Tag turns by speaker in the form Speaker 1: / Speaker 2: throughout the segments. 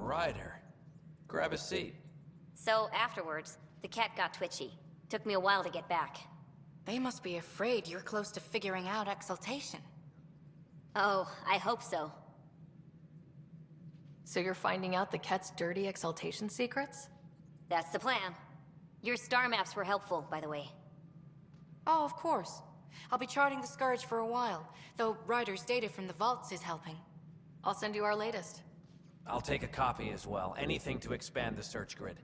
Speaker 1: Ryder. Grab a seat.
Speaker 2: So afterwards, the cat got twitchy. Took me a while to get back.
Speaker 3: They must be afraid you're close to figuring out exaltation.
Speaker 2: Oh, I hope so.
Speaker 4: So you're finding out the cat's dirty exaltation secrets?
Speaker 2: That's the plan. Your star maps were helpful, by the way.
Speaker 3: Oh, of course. I'll be charting the Scourge for a while, though Ryder's data from the vaults is helping.
Speaker 4: I'll send you our latest.
Speaker 1: I'll take a copy as well. Anything to expand the search grid.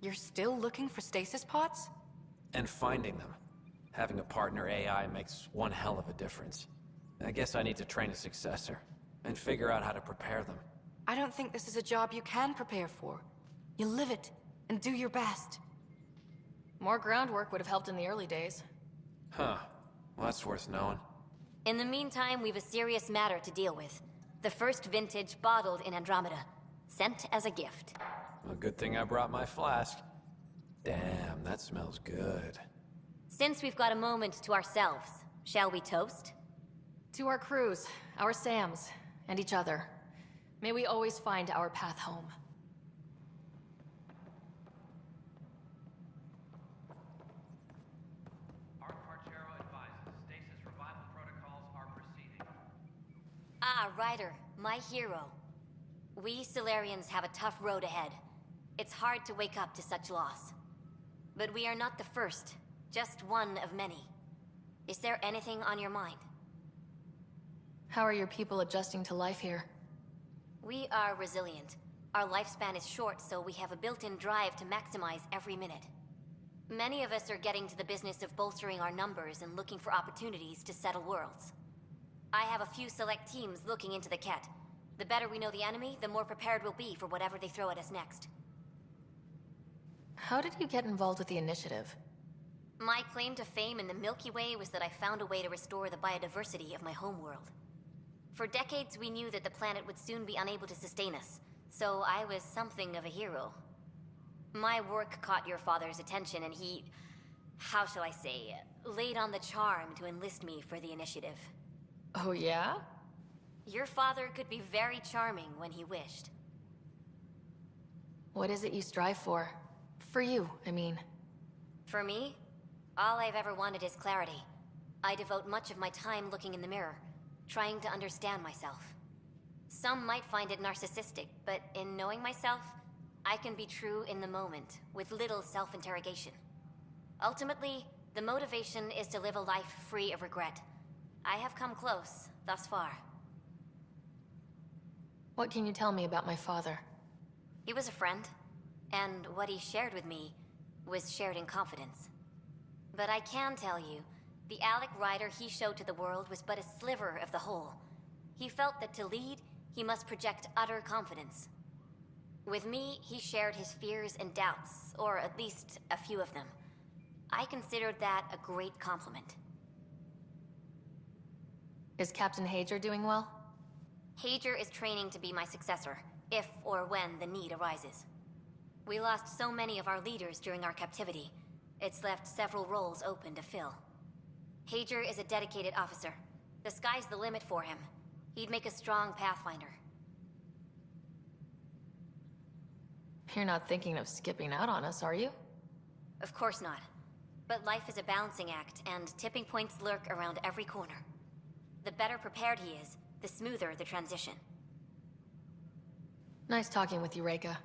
Speaker 3: You're still looking for stasis pods?
Speaker 1: And finding them. Having a partner AI makes one hell of a difference. I guess I need to train a successor, and figure out how to prepare them.
Speaker 3: I don't think this is a job you can prepare for. You live it, and do your best.
Speaker 4: More groundwork would have helped in the early days.
Speaker 1: Huh. Well, that's worth knowing.
Speaker 2: In the meantime, we've a serious matter to deal with. The first vintage bottled in Andromeda. Sent as a gift.
Speaker 1: A good thing I brought my flask. Damn, that smells good.
Speaker 2: Since we've got a moment to ourselves, shall we toast?
Speaker 4: To our crews, our Sams, and each other. May we always find our path home.
Speaker 2: Ah, Ryder, my hero. We Solarians have a tough road ahead. It's hard to wake up to such loss. But we are not the first, just one of many. Is there anything on your mind?
Speaker 4: How are your people adjusting to life here?
Speaker 2: We are resilient. Our lifespan is short, so we have a built-in drive to maximize every minute. Many of us are getting to the business of bolstering our numbers and looking for opportunities to settle worlds. I have a few select teams looking into the Ket. The better we know the enemy, the more prepared we'll be for whatever they throw at us next.
Speaker 4: How did you get involved with the initiative?
Speaker 2: My claim to fame in the Milky Way was that I found a way to restore the biodiversity of my homeworld. For decades, we knew that the planet would soon be unable to sustain us, so I was something of a hero. My work caught your father's attention, and he, how shall I say, laid on the charm to enlist me for the initiative.
Speaker 4: Oh yeah?
Speaker 2: Your father could be very charming when he wished.
Speaker 4: What is it you strive for? For you, I mean.
Speaker 2: For me, all I've ever wanted is clarity. I devote much of my time looking in the mirror, trying to understand myself. Some might find it narcissistic, but in knowing myself, I can be true in the moment, with little self-interrogation. Ultimately, the motivation is to live a life free of regret. I have come close, thus far.
Speaker 4: What can you tell me about my father?
Speaker 2: He was a friend, and what he shared with me was shared in confidence. But I can tell you, the Alec Ryder he showed to the world was but a sliver of the whole. He felt that to lead, he must project utter confidence. With me, he shared his fears and doubts, or at least a few of them. I considered that a great compliment.
Speaker 4: Is Captain Hager doing well?
Speaker 2: Hager is training to be my successor, if or when the need arises. We lost so many of our leaders during our captivity. It's left several roles open to fill. Hager is a dedicated officer. The sky's the limit for him. He'd make a strong Pathfinder.
Speaker 4: You're not thinking of skipping out on us, are you?
Speaker 2: Of course not. But life is a balancing act, and tipping points lurk around every corner. The better prepared he is, the smoother the transition.
Speaker 4: Nice talking with you, Reika.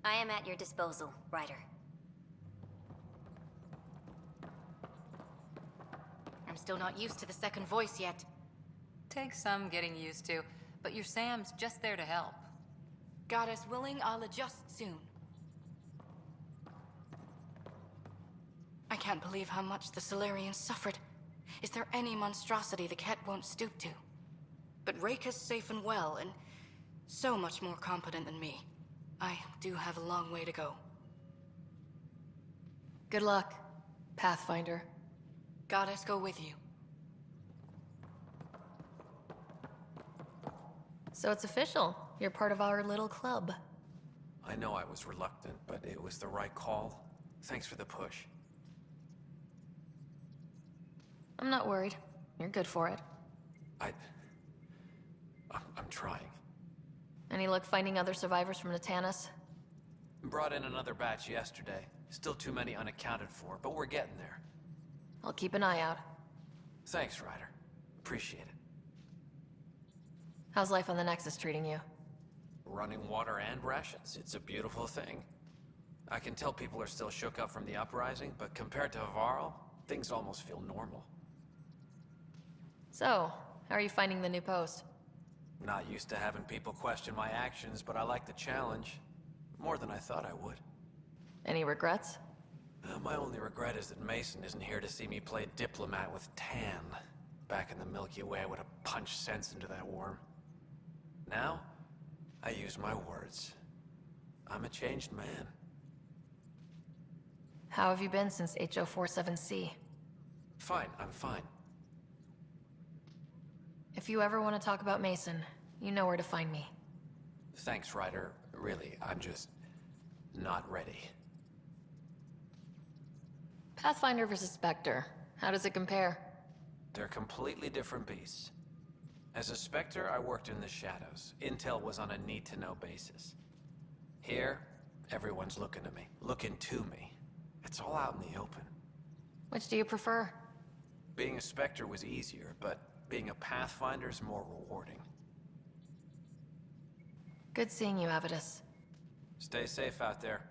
Speaker 2: I am at your disposal, Ryder.
Speaker 3: I'm still not used to the second voice yet.
Speaker 5: Takes some getting used to, but your Sam's just there to help.
Speaker 3: Goddess willing, I'll adjust soon. I can't believe how much the Solarians suffered. Is there any monstrosity the Ket won't stoop to? But Reika's safe and well, and so much more competent than me. I do have a long way to go.
Speaker 4: Good luck, Pathfinder.
Speaker 3: Goddess go with you.
Speaker 4: So it's official. You're part of our little club.
Speaker 1: I know I was reluctant, but it was the right call. Thanks for the push.
Speaker 4: I'm not worried. You're good for it.
Speaker 1: I'm trying.
Speaker 4: Any luck finding other survivors from Natanis?
Speaker 1: Brought in another batch yesterday. Still too many unaccounted for, but we're getting there.
Speaker 4: I'll keep an eye out.
Speaker 1: Thanks, Ryder. Appreciate it.
Speaker 4: How's life on the Nexus treating you?
Speaker 1: Running water and rations. It's a beautiful thing. I can tell people are still shook up from the uprising, but compared to Varl, things almost feel normal.
Speaker 4: So, how are you finding the new post?
Speaker 1: Not used to having people question my actions, but I like the challenge. More than I thought I would.
Speaker 4: Any regrets?
Speaker 1: My only regret is that Mason isn't here to see me play diplomat with Tan. Back in the Milky Way, I would have punched sense into that worm. Now, I use my words. I'm a changed man.
Speaker 4: How have you been since HO47C?
Speaker 1: Fine, I'm fine.
Speaker 4: If you ever want to talk about Mason, you know where to find me.
Speaker 1: Thanks, Ryder. Really, I'm just not ready.
Speaker 4: Pathfinder versus Spectre. How does it compare?
Speaker 1: They're completely different beasts. As a Spectre, I worked in the shadows. Intel was on a need-to-know basis. Here, everyone's looking to me. Looking to me. It's all out in the open.
Speaker 4: Which do you prefer?
Speaker 1: Being a Spectre was easier, but being a Pathfinder's more rewarding.
Speaker 4: Good seeing you, Avidus.
Speaker 1: Stay safe out there.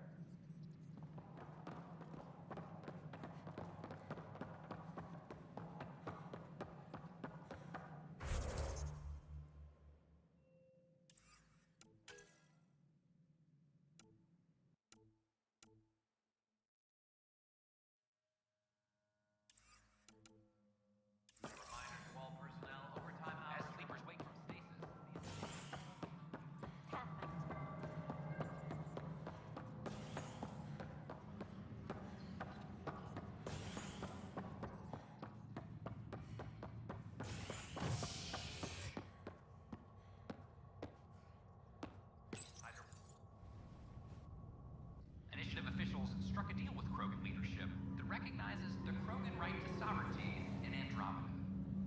Speaker 6: Initiative officials struck a deal with Krogan leadership that recognizes the Krogan right to sovereignty in Andromeda.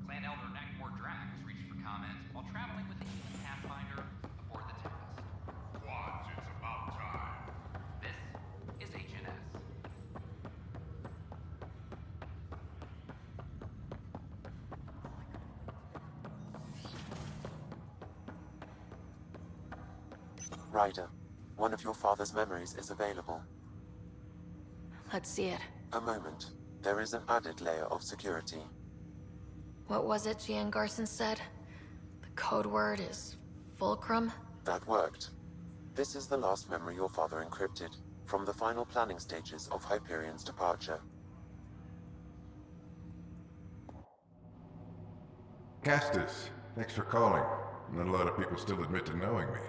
Speaker 6: Clan Elder Nagmor Drax reached for comment while traveling with a human Pathfinder aboard the Tempest.
Speaker 7: What? It's about time.
Speaker 6: This is HNS.
Speaker 8: Ryder, one of your father's memories is available.
Speaker 4: Let's see it.
Speaker 8: A moment. There is an added layer of security.
Speaker 4: What was it Gian Garson said? The code word is Fulcrum?
Speaker 8: That worked. This is the last memory your father encrypted, from the final planning stages of Hyperion's departure.
Speaker 7: Castus, thanks for calling. Not a lot of people still admit to knowing me.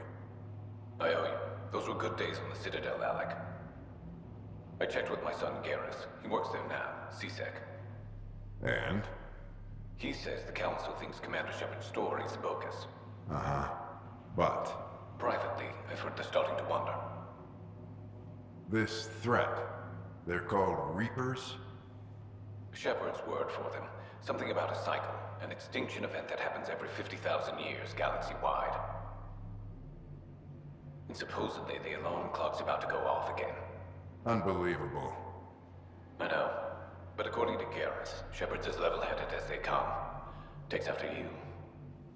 Speaker 9: I owe you. Those were good days on the Citadel, Alec. I checked with my son, Garrus. He works there now, CSEC.
Speaker 7: And?
Speaker 9: He says the Council thinks Commander Shepard's story is bogus.
Speaker 7: Uh-huh. But?
Speaker 9: Privately, I've heard they're starting to wonder.
Speaker 7: This threat, they're called Reapers?
Speaker 9: Shepard's word for them. Something about a cycle, an extinction event that happens every 50,000 years, galaxy-wide. And supposedly the alarm clock's about to go off again.
Speaker 7: Unbelievable.
Speaker 9: I know. But according to Garrus, Shepard's as level-headed as they come. Takes after you.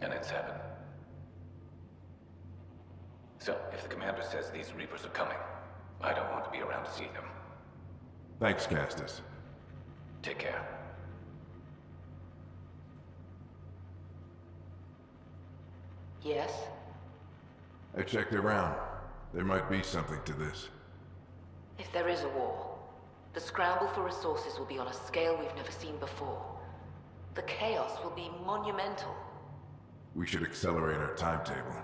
Speaker 9: And it's heaven. So, if the commander says these Reapers are coming, I don't want to be around to see them.
Speaker 7: Thanks, Castus.
Speaker 9: Take care.
Speaker 10: Yes?
Speaker 7: I checked around. There might be something to this.
Speaker 10: If there is a war, the scramble for resources will be on a scale we've never seen before. The chaos will be monumental.
Speaker 7: We should accelerate our timetable.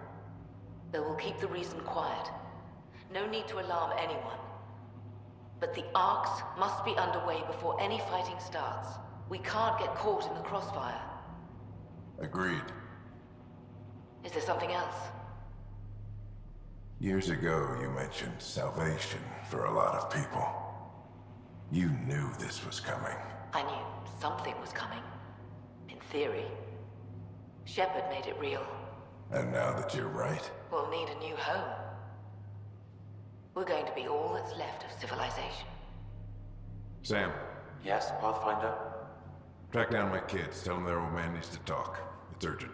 Speaker 10: They will keep the reason quiet. No need to alarm anyone. But the arcs must be underway before any fighting starts. We can't get caught in the crossfire.
Speaker 7: Agreed.
Speaker 10: Is there something else?
Speaker 7: Years ago, you mentioned salvation for a lot of people. You knew this was coming.
Speaker 10: I knew something was coming. In theory. Shepard made it real.
Speaker 7: And now that you're right,
Speaker 10: We'll need a new home. We're going to be all that's left of civilization.
Speaker 7: Sam,
Speaker 8: Yes, Pathfinder?
Speaker 7: track down my kids. Tell them their old man needs to talk. It's urgent.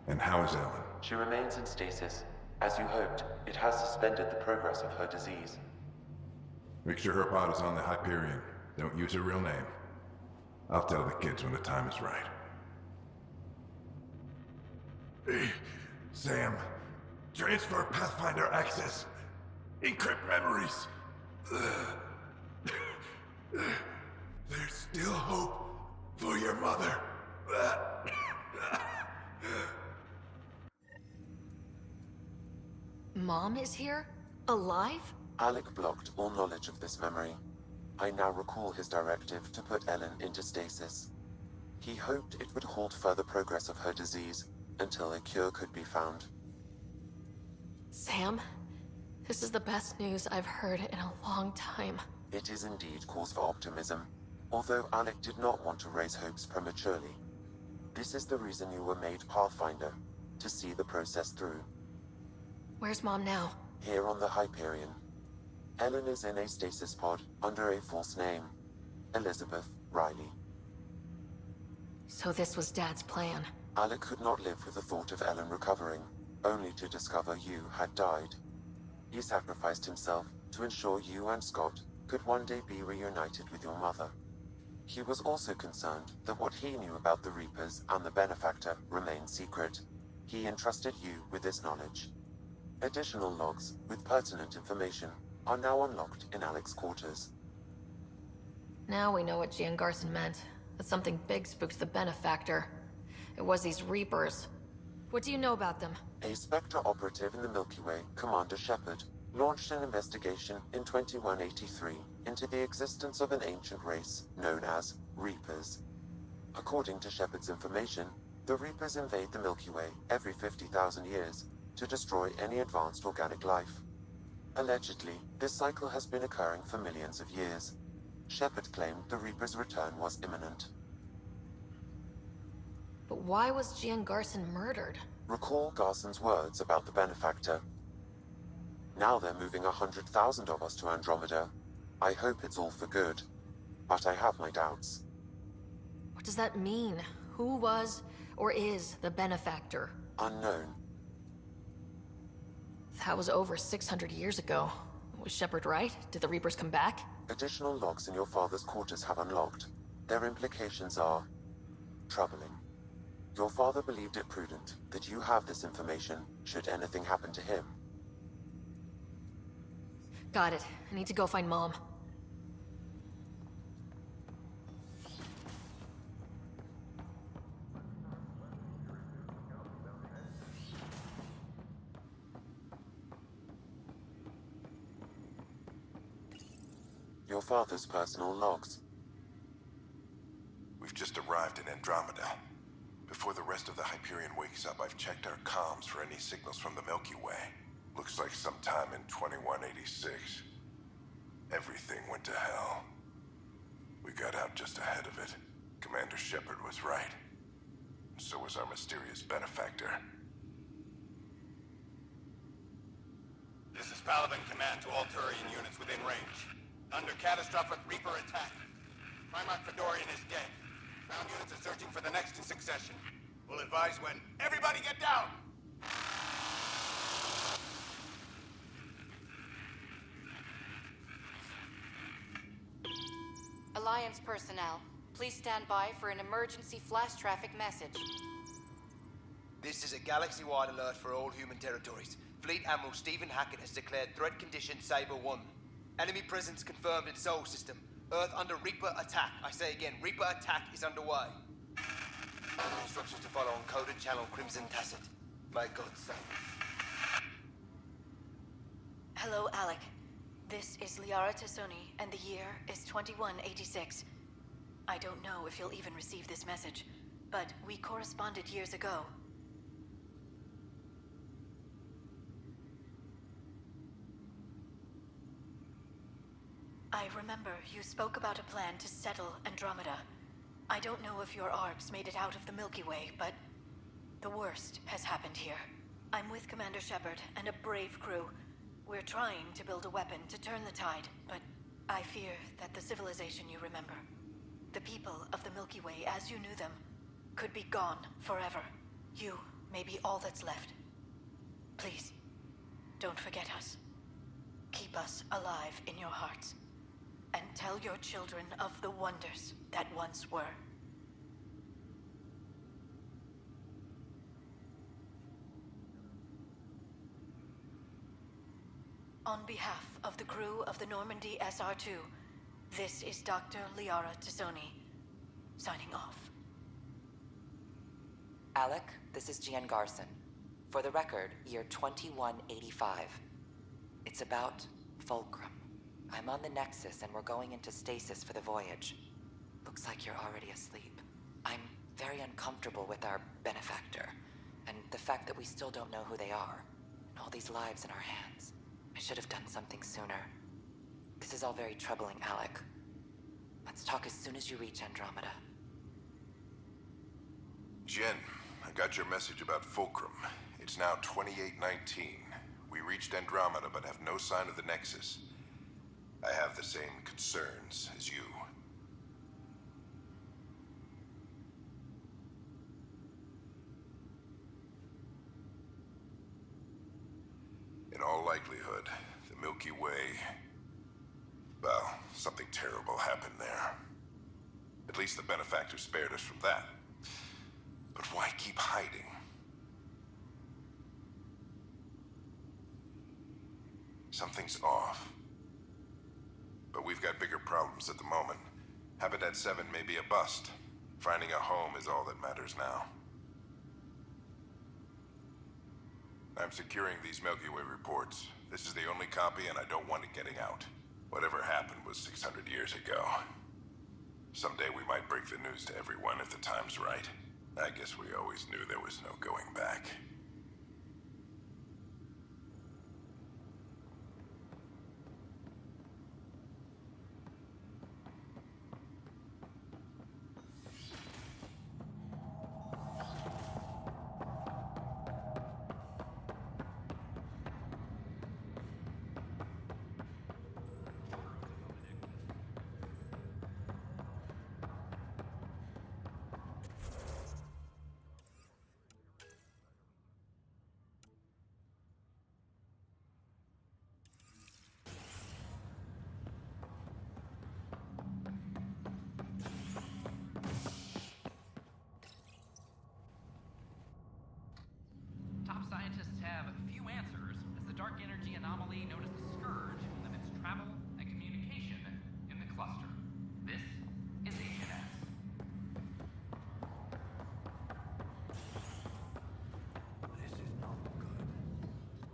Speaker 7: And how is Ellen?
Speaker 8: She remains in stasis. As you hoped, it has suspended the progress of her disease.
Speaker 7: Make sure her pod is on the Hyperion. Don't use her real name. I'll tell the kids when the time is right. Hey, Sam. Transfer Pathfinder access. Encrypt memories. There's still hope for your mother.
Speaker 4: Mom is here? Alive?
Speaker 8: Alec blocked all knowledge of this memory. I now recall his directive to put Ellen into stasis. He hoped it would halt further progress of her disease until a cure could be found.
Speaker 4: Sam, this is the best news I've heard in a long time.
Speaker 8: It is indeed cause for optimism, although Alec did not want to raise hopes prematurely. This is the reason you were made Pathfinder, to see the process through.
Speaker 4: Where's Mom now?
Speaker 8: Here on the Hyperion. Ellen is in a stasis pod under a false name, Elizabeth Riley.
Speaker 4: So this was Dad's plan.
Speaker 8: Alec could not live with the thought of Ellen recovering, only to discover you had died. He sacrificed himself to ensure you and Scott could one day be reunited with your mother. He was also concerned that what he knew about the Reapers and the Benefactor remained secret. He entrusted you with this knowledge. Additional logs with pertinent information are now unlocked in Alec's quarters.
Speaker 4: Now we know what Gian Garson meant. That something big spooked the Benefactor. It was these Reapers. What do you know about them?
Speaker 8: A Spectre operative in the Milky Way, Commander Shepard, launched an investigation in 2183 into the existence of an ancient race known as Reapers. According to Shepard's information, the Reapers invade the Milky Way every 50,000 years to destroy any advanced organic life. Allegedly, this cycle has been occurring for millions of years. Shepard claimed the Reaper's return was imminent.
Speaker 4: But why was Gian Garson murdered?
Speaker 8: Recall Garson's words about the Benefactor. Now they're moving 100,000 of us to Andromeda. I hope it's all for good, but I have my doubts.
Speaker 4: What does that mean? Who was, or is, the Benefactor?
Speaker 8: Unknown.
Speaker 4: That was over 600 years ago. Was Shepard right? Did the Reapers come back?
Speaker 8: Additional logs in your father's quarters have unlocked. Their implications are troubling. Your father believed it prudent that you have this information should anything happen to him.
Speaker 4: Got it. I need to go find Mom.
Speaker 8: Your father's personal logs.
Speaker 7: We've just arrived in Andromeda. Before the rest of the Hyperion wakes up, I've checked our comms for any signals from the Milky Way. Looks like sometime in 2186. Everything went to hell. We got out just ahead of it. Commander Shepard was right. And so was our mysterious Benefactor.
Speaker 11: This is Paladin Command to all Turian units within range. Under catastrophic Reaper attack. Primarch Fedorian is dead. Ground units are searching for the next in succession. We'll advise when. Everybody get down!
Speaker 3: Alliance personnel, please stand by for an emergency flash traffic message.
Speaker 12: This is a galaxy-wide alert for all human territories. Fleet Admiral Stephen Hackett has declared threat condition Saber 1. Enemy presence confirmed in Sol System. Earth under Reaper attack. I say again, Reaper attack is underway. Instructions to follow on coded channel Crimson Tacit. May God save.
Speaker 3: Hello, Alec. This is Liara Tassoni, and the year is 2186. I don't know if you'll even receive this message, but we corresponded years ago. I remember you spoke about a plan to settle Andromeda. I don't know if your arcs made it out of the Milky Way, but
Speaker 13: The worst has happened here. I'm with Commander Shepard and a brave crew. We're trying to build a weapon to turn the tide, but I fear that the civilization you remember, the people of the Milky Way as you knew them, could be gone forever. You may be all that's left. Please, don't forget us. Keep us alive in your hearts. And tell your children of the wonders that once were. On behalf of the crew of the Normandy SR-2, this is Dr. Liara Tassoni, signing off.
Speaker 14: Alec, this is Gian Garson. For the record, year 2185. It's about Fulcrum. I'm on the Nexus and we're going into stasis for the voyage. Looks like you're already asleep. I'm very uncomfortable with our benefactor, and the fact that we still don't know who they are, and all these lives in our hands. I should have done something sooner. This is all very troubling, Alec. Let's talk as soon as you reach Andromeda.
Speaker 7: Jen, I got your message about Fulcrum. It's now 2819. We reached Andromeda but have no sign of the Nexus. I have the same concerns as you. In all likelihood, the Milky Way... well, something terrible happened there. At least the benefactor spared us from that. But why keep hiding? Something's off. But we've got bigger problems at the moment. Habitat 7 may be a bust. Finding a home is all that matters now. I'm securing these Milky Way reports. This is the only copy and I don't want it getting out. Whatever happened was 600 years ago. Someday we might break the news to everyone if the time's right. I guess we always knew there was no going back.
Speaker 6: Scientists have few answers, as the dark energy anomaly known as the Scourge limits travel and communication in the cluster. This is Agent S.
Speaker 1: This is not good.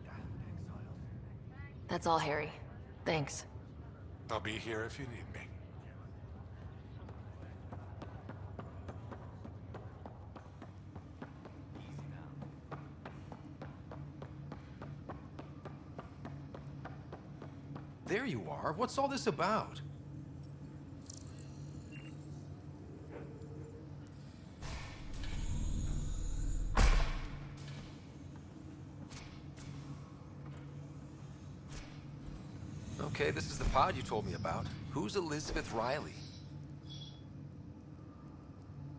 Speaker 1: Damn exiles.
Speaker 4: That's all, Harry. Thanks.
Speaker 11: I'll be here if you need me.
Speaker 15: There you are. What's all this about? Okay, this is the pod you told me about. Who's Elizabeth Riley?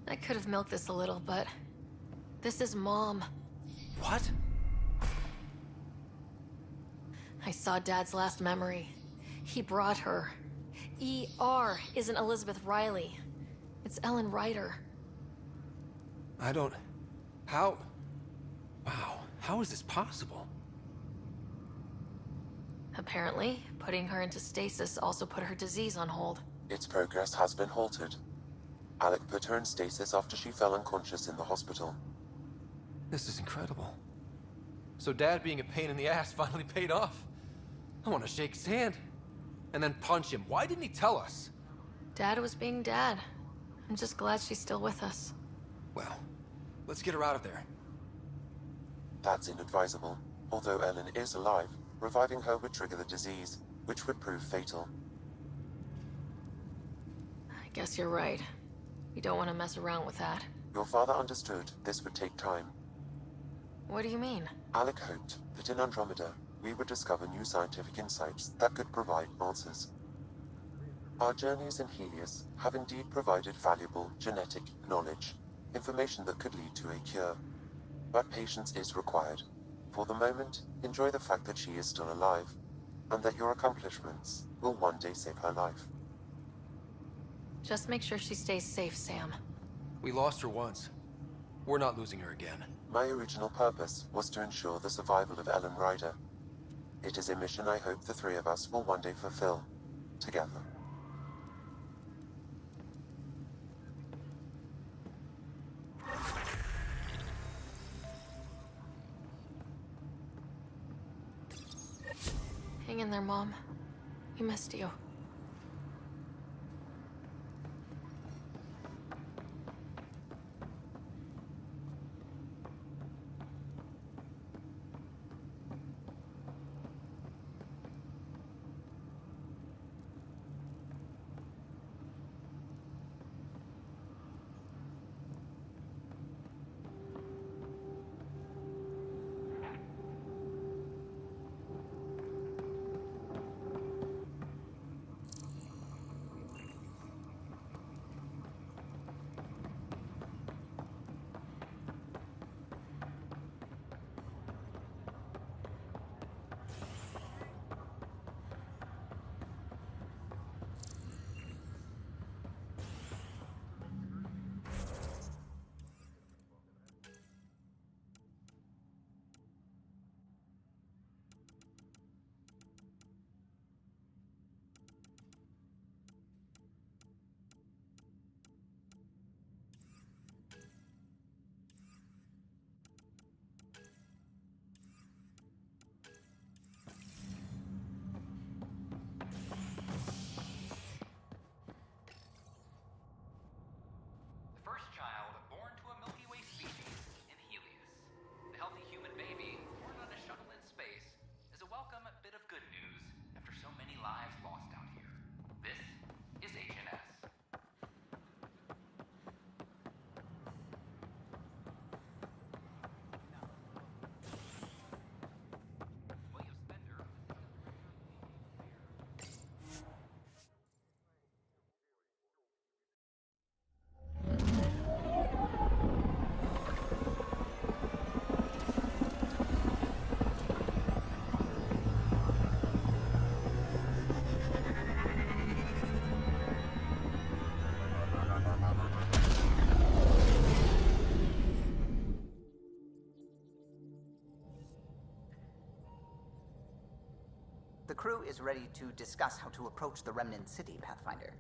Speaker 4: I could have milked this a little, but this is Mom.
Speaker 15: What?
Speaker 4: I saw Dad's last memory. He brought her. ER isn't Elizabeth Riley. It's Ellen Ryder.
Speaker 15: I don't... How... Wow, how is this possible?
Speaker 4: Apparently, putting her into stasis also put her disease on hold.
Speaker 8: Its progress has been halted. Alec put her in stasis after she fell unconscious in the hospital.
Speaker 15: This is incredible. So Dad being a pain in the ass finally paid off. I want to shake his hand. And then punch him. Why didn't he tell us?
Speaker 4: Dad was being Dad. I'm just glad she's still with us.
Speaker 15: Well, let's get her out of there.
Speaker 8: That's inadvisable. Although Ellen is alive, reviving her would trigger the disease, which would prove fatal.
Speaker 4: I guess you're right. We don't want to mess around with that.
Speaker 8: Your father understood this would take time.
Speaker 4: What do you mean?
Speaker 8: Alec hoped that in Andromeda, we would discover new scientific insights that could provide answers. Our journeys in Helios have indeed provided valuable genetic knowledge, information that could lead to a cure. But patience is required. For the moment, enjoy the fact that she is still alive, and that your accomplishments will one day save her life.
Speaker 4: Just make sure she stays safe, Sam.
Speaker 15: We lost her once. We're not losing her again.
Speaker 8: My original purpose was to ensure the survival of Ellen Ryder. It is a mission I hope the three of us will one day fulfill, together.
Speaker 4: Hang in there, Mom. We missed you.
Speaker 6: The first child born to a Milky Way species in Helios. The healthy human baby born on a shuttle in space is a welcome bit of good news after so many lives lost out here. This is HNS. William Spender.
Speaker 16: The crew is ready to discuss how to approach the Remnant City, Pathfinder.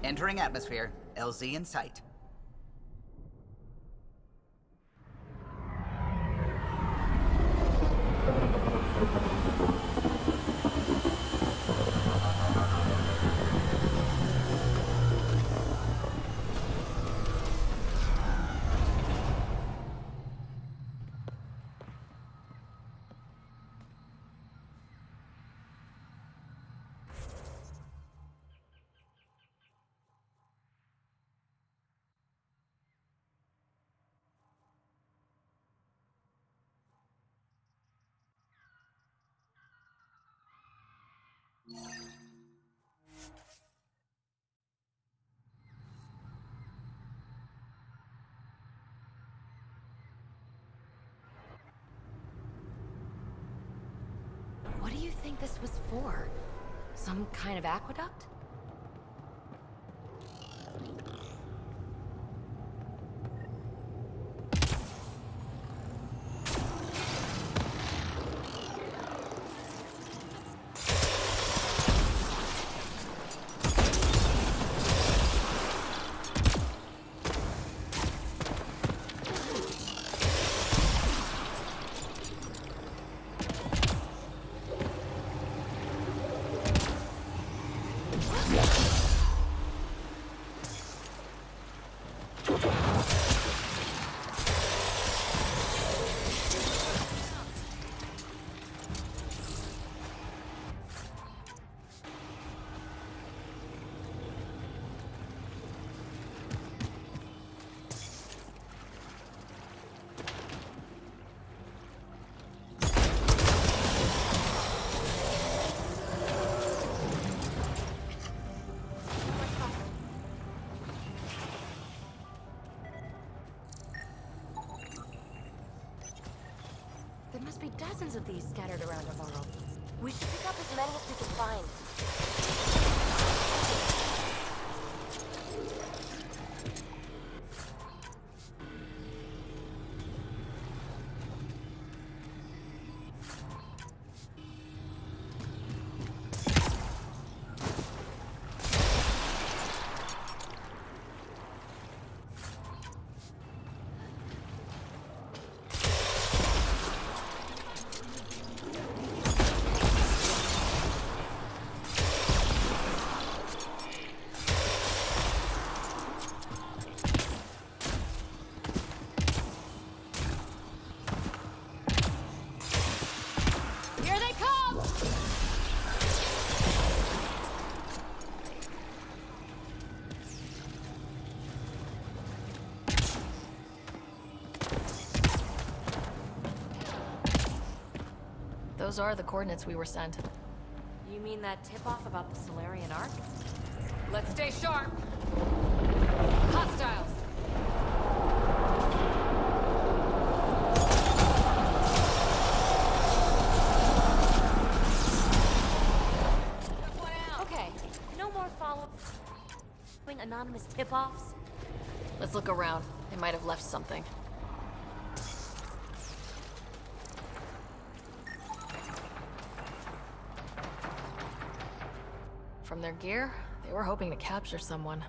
Speaker 16: Entering atmosphere, LZ in sight.
Speaker 4: think this was for? Some kind of aqueduct? There must be dozens of these scattered around the world. We should pick up as many as we can find. Those are the coordinates we were sent.
Speaker 17: You mean that tip-off about the Solarian Ark? Let's stay sharp! Hostiles!
Speaker 2: Okay, no more following anonymous tip-offs?
Speaker 4: Let's look around. They might have left something. From their gear, they were hoping to capture someone.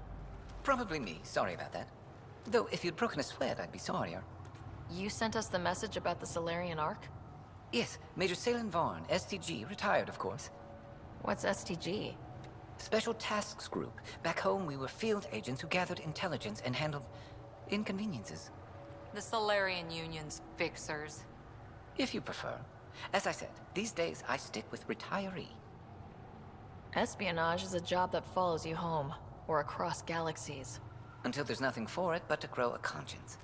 Speaker 18: Probably me. Sorry about that. Though, if you'd broken a sweat, I'd be sorrier.
Speaker 4: You sent us the message about the Solarian Ark?
Speaker 18: Yes, Major Salin Vaughn, STG, retired, of course.
Speaker 4: What's STG?
Speaker 18: Special Tasks Group. Back home, we were field agents who gathered intelligence and handled inconveniences.
Speaker 5: The Solarian Union's fixers.
Speaker 18: If you prefer. As I said, these days I stick with retiree.
Speaker 4: Espionage is a job that follows you home, or across galaxies.
Speaker 18: Until there's nothing for it but to grow a conscience.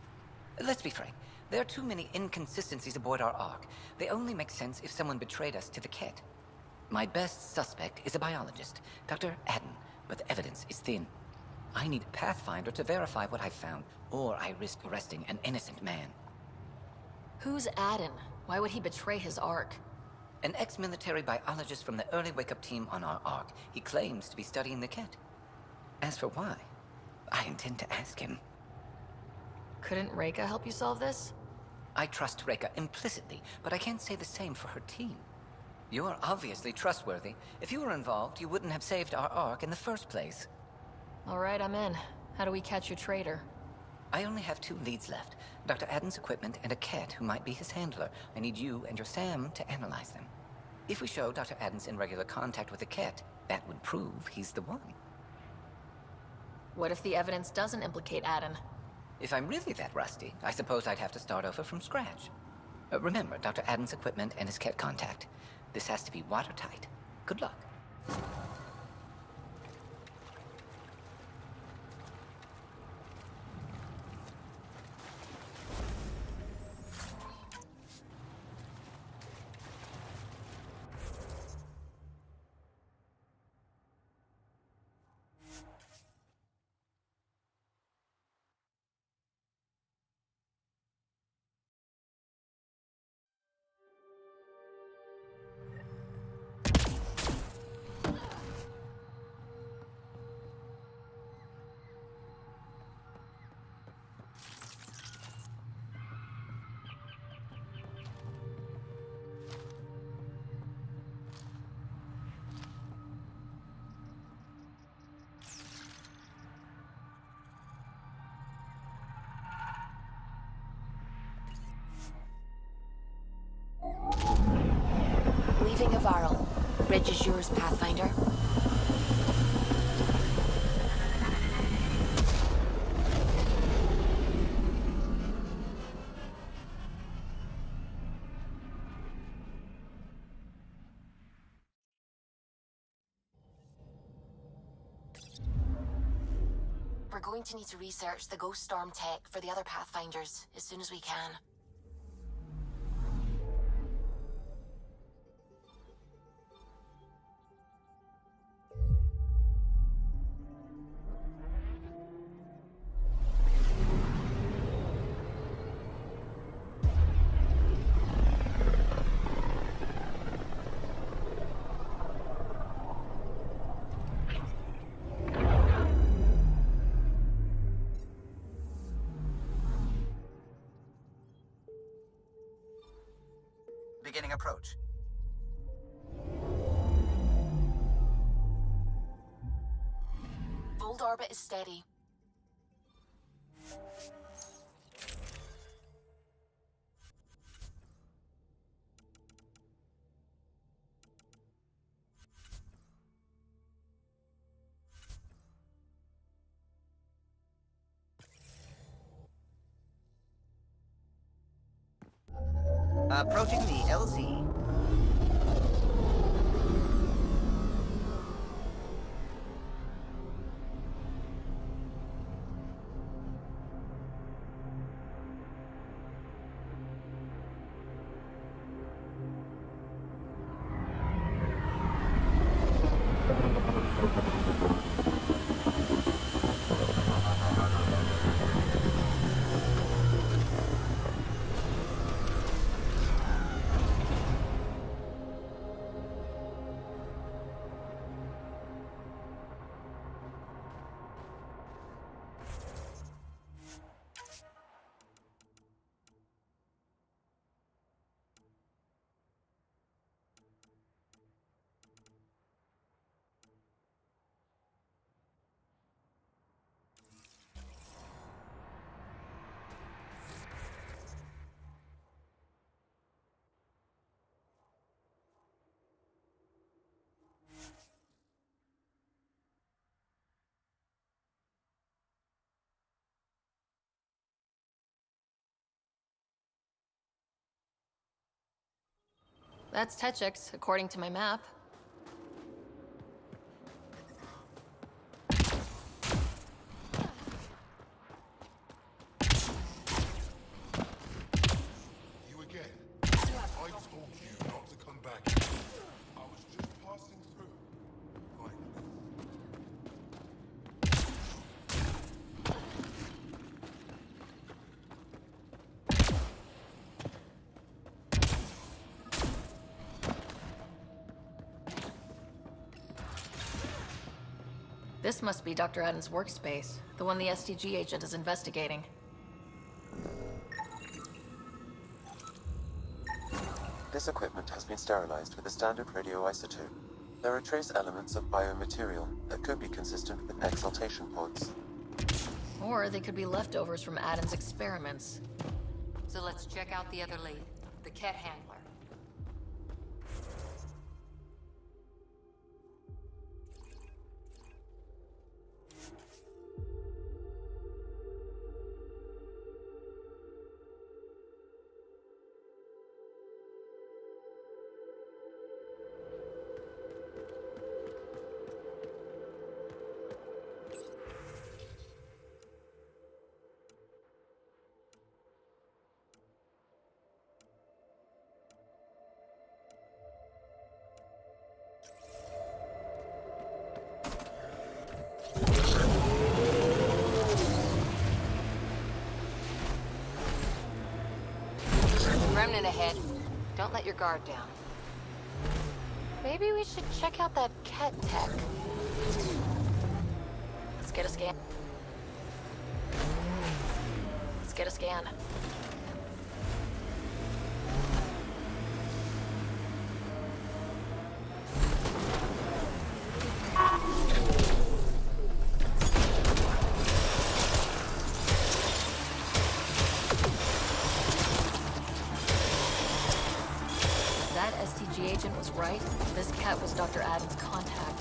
Speaker 18: Let's be frank, there are too many inconsistencies aboard our Ark. They only make sense if someone betrayed us to the Ket. My best suspect is a biologist, Dr. Adden, but the evidence is thin. I need a Pathfinder to verify what I've found, or I risk arresting an innocent man.
Speaker 4: Who's Adden? Why would he betray his Ark?
Speaker 18: An ex-military biologist from the early wake-up team on our Ark. He claims to be studying the Ket. As for why, I intend to ask him.
Speaker 4: Couldn't Reika help you solve this?
Speaker 18: I trust Reika implicitly, but I can't say the same for her team. You're obviously trustworthy. If you were involved, you wouldn't have saved our Ark in the first place.
Speaker 4: All right, I'm in. How do we catch your traitor?
Speaker 18: I only have 2 leads left. Dr. Adden's equipment and a Ket who might be his handler. I need you and your Sam to analyze them. If we show Dr. Adden's in regular contact with the Ket, that would prove he's the one.
Speaker 4: What if the evidence doesn't implicate Adden?
Speaker 18: If I'm really that rusty, I suppose I'd have to start over from scratch. Remember, Dr. Adden's equipment and his Ket contact. This has to be watertight. Good luck.
Speaker 4: a Varl. Bridge is yours, Pathfinder. We're going to need to research the Ghost Storm tech for the other Pathfinders as soon as we can.
Speaker 16: Beginning approach.
Speaker 4: Fold orbit is steady.
Speaker 16: Approaching the LZ.
Speaker 4: That's Techix, according to my map.
Speaker 19: You again? I told you not to come back. I was just passing through. Finally.
Speaker 4: This must be Dr. Adden's workspace, the one the STG agent is investigating.
Speaker 8: This equipment has been sterilized with a standard radioisotope. There are trace elements of biomaterial that could be consistent with exaltation pods.
Speaker 4: Or they could be leftovers from Adden's experiments.
Speaker 5: So let's check out the other lead, the Ket handler.
Speaker 3: Remnant ahead. Don't let your guard down. Maybe we should check out that Ket tech. Let's get a scan. Let's get a scan.
Speaker 4: That STG G-Agent was right, this cat was Dr. Adam's contact.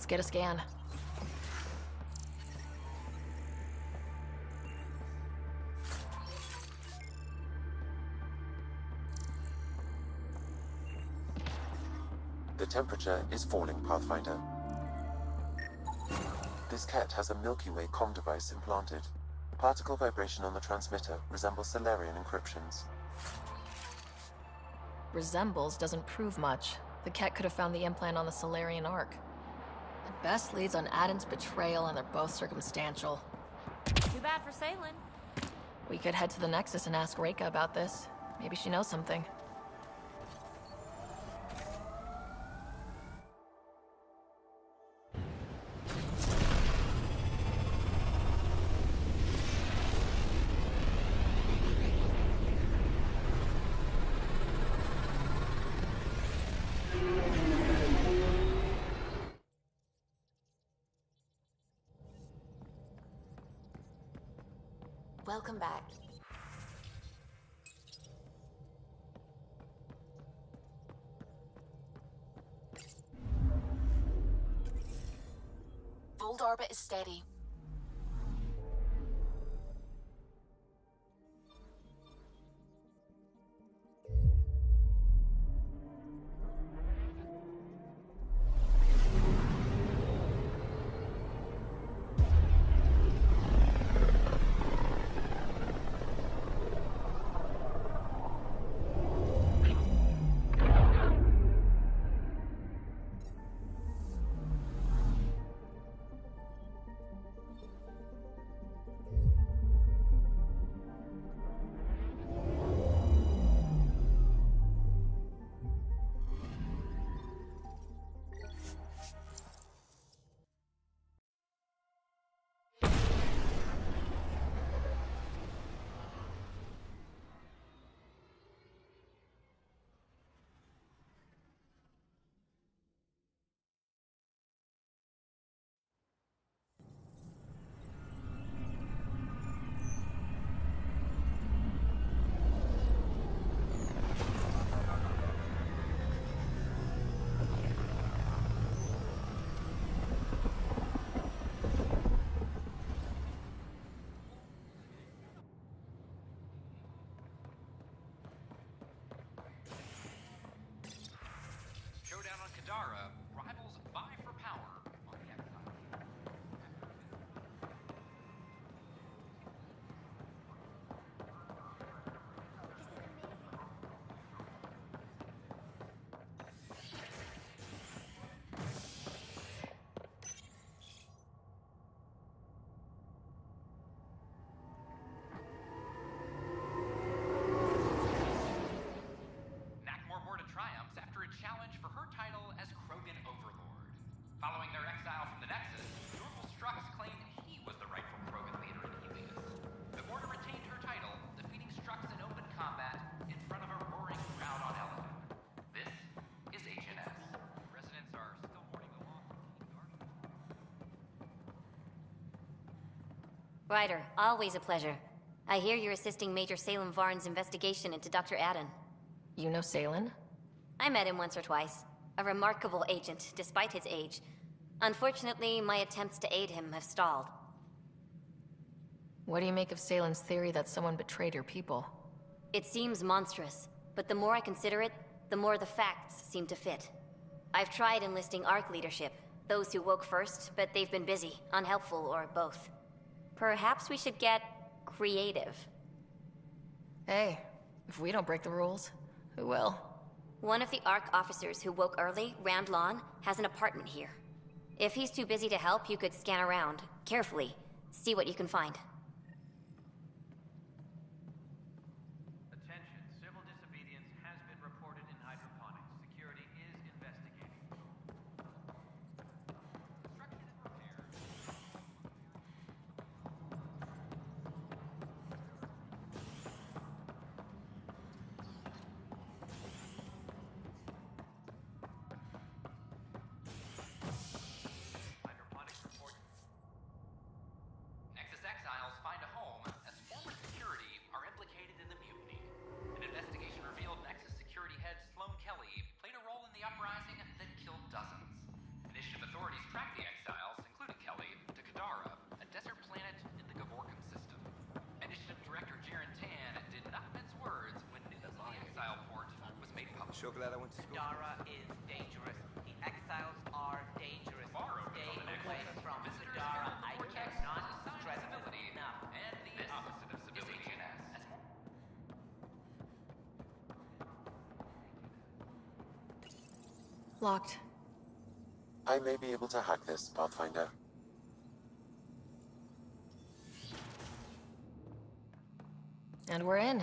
Speaker 4: Get a scan.
Speaker 8: The temperature is falling, Pathfinder. This cat has a Milky Way comm device implanted. Particle vibration on the transmitter resembles Solarian encryptions.
Speaker 4: Resembles doesn't prove much. The cat could have found the implant on the Solarian Ark. At best leads on Aden's betrayal, and they're both circumstantial.
Speaker 17: Too bad for Salen.
Speaker 4: We could head to the Nexus and ask Reika about this. Maybe she knows something.
Speaker 2: Welcome back. Volt orbit is steady.
Speaker 6: Showdown on Kadara. Rivals vie for power on the Exile. Nakmor more to triumphs after a challenge for her title as Krogan Overlord. Following their exile from the Nexus, Norval Strux claimed he was the rightful Krogan leader in Helios. But Morta retained her title, defeating Strux in open combat in front of a roaring crowd on Eladon. This is HNS. Residents are still mourning the loss of King Garden.
Speaker 2: Ryder, always a pleasure. I hear you're assisting Major Salem Varn's investigation into Dr. Aden.
Speaker 4: You know Salen?
Speaker 2: I met him once or twice. A remarkable agent, despite his age. Unfortunately, my attempts to aid him have stalled.
Speaker 4: What do you make of Salen's theory that someone betrayed your people?
Speaker 2: It seems monstrous, but the more I consider it, the more the facts seem to fit. I've tried enlisting ARC leadership, those who woke first, but they've been busy, unhelpful, or both. Perhaps we should get creative.
Speaker 4: Hey, if we don't break the rules, who will?
Speaker 2: One of the ARC officers who woke early, Rand Lawn, has an apartment here. If he's too busy to help, you could scan around, carefully, see what you can find.
Speaker 6: Attention, civil disobedience has been reported in hydroponics. Security is investigating. Construction and repair. Hydroponics report. Nexus exiles find a home as former security are implicated in the mutiny. An investigation revealed Nexus security head Sloan Kelly played a role in the uprising that killed dozens. Initiative authorities tracked the exiles, including Kelly, to Kadara, a desert planet in the Gavorkan system. Initiative Director Jiren Tan did not mince words when news of the exile port was made public.
Speaker 12: Sure glad I went to school.
Speaker 20: Kadara is dangerous. The exiles are dangerous. Stay away from Kadara. I cannot stress this enough.
Speaker 6: And the opposite of civilian as
Speaker 4: Locked.
Speaker 8: I may be able to hack this, Pathfinder.
Speaker 4: And we're in.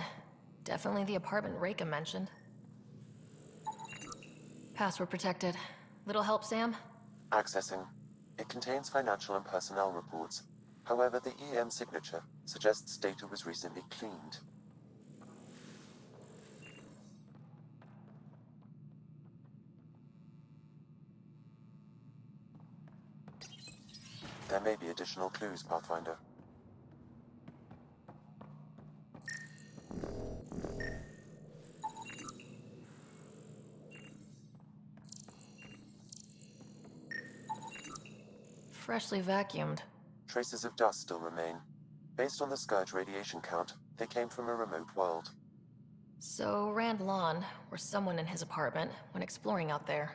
Speaker 4: Definitely the apartment Reika mentioned. Password protected. Little help, Sam?
Speaker 8: Accessing. It contains financial and personnel reports. However, the EM signature suggests data was recently cleaned. There may be additional clues, Pathfinder.
Speaker 4: Freshly vacuumed.
Speaker 8: Traces of dust still remain. Based on the Scourge radiation count, they came from a remote world.
Speaker 4: So Rand Lon, or someone in his apartment, when exploring out there.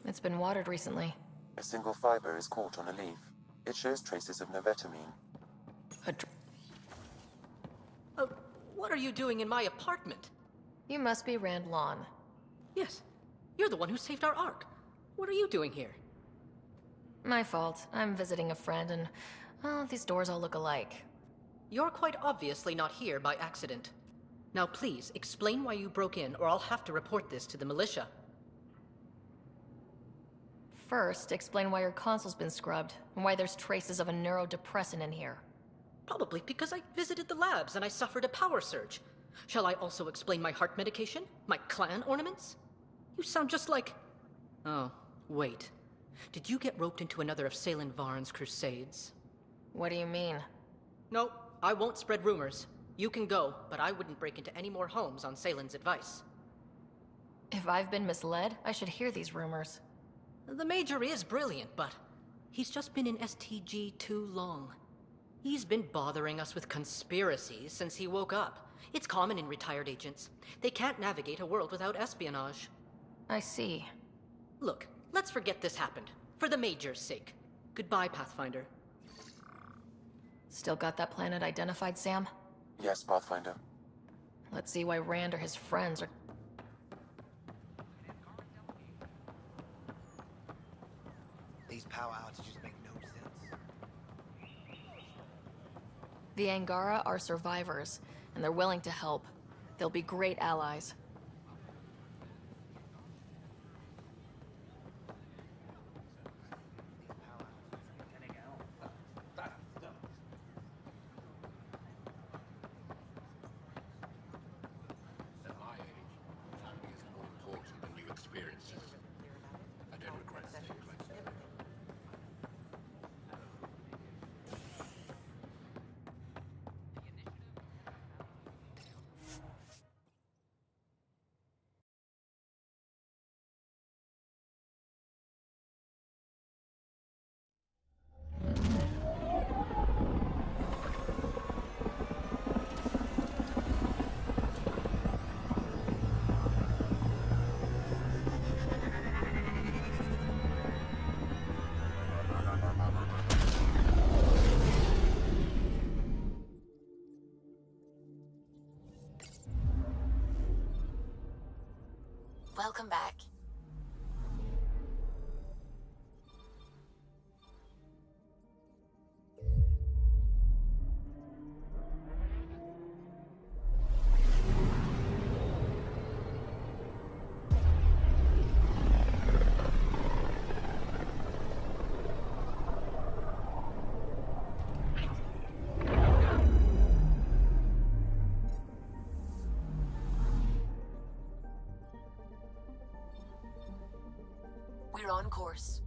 Speaker 4: It's been watered recently.
Speaker 8: A single fiber is caught on a leaf. It shows traces of novetamine.
Speaker 21: What are you doing in my apartment?
Speaker 4: You must be Rand Lon.
Speaker 21: Yes. You're the one who saved our Ark. What are you doing here?
Speaker 4: My fault. I'm visiting a friend and, well, these doors all look alike.
Speaker 21: You're quite obviously not here by accident. Now please, explain why you broke in or I'll have to report this to the militia.
Speaker 4: First, explain why your console's been scrubbed, and why there's traces of a neurodepressant in here.
Speaker 21: Probably because I visited the labs and I suffered a power surge. Shall I also explain my heart medication? My clan ornaments? You sound just like... Oh, wait. Did you get roped into another of Salen Varn's crusades?
Speaker 4: What do you mean?
Speaker 21: No, I won't spread rumors. You can go, but I wouldn't break into any more homes on Salen's advice.
Speaker 4: If I've been misled, I should hear these rumors.
Speaker 21: The Major is brilliant, but he's just been in STG too long. He's been bothering us with conspiracies since he woke up. It's common in retired agents. They can't navigate a world without espionage.
Speaker 4: I see.
Speaker 21: Look, let's forget this happened. For the Major's sake. Goodbye, Pathfinder.
Speaker 4: Still got that planet identified, Sam?
Speaker 8: Yes, Pathfinder.
Speaker 4: Let's see why Rand or his friends are...
Speaker 12: These power outages make no sense.
Speaker 4: The Angara are survivors, and they're willing to help. They'll be great allies. Welcome back. We're on course.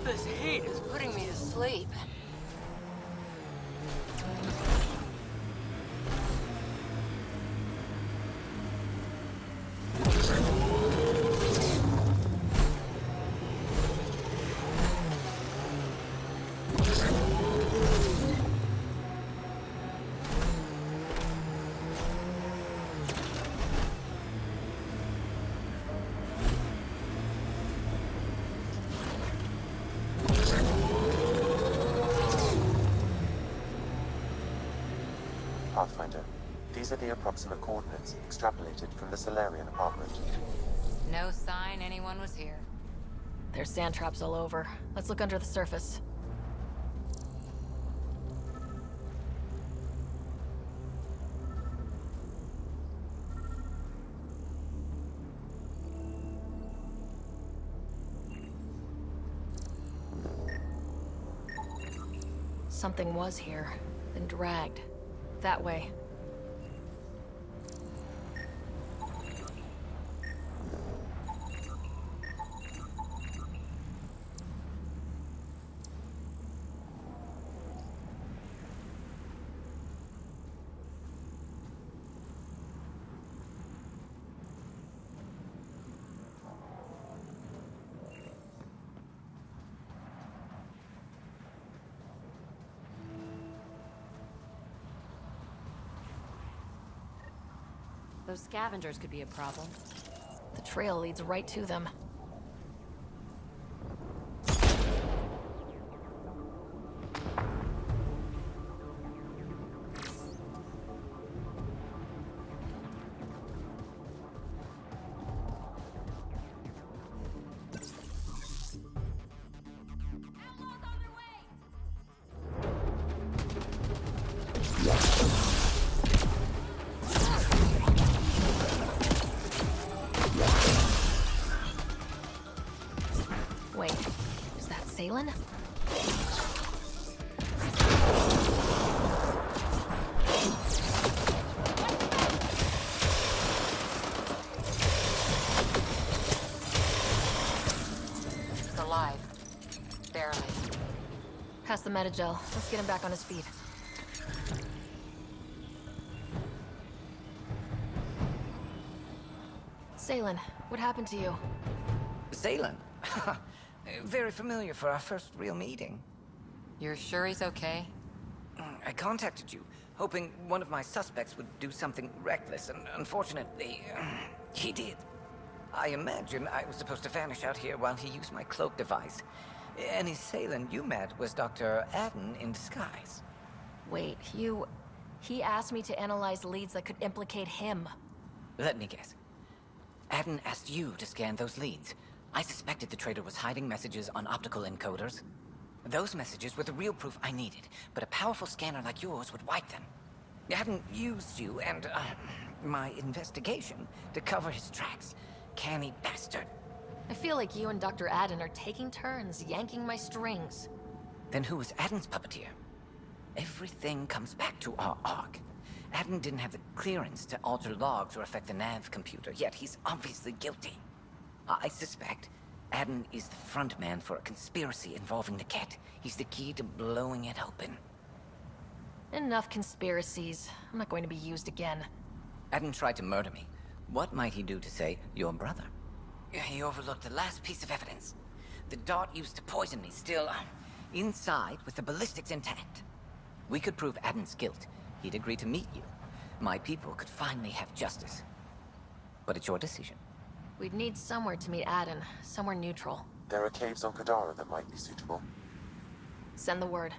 Speaker 9: This heat is putting me to sleep.
Speaker 8: Pathfinder, these are the approximate coordinates extrapolated from the Solarian apartment.
Speaker 5: No sign anyone was here.
Speaker 4: There's sand traps all over. Let's look under the surface. Something was here, then dragged. That way.
Speaker 17: Those scavengers could be a problem.
Speaker 4: The trail leads right to them. Wait, is that Salen?
Speaker 14: It's alive. Barely.
Speaker 4: Pass the metagel. Let's get him back on his feet. Salen, what happened to you?
Speaker 18: Salen? Very familiar for our first real meeting.
Speaker 5: You're sure he's okay?
Speaker 18: I contacted you, hoping one of my suspects would do something reckless, and unfortunately, he did. I imagine I was supposed to vanish out here while he used my cloak device. Any Salen you met was Dr. Adden in disguise.
Speaker 4: Wait, he asked me to analyze leads that could implicate him.
Speaker 18: Let me guess. Adden asked you to scan those leads. I suspected the traitor was hiding messages on optical encoders. Those messages were the real proof I needed, but a powerful scanner like yours would wipe them. Adden used you and, my investigation to cover his tracks. Canny bastard.
Speaker 4: I feel like you and Dr. Adden are taking turns yanking my strings.
Speaker 18: Then who was Adden's puppeteer? Everything comes back to our ARC. Adden didn't have the clearance to alter logs or affect the nav computer, yet he's obviously guilty. I suspect Adden is the front man for a conspiracy involving the Ket. He's the key to blowing it open.
Speaker 4: Enough conspiracies. I'm not going to be used again.
Speaker 18: Adden tried to murder me. What might he do to say, your brother? He overlooked the last piece of evidence. The dart used to poison me still inside with the ballistics intact. We could prove Adden's guilt. He'd agree to meet you. My people could finally have justice. But it's your decision.
Speaker 4: We'd need somewhere to meet Adden, somewhere neutral.
Speaker 8: There are caves on Kadara that might be suitable.
Speaker 4: Send the word.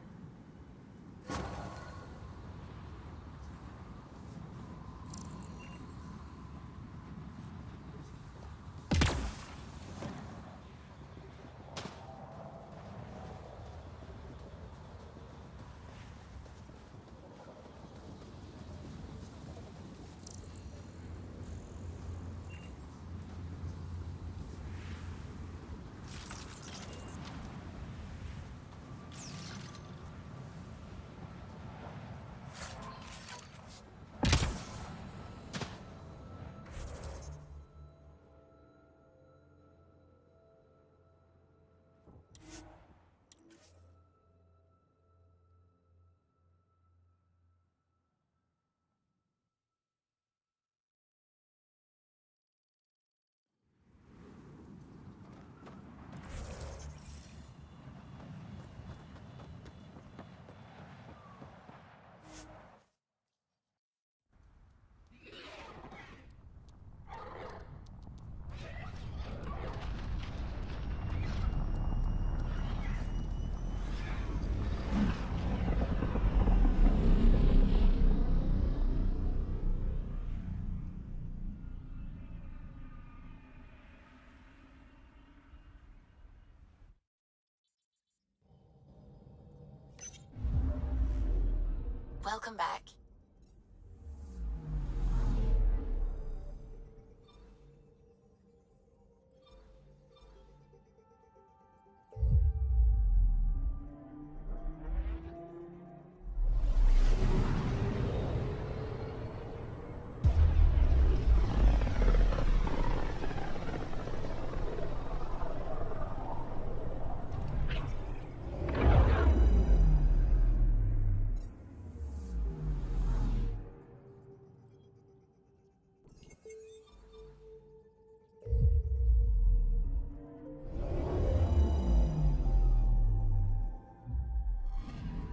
Speaker 2: Welcome back.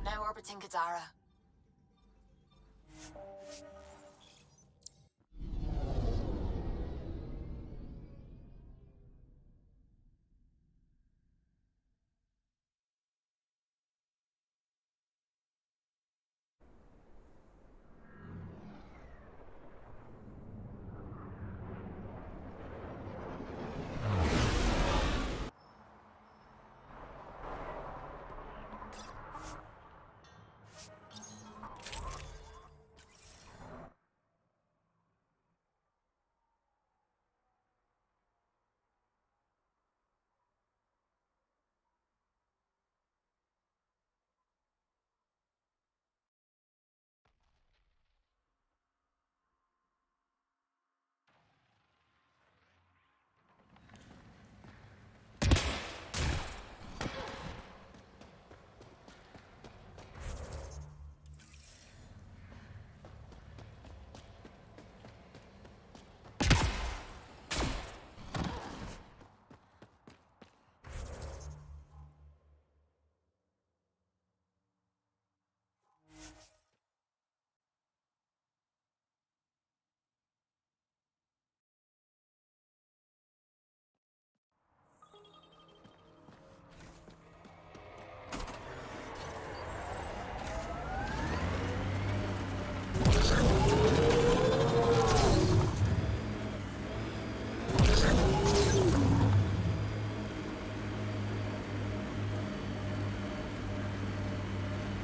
Speaker 2: Now orbiting Kadara.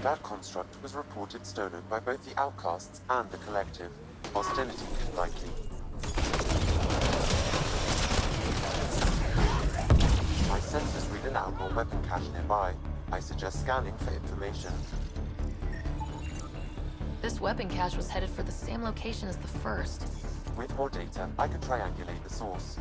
Speaker 8: That construct was reported stolen by both the Outcasts and the Collective. Hostility likely. My sensors read an outlaw weapon cache nearby. I suggest scanning for information.
Speaker 4: This weapon cache was headed for the same location as the first.
Speaker 8: With more data, I could triangulate the source.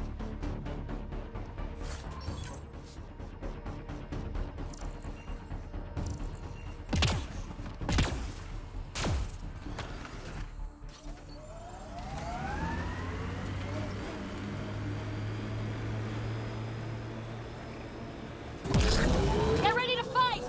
Speaker 17: Get ready to fight!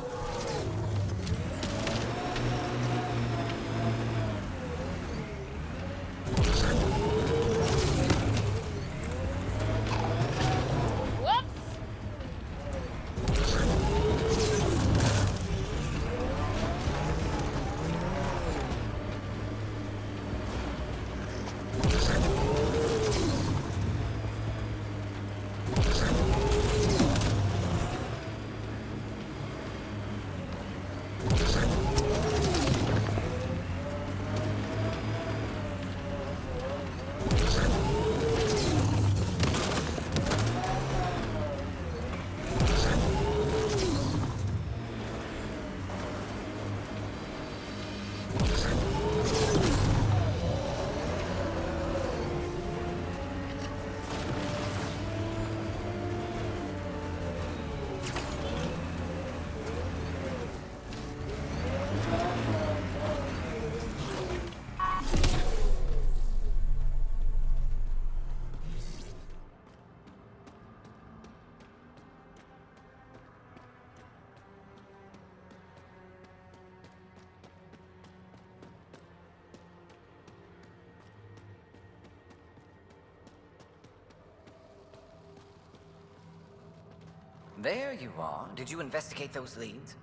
Speaker 18: There you are. Did you investigate those leads?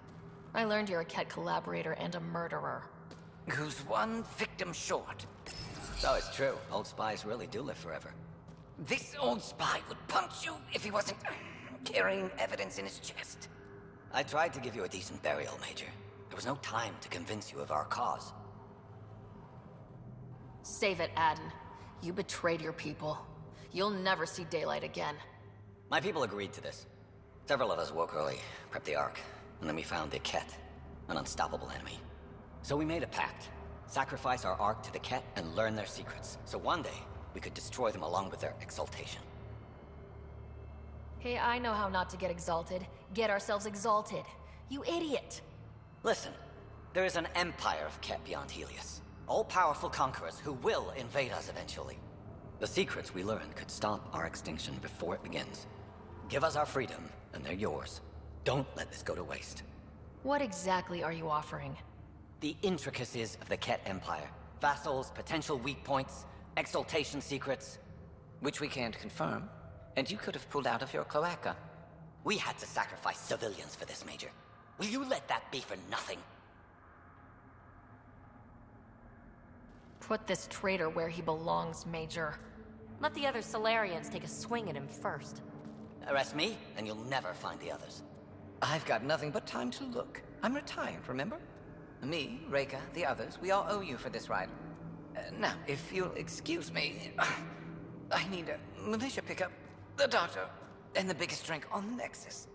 Speaker 4: I learned you're a Ket collaborator and a murderer.
Speaker 18: Who's one victim short?
Speaker 10: Oh, it's true. Old spies really do live forever.
Speaker 18: This old spy would punch you if he wasn't carrying evidence in his chest.
Speaker 10: I tried to give you a decent burial, Major. There was no time to convince you of our cause.
Speaker 4: Save it, Aden. You betrayed your people. You'll never see daylight again.
Speaker 10: My people agreed to this. Several of us woke early, prepped the Ark, and then we found the Ket, an unstoppable enemy. So we made a pact. Sacrifice our Ark to the Ket and learn their secrets, so one day we could destroy them along with their exaltation.
Speaker 4: Hey, I know how not to get exalted. Get ourselves exalted. You idiot!
Speaker 10: Listen, there is an empire of Ket beyond Helios. All-powerful conquerors who will invade us eventually. The secrets we learn could stop our extinction before it begins. Give us our freedom, and they're yours. Don't let this go to waste.
Speaker 4: What exactly are you offering?
Speaker 10: The intricacies of the Ket Empire. Vassals, potential weak points, exaltation secrets.
Speaker 18: Which we can't confirm. And you could have pulled out of your cloaca.
Speaker 10: We had to sacrifice civilians for this, Major. Will you let that be for nothing?
Speaker 4: Put this traitor where he belongs, Major.
Speaker 17: Let the other Solarians take a swing at him first.
Speaker 10: Arrest me, and you'll never find the others.
Speaker 18: I've got nothing but time to look. I'm retired, remember? Me, Reika, the others, we all owe you for this ride. Now, if you'll excuse me, I need a militia pickup, the doctor, and the biggest drink on the Nexus.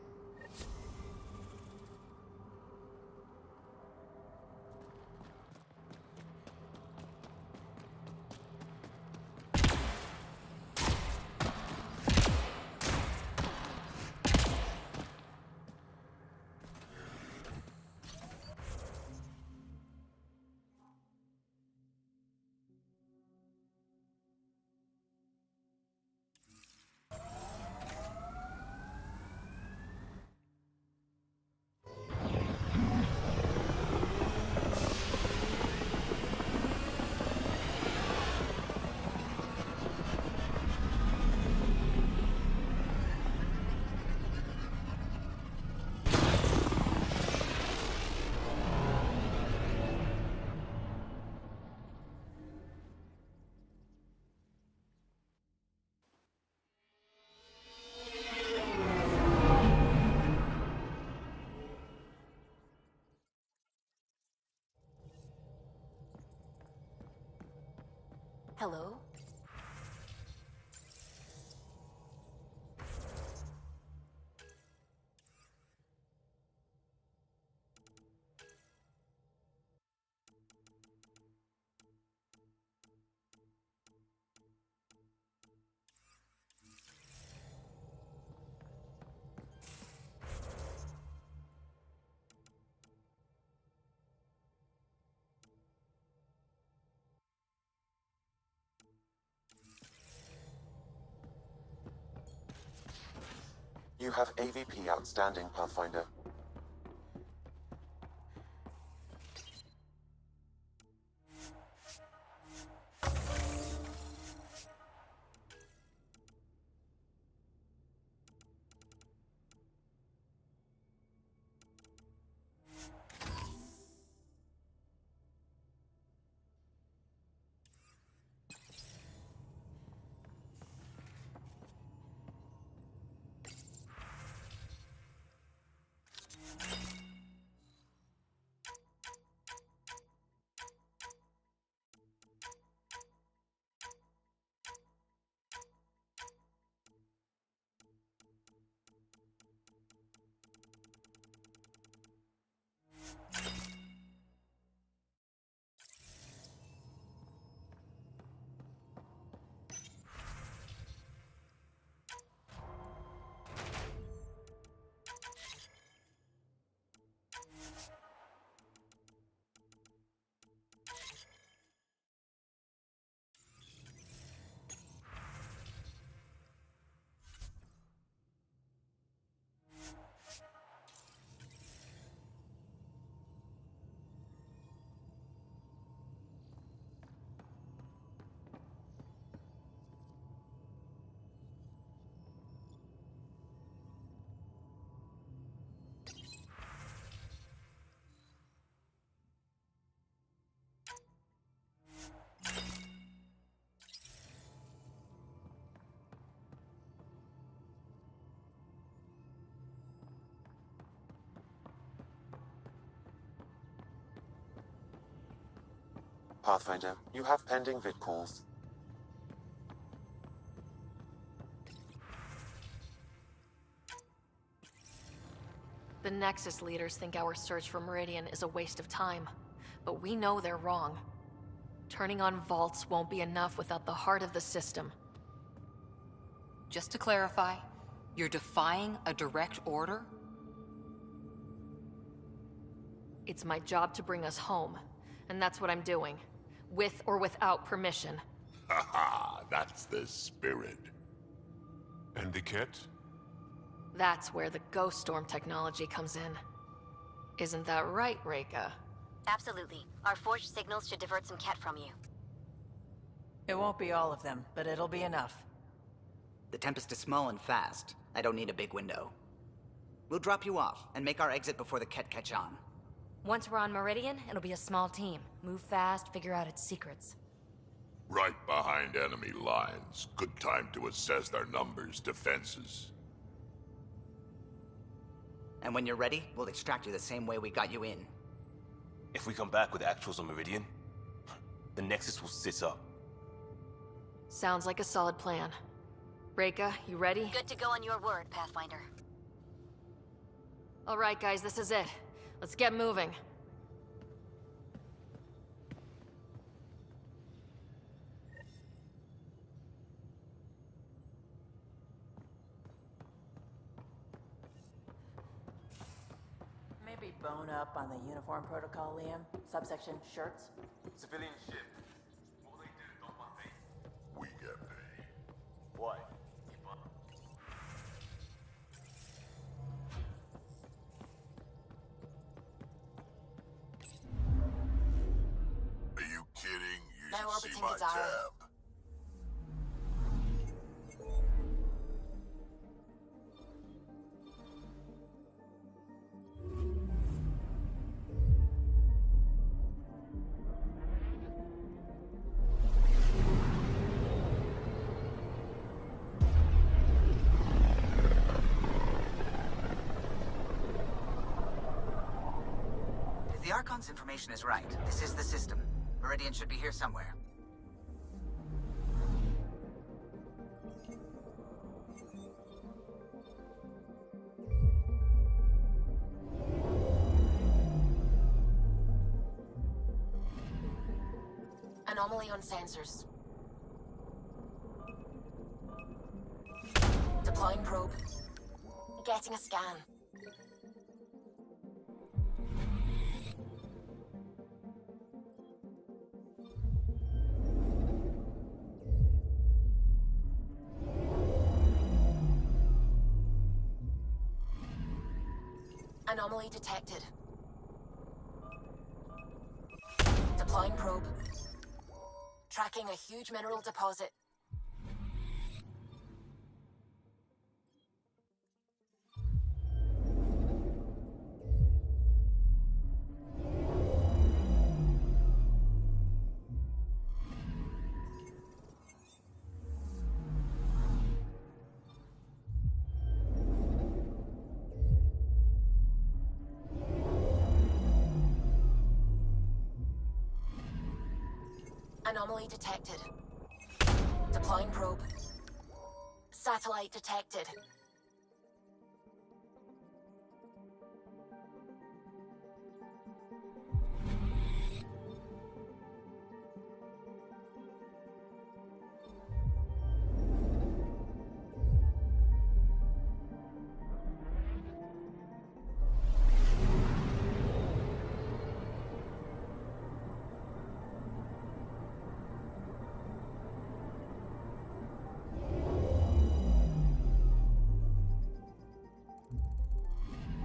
Speaker 17: Hello?
Speaker 8: You have AVP outstanding, Pathfinder. Pathfinder, you have pending vid calls.
Speaker 4: The Nexus leaders think our search for Meridian is a waste of time, but we know they're wrong. Turning on vaults won't be enough without the heart of the system.
Speaker 5: Just to clarify, you're defying a direct order?
Speaker 4: It's my job to bring us home, and that's what I'm doing. With or without permission.
Speaker 19: Haha, that's the spirit. And the kit?
Speaker 4: That's where the Ghost Storm technology comes in. Isn't that right, Reika?
Speaker 2: Absolutely. Our forged signals should divert some Ket from you.
Speaker 13: It won't be all of them, but it'll be enough.
Speaker 16: The Tempest is small and fast. I don't need a big window. We'll drop you off and make our exit before the Ket catch on.
Speaker 17: Once we're on Meridian, it'll be a small team. Move fast, figure out its secrets.
Speaker 19: Right behind enemy lines. Good time to assess their numbers, defenses.
Speaker 16: And when you're ready, we'll extract you the same way we got you in.
Speaker 22: If we come back with actuals on Meridian, the Nexus will sit up.
Speaker 4: Sounds like a solid plan. Reika, you ready?
Speaker 2: Good to go on your word, Pathfinder.
Speaker 4: All right, guys, this is it. Let's get moving.
Speaker 13: Maybe bone up on the uniform protocol, Liam. Subsection shirts.
Speaker 22: Civilian ship. What will they do? Don't want pay?
Speaker 19: We get paid.
Speaker 22: Why?
Speaker 19: Are you kidding? You
Speaker 2: No
Speaker 19: should see
Speaker 2: orbiting
Speaker 19: my
Speaker 2: the dial.
Speaker 19: tab.
Speaker 16: If the Archon's information is right, this is the system. Meridian should be here somewhere.
Speaker 1: Anomaly on sensors. Deploying probe. Getting a scan. Anomaly detected. Deploying probe. Tracking a huge mineral deposit. Anomaly detected. Deploying probe. Satellite detected.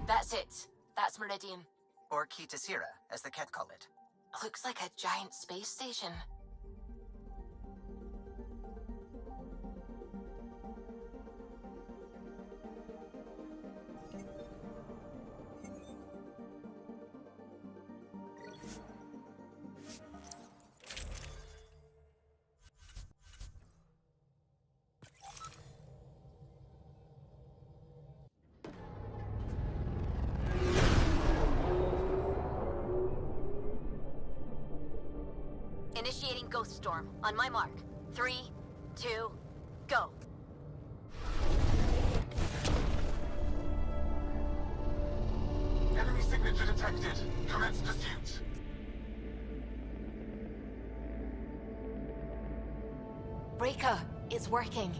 Speaker 1: That's it. That's Meridian.
Speaker 16: Or Key to Sierra, as the Ket call it.
Speaker 1: Looks like a giant space station. Initiating Ghost Storm. On my mark. 3, 2, go.
Speaker 11: Enemy signature detected. Commence pursuit.
Speaker 2: Breaker, it's working.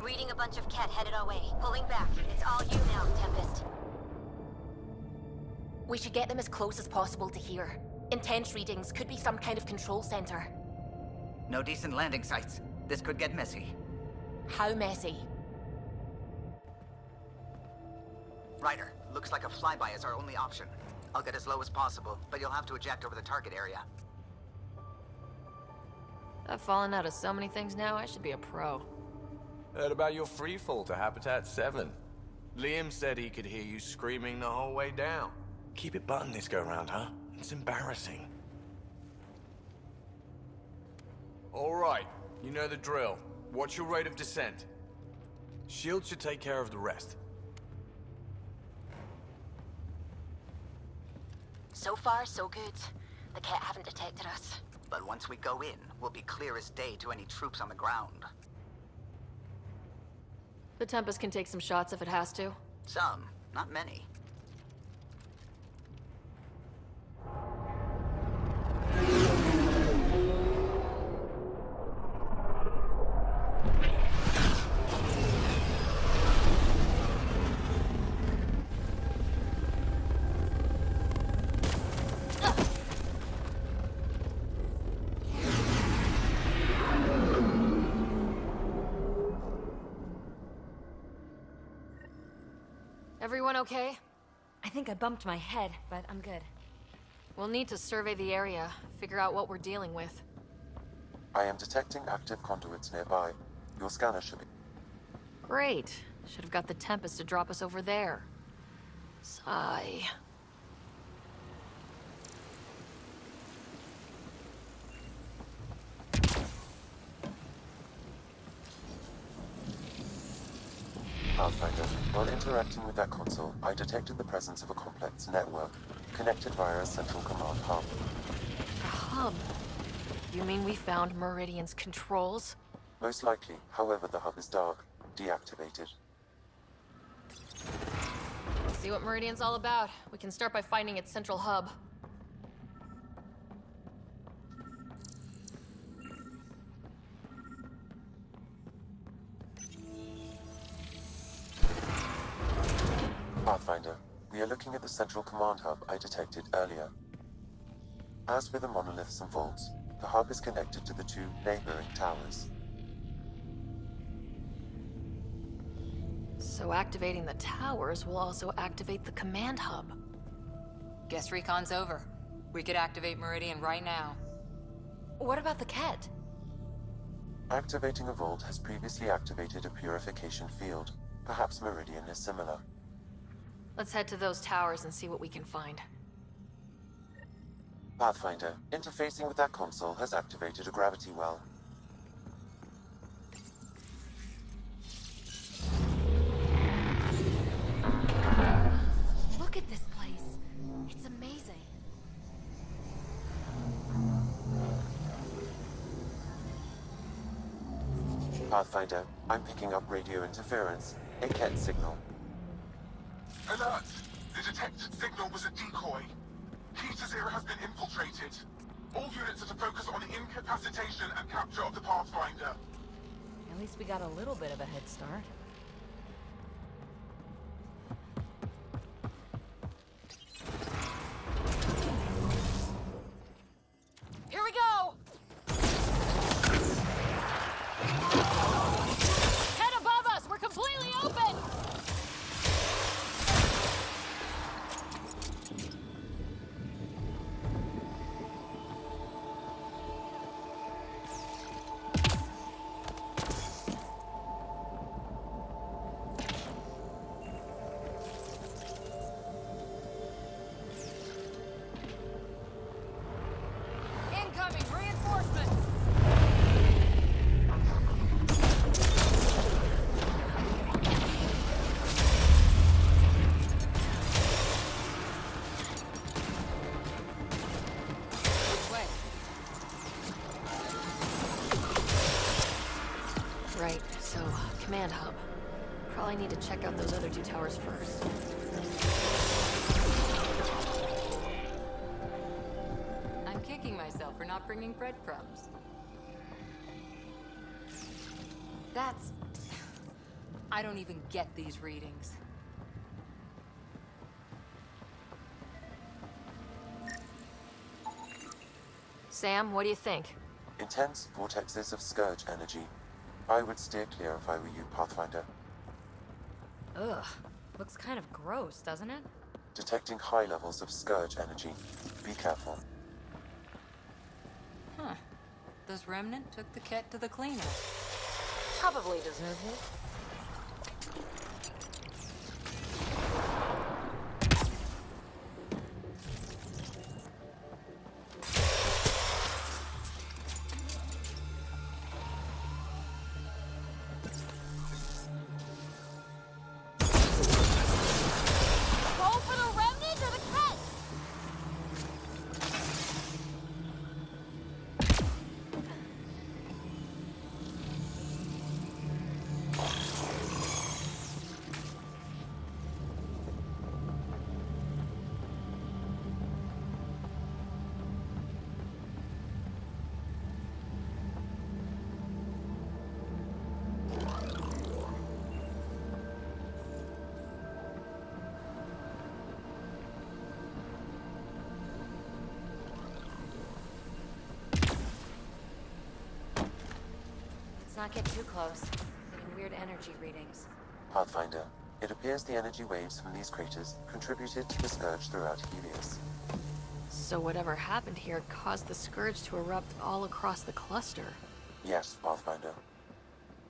Speaker 2: Reading a bunch of Ket headed our way. Pulling back. It's all you now, Tempest. We should get them as close as possible to here. Intense readings could be some kind of control center.
Speaker 16: No decent landing sites. This could get messy.
Speaker 2: How messy?
Speaker 16: Ryder, looks like a flyby is our only option. I'll get as low as possible, but you'll have to eject over the target area.
Speaker 4: I've fallen out of so many things now, I should be a pro.
Speaker 22: Heard about your freefall to Habitat 7. Liam said he could hear you screaming the whole way down. Keep it buttoned this go-round, huh? It's embarrassing. All right, you know the drill. What's your rate of descent? Shield should take care of the rest.
Speaker 1: So far, so good. The Ket haven't detected us.
Speaker 16: But once we go in, we'll be clear as day to any troops on the ground.
Speaker 4: The Tempest can take some shots if it has to.
Speaker 16: Some, not many.
Speaker 4: Everyone okay?
Speaker 17: I think I bumped my head, but I'm good.
Speaker 4: We'll need to survey the area, figure out what we're dealing with.
Speaker 8: I am detecting active conduits nearby. Your scanner should be...
Speaker 4: Great. Should have got the Tempest to drop us over there. Sigh.
Speaker 8: Pathfinder, while interacting with that console, I detected the presence of a complex network, connected via a central command hub.
Speaker 4: A hub? You mean we found Meridian's controls?
Speaker 8: Most likely, however, the hub is dark, deactivated.
Speaker 4: Let's see what Meridian's all about. We can start by finding its central hub.
Speaker 8: Pathfinder, we are looking at the central command hub I detected earlier. As with the monoliths and vaults, the hub is connected to the two neighboring towers.
Speaker 4: So activating the towers will also activate the command hub.
Speaker 5: Guess recon's over. We could activate Meridian right now.
Speaker 17: What about the Ket?
Speaker 8: Activating a vault has previously activated a purification field. Perhaps Meridian is similar.
Speaker 4: Let's head to those towers and see what we can find.
Speaker 8: Pathfinder, interfacing with that console has activated a gravity well.
Speaker 17: Look at this place. It's amazing.
Speaker 8: Pathfinder, I'm picking up radio interference, a Ket signal.
Speaker 19: Alert! The detected signal was a decoy. Key to Zero has been infiltrated. All units are to focus on incapacitation and capture of the Pathfinder.
Speaker 17: At least we got a little bit of a head start.
Speaker 4: Here we go! Head above us! We're completely open! Incoming reinforcements!
Speaker 5: Which way?
Speaker 4: Right, so, command hub. Probably need to check out those other two towers first.
Speaker 5: I'm kicking myself for not bringing breadcrumbs. That's... I don't even get these readings.
Speaker 4: Sam, what do you think?
Speaker 8: Intense vortexes of scourge energy. I would steer clear if I were you, Pathfinder.
Speaker 17: Ugh. Looks kind of gross, doesn't it?
Speaker 8: Detecting high levels of scourge energy. Be careful.
Speaker 5: Huh. This remnant took the Ket to the cleaner.
Speaker 17: Probably deserved it.
Speaker 4: Go for the remnant or the Ket?
Speaker 17: Let's not get too close. Getting weird energy readings.
Speaker 8: Pathfinder, it appears the energy waves from these craters contributed to the scourge throughout Helios.
Speaker 4: So whatever happened here caused the Scourge to erupt all across the cluster.
Speaker 8: Yes, Pathfinder.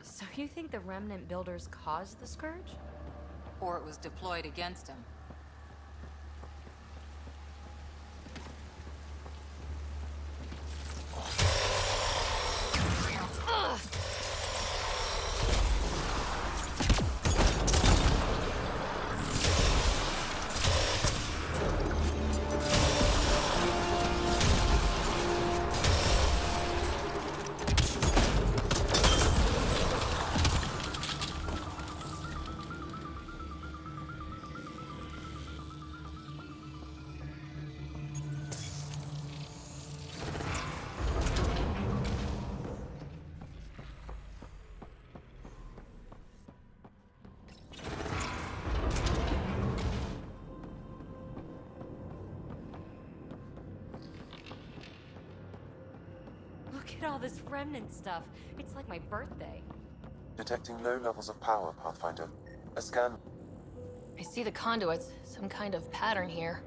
Speaker 17: So you think the remnant builders caused the Scourge?
Speaker 5: Or it was deployed against him.
Speaker 4: Ugh!
Speaker 17: at all this remnant stuff. It's like my birthday.
Speaker 8: Detecting low levels of power, Pathfinder. A scan.
Speaker 4: I see the conduits. Some kind of pattern here.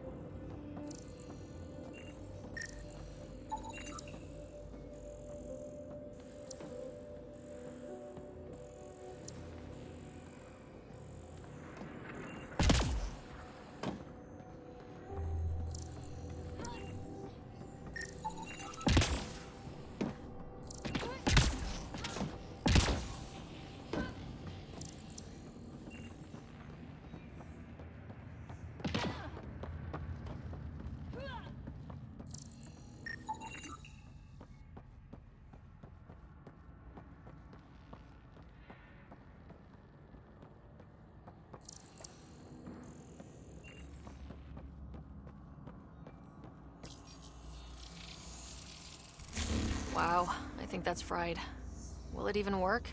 Speaker 4: Wow, I think that's fried. Will it even work?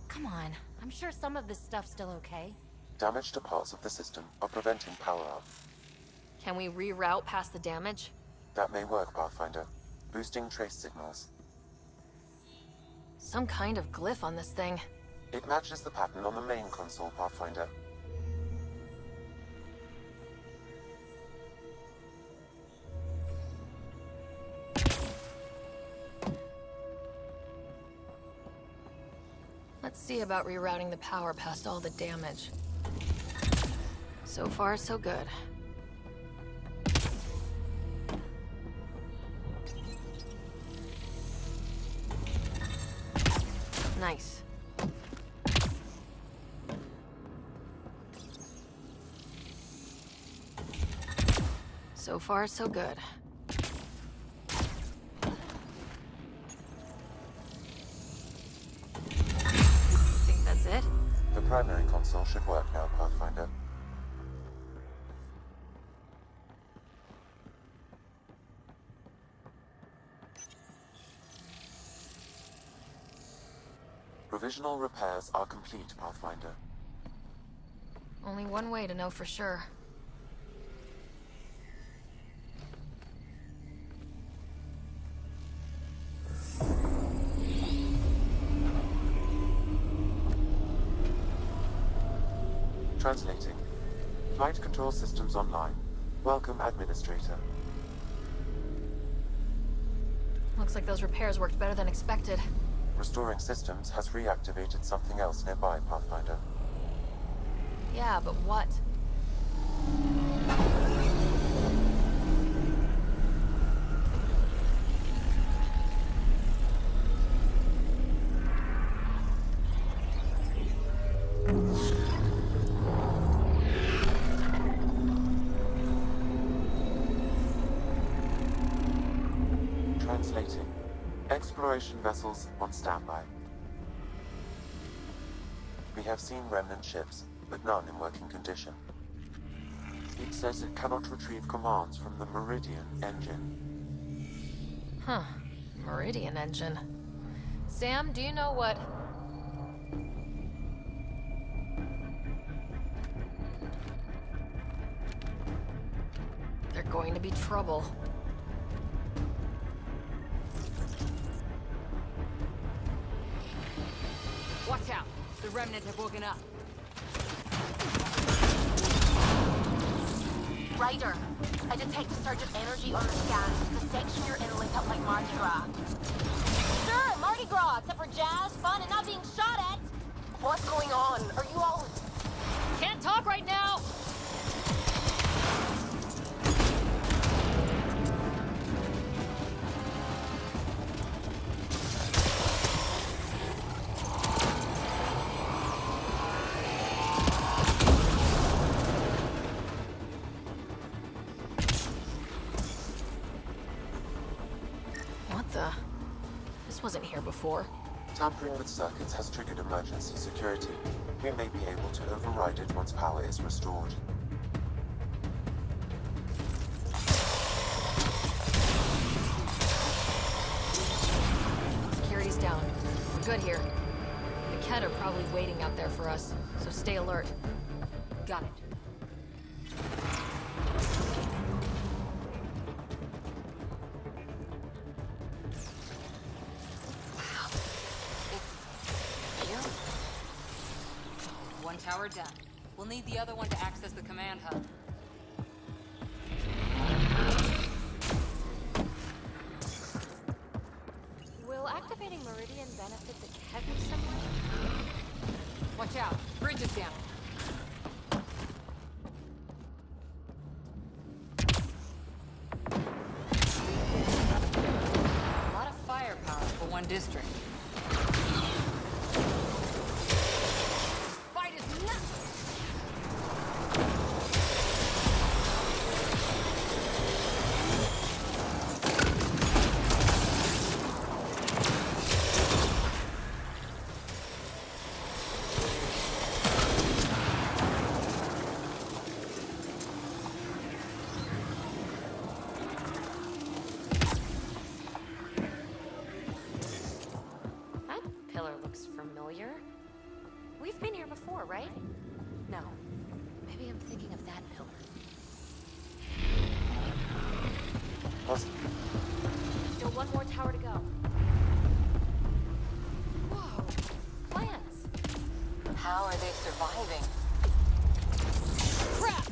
Speaker 17: Come on, I'm sure some of this stuff's still okay.
Speaker 8: Damage to parts of the system are preventing power up.
Speaker 4: Can we reroute past the damage?
Speaker 8: That may work, Pathfinder. Boosting trace signals.
Speaker 4: Some kind of glyph on this thing.
Speaker 8: It matches the pattern on the main console, Pathfinder.
Speaker 4: Let's see about rerouting the power past all the damage. So far, so good. Nice. So far, so good. Think that's it?
Speaker 8: The primary console should work now, Pathfinder. Provisional repairs are complete, Pathfinder.
Speaker 4: Only one way to know for sure.
Speaker 8: Translating. Flight control systems online. Welcome, Administrator.
Speaker 4: Looks like those repairs worked better than expected.
Speaker 8: Restoring systems has reactivated something else nearby, Pathfinder.
Speaker 4: Yeah, but what?
Speaker 8: Translating. Exploration vessels on standby. We have seen remnant ships, but none in working condition. It says it cannot retrieve commands from the Meridian engine.
Speaker 4: Huh. Meridian engine. Sam, do you know what... They're going to be trouble.
Speaker 9: Watch out! The remnant have woken up.
Speaker 1: Ryder, I detect a surge of energy on the scan. The section you're in lit up like Mardi Gras. Sure, Mardi Gras, except for jazz, fun, and not being shot at. What's going on? Are you all...
Speaker 4: Can't talk right now! This wasn't here before.
Speaker 8: Tampering with circuits has triggered emergency security. We may be able to override it once power is restored.
Speaker 4: Security's down. We're good here. The Kett are probably waiting out there for us, so stay alert.
Speaker 9: Got it.
Speaker 5: Tower down. We'll need the other one to access the command hub.
Speaker 17: Will activating Meridian benefit the Ket in some way?
Speaker 5: Watch out. Bridge is down. A lot of firepower for one district. Fight is nuts!
Speaker 17: That pillar looks familiar. We've been here before, right? No. Maybe I'm thinking of that pillar. Still one more tower to go. Whoa! Plants!
Speaker 5: How are they surviving?
Speaker 17: Crap!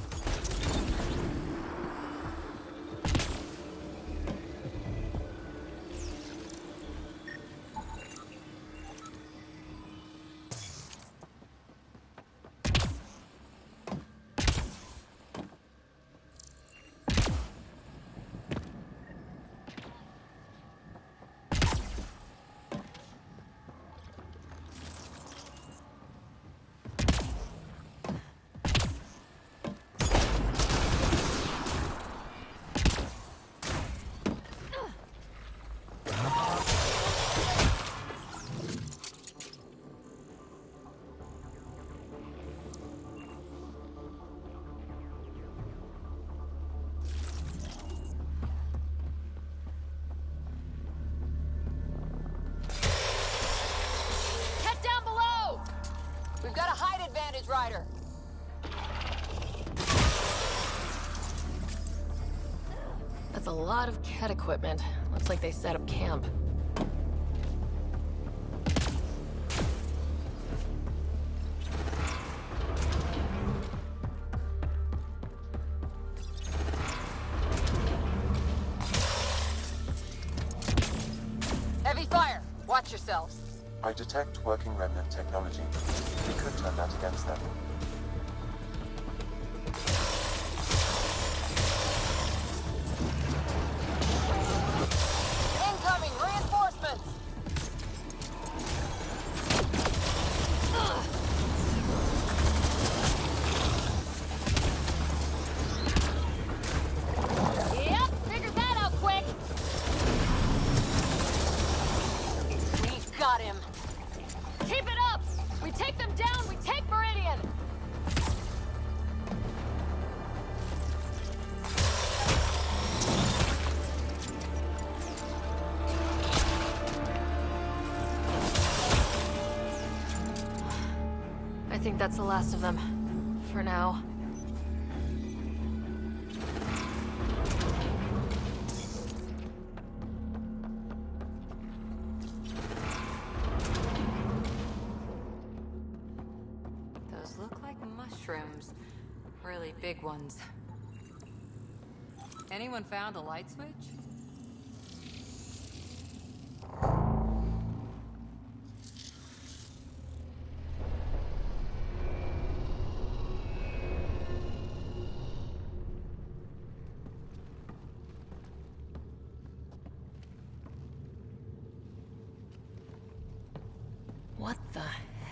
Speaker 5: Get down below! We've got a height advantage, Ryder.
Speaker 4: That's a lot of Ket equipment. Looks like they set up camp.
Speaker 5: Heavy fire! Watch yourselves.
Speaker 8: I detect working remnant technology. We could turn that against them.
Speaker 5: Incoming reinforcements!
Speaker 17: Yep, figured that out quick!
Speaker 5: We got him.
Speaker 17: Keep it up! We take them down, we take Meridian!
Speaker 4: I think that's the last of them. For now.
Speaker 5: Those look like mushrooms. Really big ones. Anyone found a light switch?
Speaker 4: What the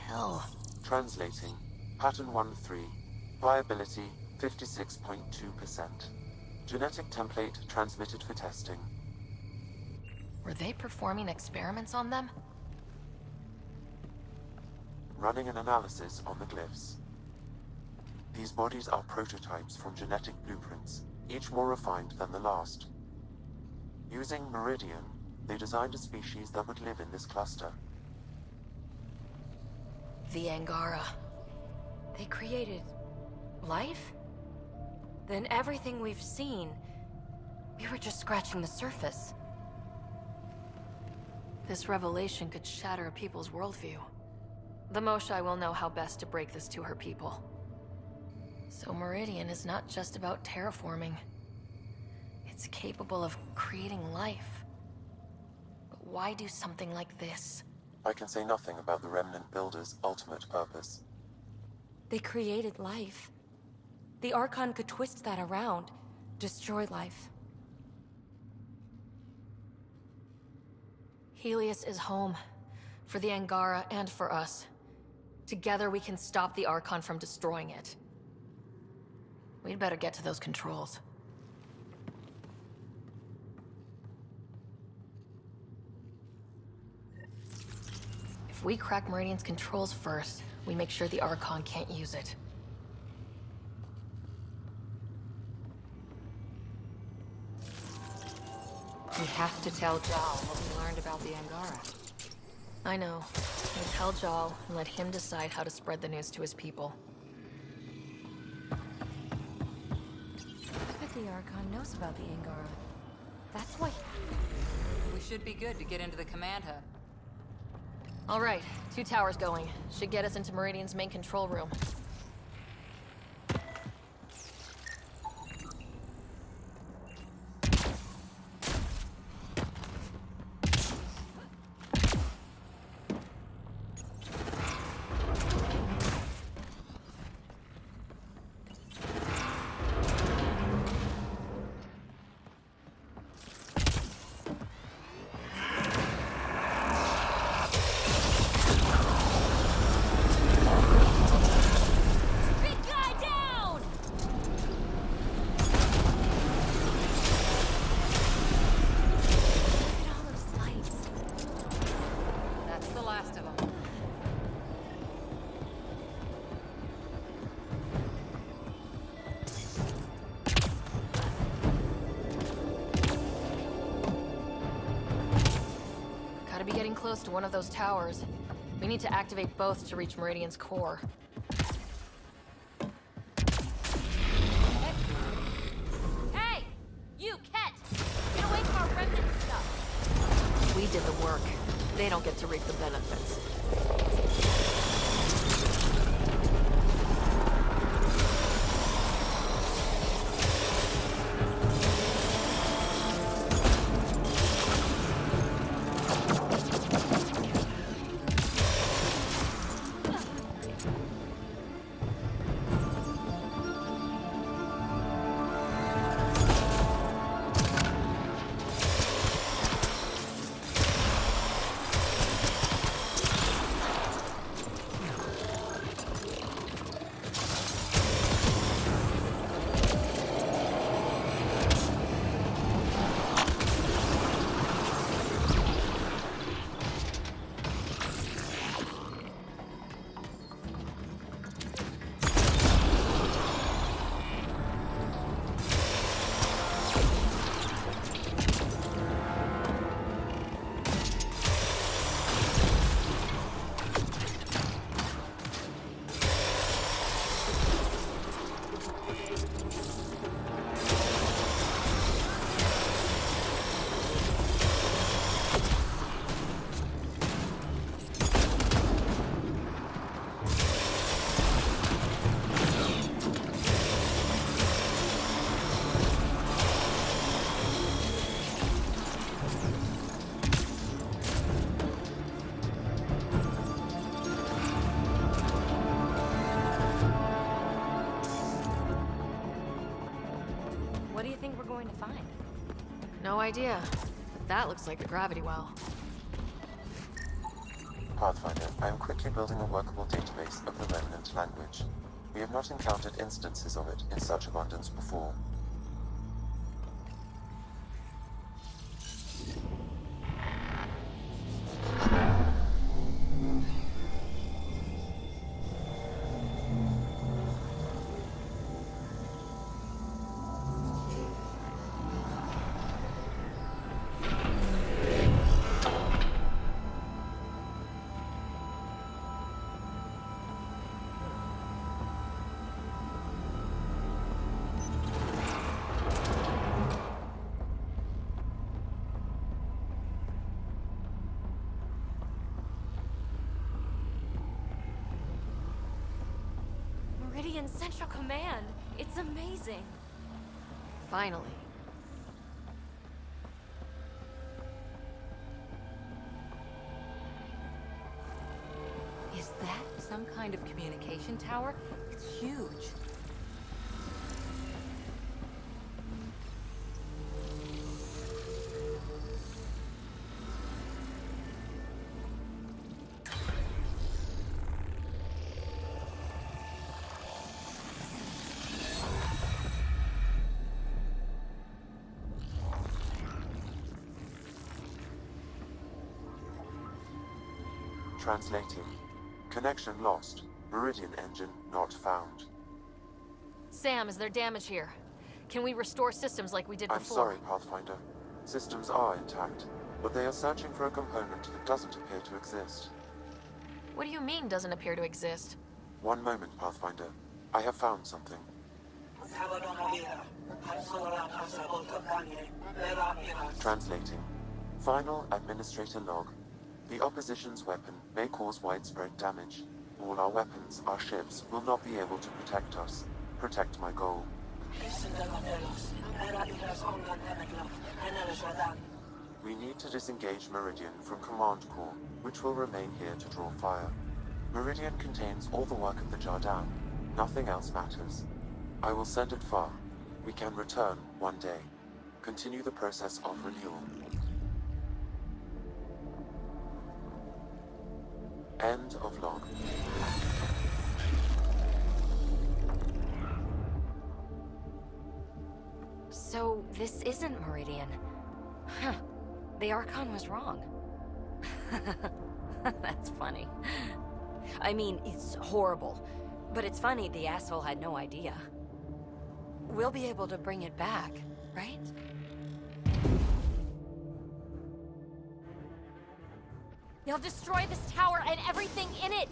Speaker 4: hell?
Speaker 8: Translating. Pattern 1-3. Viability 56.2%. Genetic template transmitted for testing.
Speaker 4: Were they performing experiments on them?
Speaker 8: Running an analysis on the glyphs. These bodies are prototypes from genetic blueprints, each more refined than the last. Using Meridian, they designed a species that would live in this cluster.
Speaker 4: The Angara.
Speaker 17: They created life? Then everything we've seen, we were just scratching the surface.
Speaker 4: This revelation could shatter a people's worldview. The Moshai will know how best to break this to her people. So Meridian is not just about terraforming. It's capable of creating life. But why do something like this?
Speaker 8: I can say nothing about the Remnant Builders' ultimate purpose.
Speaker 7: They created life. The Archon could twist that around, destroy life.
Speaker 4: Helios is home. For the Angara and for us. Together we can stop the Archon from destroying it. We'd better get to those controls. If we crack Meridian's controls first, we make sure the Archon can't use it.
Speaker 3: We have to tell Jal what we learned about the Angara.
Speaker 4: I know. We tell Jal and let him decide how to spread the news to his people.
Speaker 7: I bet the Archon knows about the Angara. That's why...
Speaker 5: We should be good to get into the command hub.
Speaker 4: All right, 2 towers going. Should get us into Meridian's main control room. Gotta be getting close to one of those towers. We need to activate both to reach Meridian's core.
Speaker 1: Hey! You, Ket! Get away from our remnant stuff!
Speaker 4: We did the work. They don't get to reap the benefits.
Speaker 7: What do you think we're going to find?
Speaker 4: No idea. That looks like the gravity well.
Speaker 8: Pathfinder, I am quickly building a workable database of the Remnant language. We have not encountered instances of it in such abundance before.
Speaker 7: Meridian Central Command. It's amazing.
Speaker 4: Finally.
Speaker 9: Is that some kind of communication tower? It's huge.
Speaker 8: Translating. Connection lost. Meridian engine not found.
Speaker 4: Sam, is there damage here? Can we restore systems like we did before?
Speaker 8: I'm sorry, Pathfinder. Systems are intact, but they are searching for a component that doesn't appear to exist.
Speaker 4: What do you mean, doesn't appear to exist?
Speaker 8: One moment, Pathfinder. I have found something. Translating. Final Administrator log. The opposition's weapon may cause widespread damage. All our weapons, our ships, will not be able to protect us. Protect my goal. We need to disengage Meridian from Command Core, which will remain here to draw fire. Meridian contains all the work of the Jardin. Nothing else matters. I will send it far. We can return one day. Continue the process of renewal. End of log.
Speaker 7: So, this isn't Meridian. Huh. The Archon was wrong. That's funny. I mean, it's horrible. But it's funny the asshole had no idea. We'll be able to bring it back, right? You'll destroy this tower and everything in it!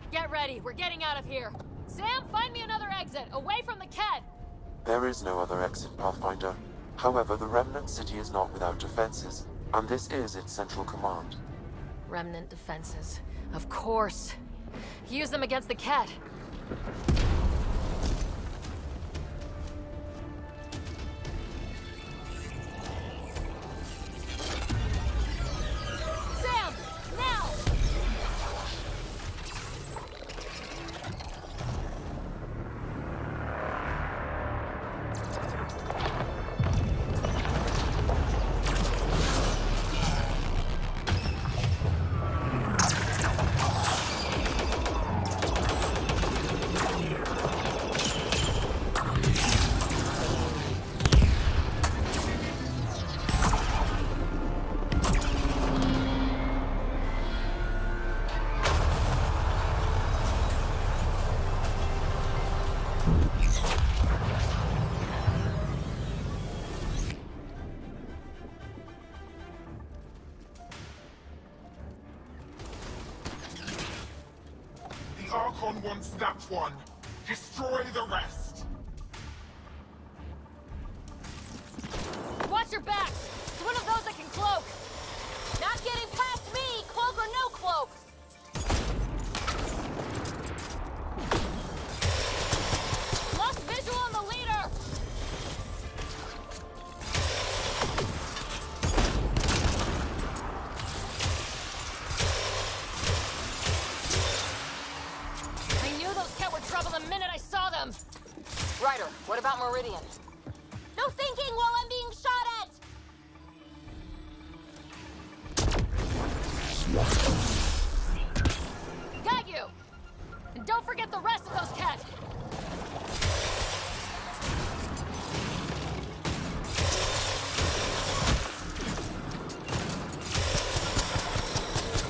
Speaker 4: Get ready, we're getting out of here. Sam, find me another exit, away from the Ket!
Speaker 8: There is no other exit, Pathfinder. However, the Remnant City is not without defenses, and this is its central command.
Speaker 4: Remnant defenses. Of course. Use them against the Ket. Sam! Now!
Speaker 19: The Archon wants that one. Destroy the rest.
Speaker 4: Watch your back! It's one of those that can cloak!
Speaker 1: Not getting past me, cloak or no cloak!
Speaker 4: Lost visual on the leader! I knew those Ket were trouble the minute I saw them!
Speaker 9: Ryder, what about Meridian?
Speaker 1: No thinking while I'm being shot at!
Speaker 4: Got you! And don't forget the rest of those Ket!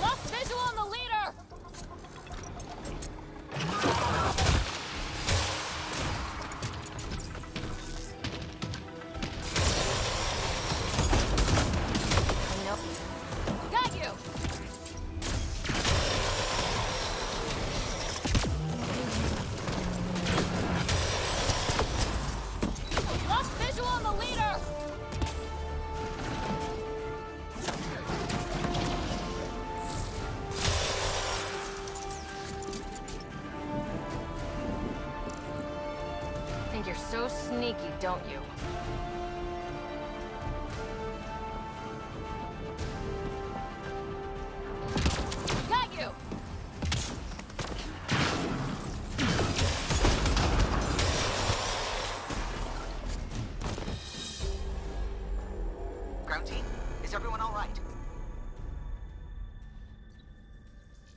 Speaker 4: Lost visual on the leader! I know. Got you! so sneaky, don't you? Got you!
Speaker 16: Ground team, is everyone all right?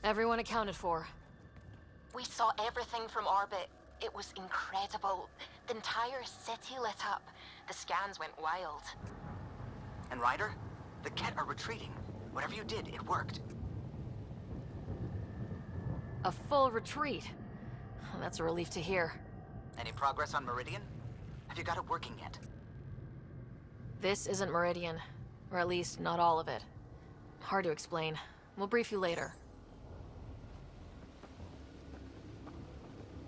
Speaker 4: Everyone accounted for.
Speaker 1: We saw everything from orbit. It was incredible. The entire city lit up. The scans went wild.
Speaker 16: And Ryder? The Ket are retreating. Whatever you did, it worked.
Speaker 4: A full retreat. That's a relief to hear.
Speaker 16: Any progress on Meridian? Have you got it working yet?
Speaker 4: This isn't Meridian. Or at least, not all of it. Hard to explain. We'll brief you later.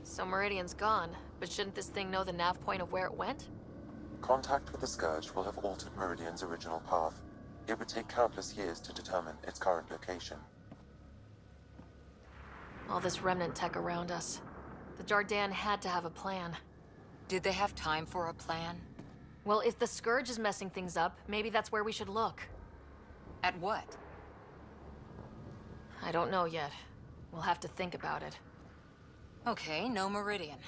Speaker 4: So Meridian's gone, but shouldn't this thing know the nav point of where it went?
Speaker 8: Contact with the Scourge will have altered Meridian's original path. It would take countless years to determine its current location.
Speaker 4: All this remnant tech around us. The Jardin had to have a plan.
Speaker 5: Did they have time for a plan?
Speaker 4: Well, if the Scourge is messing things up, maybe that's where we should look.
Speaker 5: At what?
Speaker 4: I don't know yet. We'll have to think about it.
Speaker 5: Okay, no Meridian.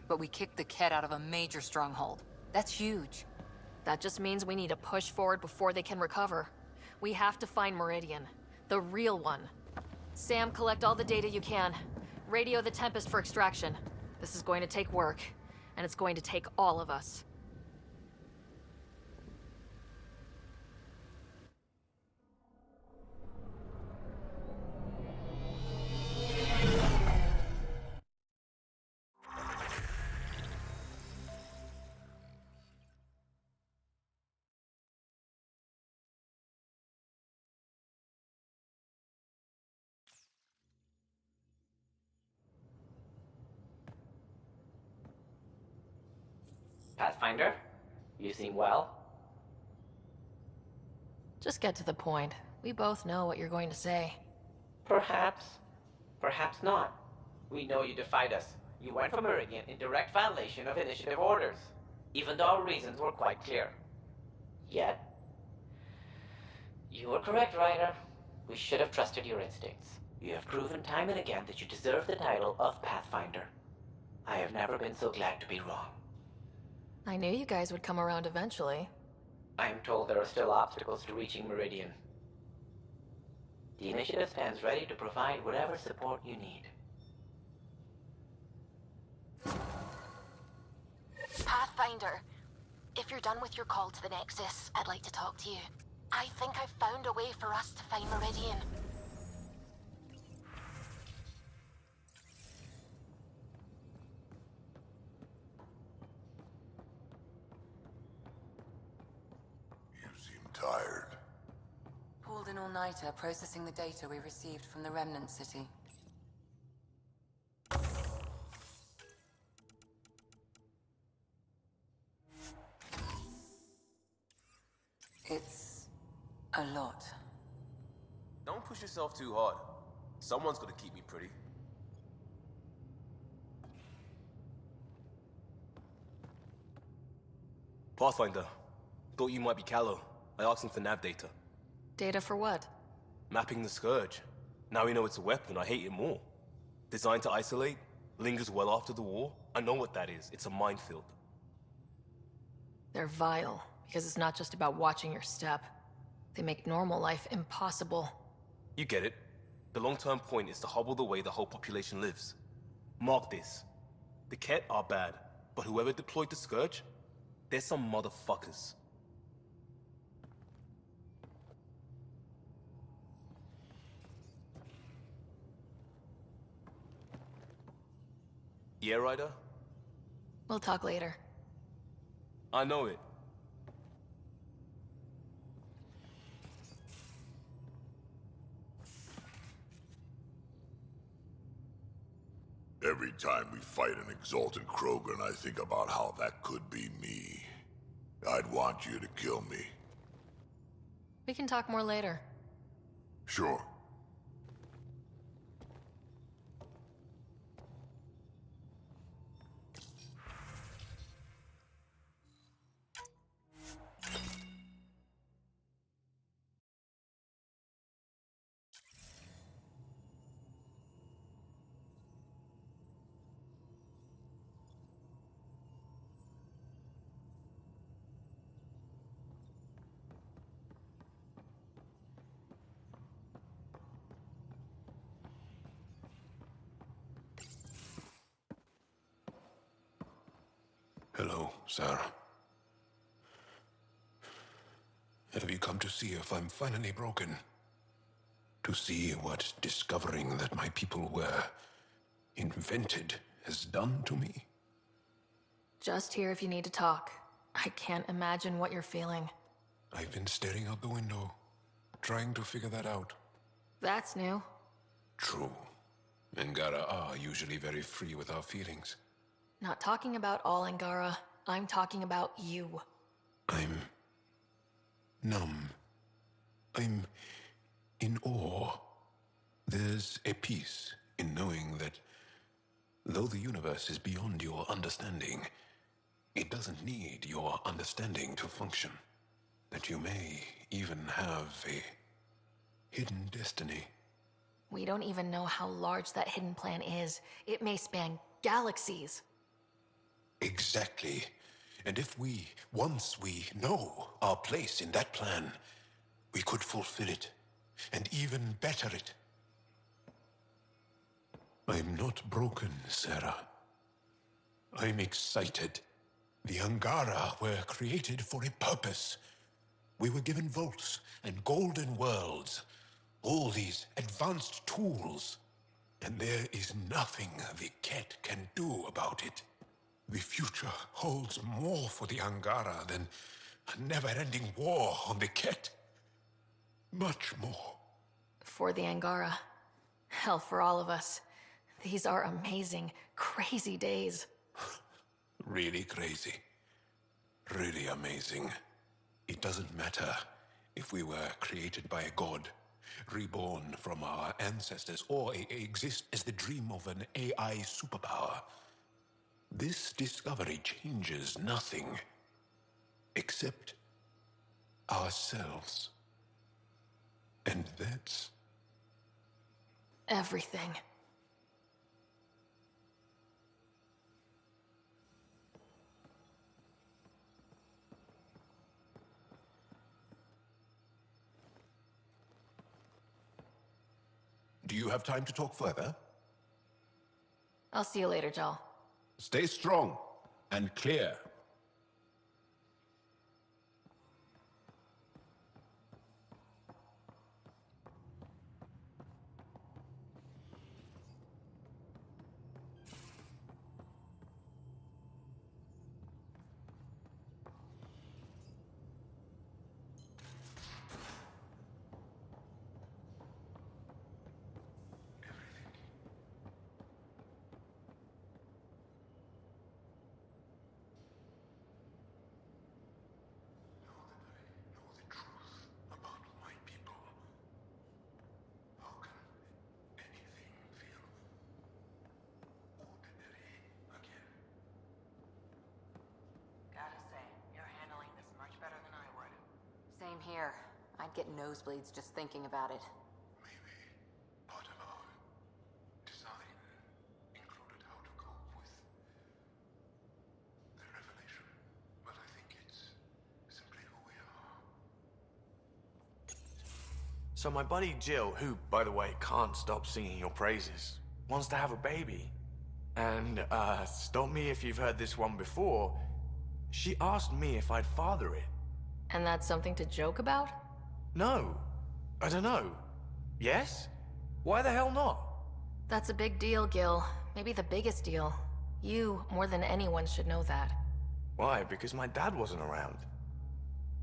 Speaker 5: But we kicked the Ket out of a major stronghold. That's huge.
Speaker 4: That just means we need to push forward before they can recover. We have to find Meridian. The real one. Sam, collect all the data you can. Radio the Tempest for extraction. This is going to take work, and it's going to take all of us.
Speaker 15: Pathfinder, you seem well.
Speaker 4: Just get to the point. We both know what you're going to say.
Speaker 15: Perhaps. Perhaps not. We know you defied us. You went for Meridian in direct violation of initiative orders, even though our reasons were quite clear. Yet, you were correct, Ryder. We should have trusted your instincts. You have proven time and again that you deserve the title of Pathfinder. I have never been so glad to be wrong.
Speaker 4: I knew you guys would come around eventually.
Speaker 15: I am told there are still obstacles to reaching Meridian. The initiative stands ready to provide whatever support you need.
Speaker 1: Pathfinder, if you're done with your call to the Nexus, I'd like to talk to you. I think I've found a way for us to find Meridian.
Speaker 20: Tired.
Speaker 14: Pulled an all-nighter processing the data we received from the Remnant City. It's a lot.
Speaker 23: Don't push yourself too hard. Someone's gonna keep me pretty. Pathfinder, thought you might be Callow. I asked him for nav data.
Speaker 4: Data for what?
Speaker 23: Mapping the Scourge. Now we know it's a weapon, I hate it more. Designed to isolate, lingers well after the war. I know what that is. It's a minefield.
Speaker 4: They're vile, because it's not just about watching your step. They make normal life impossible.
Speaker 23: You get it. The long-term point is to hobble the way the whole population lives. Mark this. The Ket are bad, but whoever deployed the Scourge, they're some motherfuckers. Yeah, Ryder?
Speaker 4: We'll talk later.
Speaker 23: I know it.
Speaker 20: Every time we fight an exalted Krogan, I think about how that could be me. I'd want you to kill me.
Speaker 4: We can talk more later.
Speaker 20: Sure.
Speaker 6: Hello, Sarah. Have you come to see if I'm finally broken? To see what discovering that my people were invented has done to me?
Speaker 4: Just here if you need to talk. I can't imagine what you're feeling.
Speaker 6: I've been staring out the window, trying to figure that out.
Speaker 4: That's new.
Speaker 6: True. Angara are usually very free with our feelings.
Speaker 4: Not talking about all Angara. I'm talking about you.
Speaker 6: I'm numb. I'm in awe. There's a peace in knowing that though the universe is beyond your understanding, it doesn't need your understanding to function. That you may even have a hidden destiny.
Speaker 4: We don't even know how large that hidden plan is. It may span galaxies.
Speaker 6: Exactly. And if once we know our place in that plan, we could fulfill it, and even better it. I'm not broken, Sarah. I'm excited. The Angara were created for a purpose. We were given vaults and golden worlds, all these advanced tools, and there is nothing the Ket can do about it. The future holds more for the Angara than a never-ending war on the Ket. Much more.
Speaker 4: For the Angara. Hell, for all of us. These are amazing, crazy days.
Speaker 6: Really crazy. Really amazing. It doesn't matter if we were created by a god, reborn from our ancestors, or exist as the dream of an AI superpower. This discovery changes nothing except ourselves. And that's
Speaker 4: everything.
Speaker 6: Do you have time to talk further?
Speaker 4: I'll see you later, Jal.
Speaker 6: Stay strong and clear.
Speaker 9: Same here. I'd get nosebleeds just thinking about it.
Speaker 6: Maybe part of our design included how to cope with the revelation. But I think it's simply who we are.
Speaker 23: So my buddy Jill, who, by the way, can't stop singing your praises, wants to have a baby. And, stop me if you've heard this one before, she asked me if I'd father it.
Speaker 4: And that's something to joke about?
Speaker 23: No. I don't know. Yes? Why the hell not?
Speaker 4: That's a big deal, Gil. Maybe the biggest deal. You, more than anyone, should know that.
Speaker 23: Why? Because my dad wasn't around.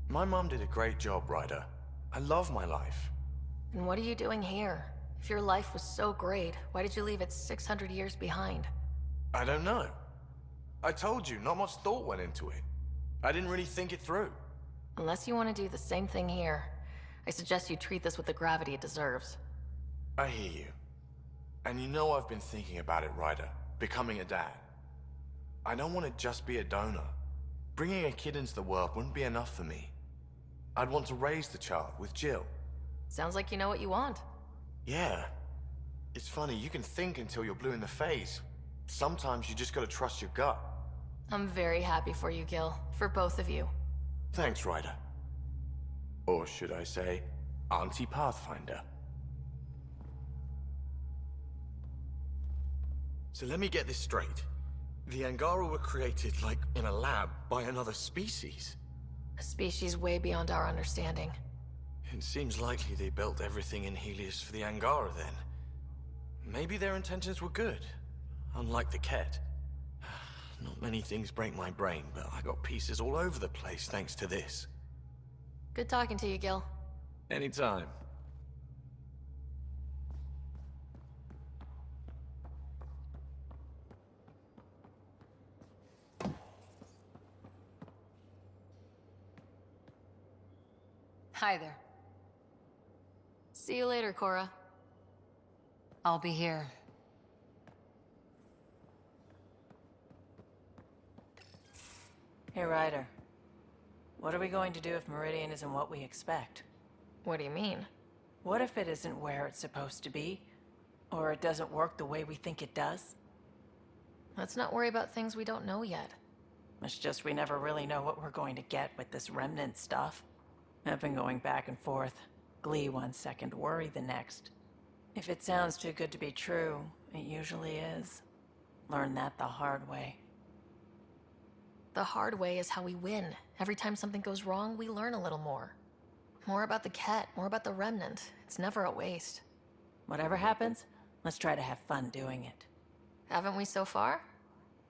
Speaker 23: My mom did a great job, Ryder. I love my life.
Speaker 4: And what are you doing here? If your life was so great, why did you leave it 600 years behind?
Speaker 23: I don't know. I told you, not much thought went into it. I didn't really think it through.
Speaker 4: Unless you want to do the same thing here, I suggest you treat this with the gravity it deserves.
Speaker 23: I hear you. And you know I've been thinking about it, Ryder. Becoming a dad. I don't want to just be a donor. Bringing a kid into the world wouldn't be enough for me. I'd want to raise the child with Jill.
Speaker 4: Sounds like you know what you want.
Speaker 23: Yeah. It's funny, you can think until you're blue in the face. Sometimes you just gotta trust your gut.
Speaker 4: I'm very happy for you, Gil. For both of you.
Speaker 23: Thanks, Ryder. Or should I say, Auntie Pathfinder. So let me get this straight.
Speaker 22: The Angara were created, like, in a lab by another species.
Speaker 4: A species way beyond our understanding.
Speaker 22: It seems likely they built everything in Helios for the Angara, then. Maybe their intentions were good, unlike the Ket. Not many things break my brain, but I got pieces all over the place thanks to this.
Speaker 4: Good talking to you, Gil.
Speaker 22: Anytime.
Speaker 5: Hi there.
Speaker 4: See you later, Cora.
Speaker 5: I'll be here.
Speaker 13: Hey, Ryder. What are we going to do if Meridian isn't what we expect?
Speaker 4: What do you mean?
Speaker 13: What if it isn't where it's supposed to be? Or it doesn't work the way we think it does?
Speaker 4: Let's not worry about things we don't know yet.
Speaker 13: It's just we never really know what we're going to get with this remnant stuff. I've been going back and forth. Glee 1 second, worry the next. If it sounds too good to be true, it usually is. Learn that the hard way.
Speaker 4: The hard way is how we win. Every time something goes wrong, we learn a little more. More about the Ket, more about the Remnant. It's never a waste.
Speaker 13: Whatever happens, let's try to have fun doing it.
Speaker 4: Haven't we so far?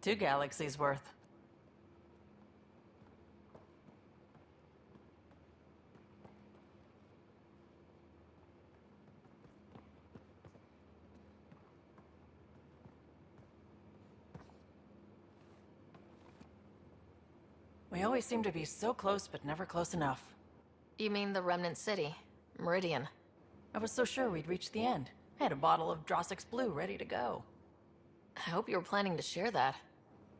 Speaker 13: 2 galaxies worth. We always seem to be so close, but never close enough.
Speaker 4: You mean the Remnant City, Meridian?
Speaker 13: I was so sure we'd reach the end. I had a bottle of Drossix Blue ready to go.
Speaker 4: I hope you were planning to share that.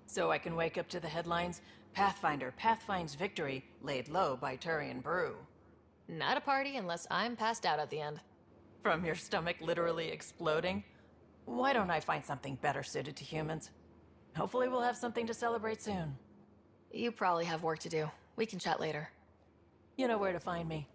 Speaker 13: So I can wake up to the headlines, Pathfinder pathfinds victory, laid low by Turian Brew.
Speaker 4: Not a party unless I'm passed out at the end.
Speaker 13: From your stomach literally exploding? Why don't I find something better suited to humans? Hopefully we'll have something to celebrate soon.
Speaker 4: You probably have work to do. We can chat later.
Speaker 13: You know where to find me.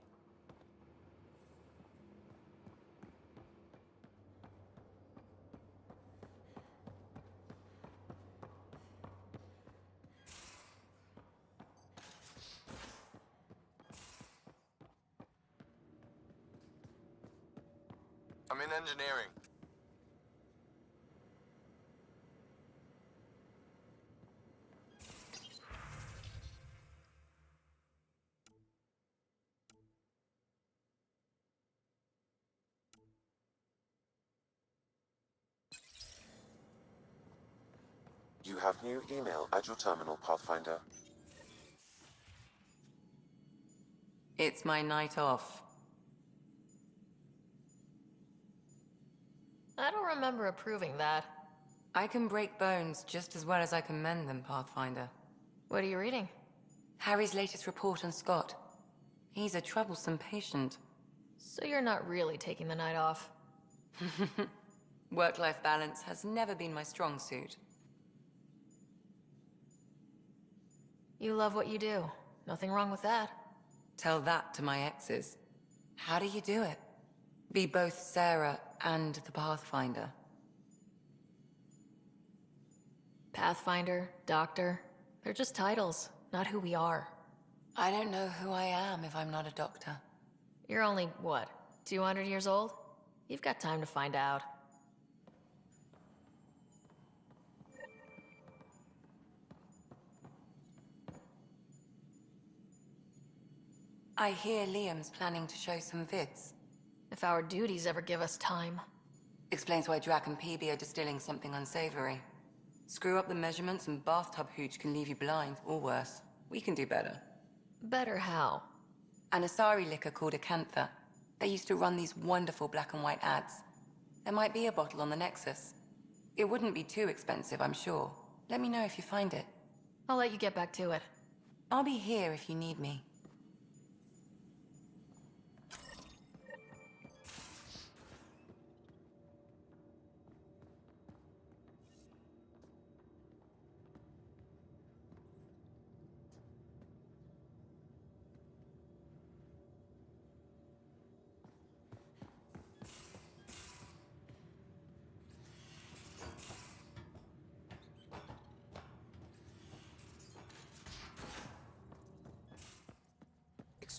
Speaker 22: I'm in engineering.
Speaker 8: You have new email at your terminal, Pathfinder.
Speaker 10: It's my night off.
Speaker 4: I don't remember approving that.
Speaker 10: I can break bones just as well as I can mend them, Pathfinder.
Speaker 4: What are you reading?
Speaker 10: Harry's latest report on Scott. He's a troublesome patient.
Speaker 4: So you're not really taking the night off?
Speaker 10: Work-life balance has never been my strong suit.
Speaker 4: You love what you do. Nothing wrong with that.
Speaker 10: Tell that to my exes. How do you do it? Be both Sarah and the Pathfinder.
Speaker 4: Pathfinder, Doctor, they're just titles, not who we are.
Speaker 10: I don't know who I am if I'm not a doctor.
Speaker 4: You're only, what, 200 years old? You've got time to find out.
Speaker 10: I hear Liam's planning to show some vids.
Speaker 4: If our duties ever give us time.
Speaker 10: Explains why Drac and PB are distilling something unsavory. Screw up the measurements and bathtub hooch can leave you blind, or worse. We can do better.
Speaker 4: Better how?
Speaker 10: An Asari liquor called Acantha. They used to run these wonderful black and white ads. There might be a bottle on the Nexus. It wouldn't be too expensive, I'm sure. Let me know if you find it.
Speaker 4: I'll let you get back to it.
Speaker 10: I'll be here if you need me.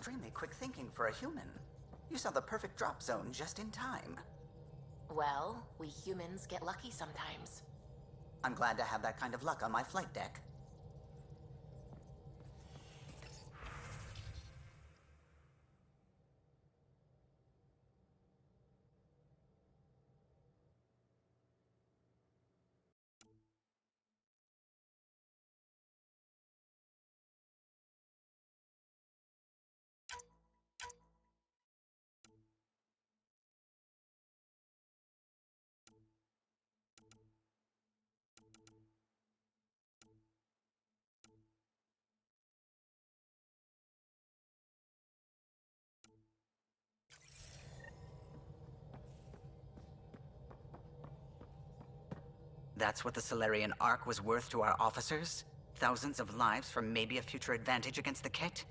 Speaker 16: extremely quick thinking for a human. You saw the perfect drop zone just in time.
Speaker 17: Well, we humans get lucky sometimes.
Speaker 16: I'm glad to have that kind of luck on my flight deck. That's what the Solarian Ark was worth to our officers? Thousands of lives for maybe a future advantage against the Ket?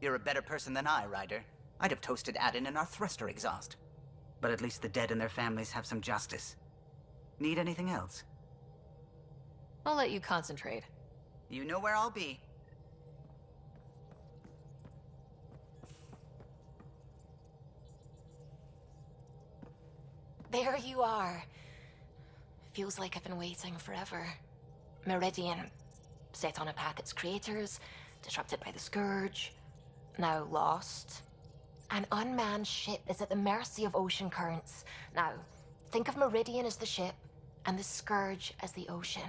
Speaker 16: You're a better person than I, Ryder. I'd have toasted Adin in our thruster exhaust. But at least the dead and their families have some justice. Need anything else?
Speaker 4: I'll let you concentrate.
Speaker 16: You know where I'll be.
Speaker 17: There you are. Feels like I've been waiting forever. Meridian, set on a path its creators, disrupted by the Scourge, now lost. An unmanned ship is at the mercy of ocean currents. Now, think of Meridian as the ship, and the Scourge as the ocean.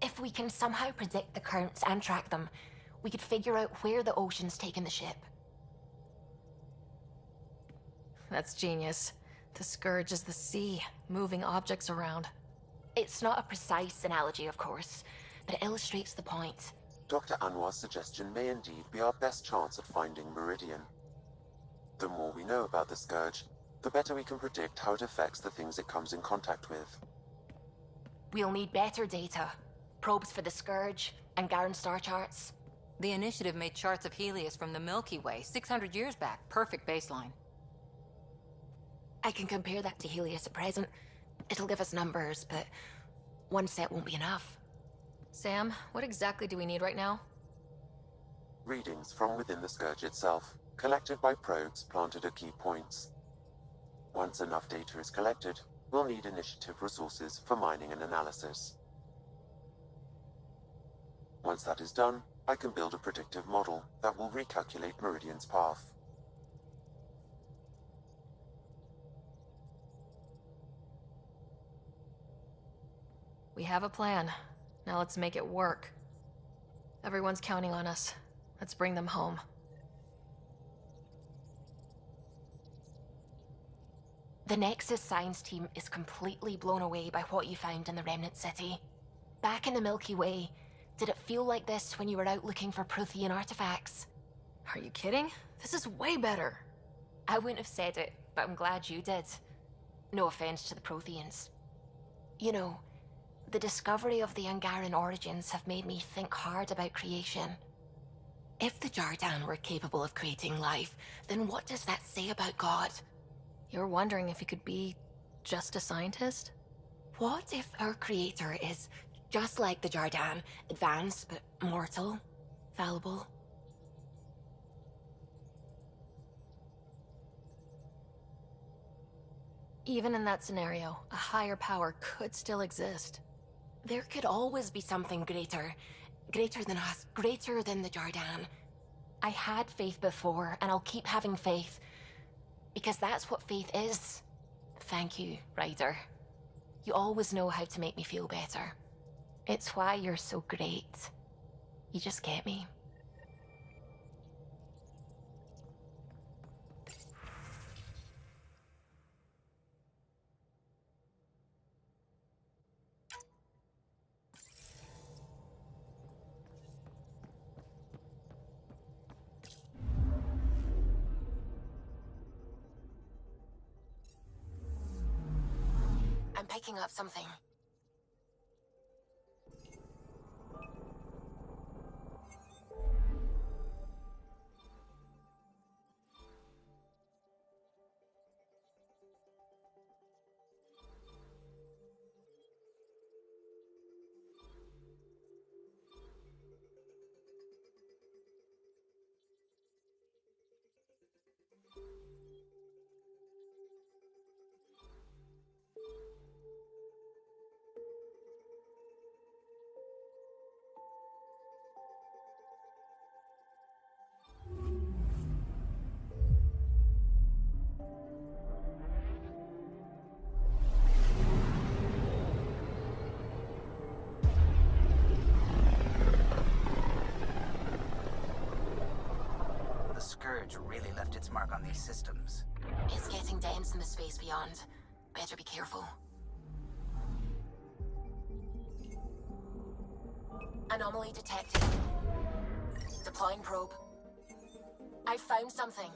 Speaker 17: If we can somehow predict the currents and track them, we could figure out where the ocean's taken the ship.
Speaker 4: That's genius. The Scourge is the sea, moving objects around.
Speaker 17: It's not a precise analogy, of course, but it illustrates the point.
Speaker 8: Dr. Anwar's suggestion may indeed be our best chance at finding Meridian. The more we know about the Scourge, the better we can predict how it affects the things it comes in contact with.
Speaker 17: We'll need better data. Probes for the Scourge, and Garen star charts.
Speaker 5: The Initiative made charts of Helios from the Milky Way 600 years back. Perfect baseline.
Speaker 17: I can compare that to Helios at present. It'll give us numbers, but one set won't be enough.
Speaker 4: Sam, what exactly do we need right now?
Speaker 8: Readings from within the Scourge itself, collected by probes planted at key points. Once enough data is collected, we'll need Initiative resources for mining and analysis. Once that is done, I can build a predictive model that will recalculate Meridian's path.
Speaker 4: We have a plan. Now let's make it work. Everyone's counting on us. Let's bring them home.
Speaker 17: The Nexus science team is completely blown away by what you found in the Remnant City. Back in the Milky Way, did it feel like this when you were out looking for Prothean artifacts?
Speaker 4: Are you kidding? This is way better.
Speaker 17: I wouldn't have said it, but I'm glad you did. No offense to the Protheans. You know, the discovery of the Angaran origins have made me think hard about creation. If the Jardan were capable of creating life, then what does that say about God?
Speaker 4: You're wondering if he could be just a scientist?
Speaker 17: What if our creator is just like the Jardan, advanced but mortal, fallible?
Speaker 4: Even in that scenario, a higher power could still exist.
Speaker 17: There could always be something greater. Greater than us, greater than the Jardan. I had faith before, and I'll keep having faith. Because that's what faith is. Thank you, Ryder. You always know how to make me feel better. It's why you're so great. You just get me. I'm picking up something.
Speaker 16: Scourge really left its mark on these systems.
Speaker 17: It's getting dense in the space beyond. Better be careful. Anomaly detected. Deploying probe. I found something.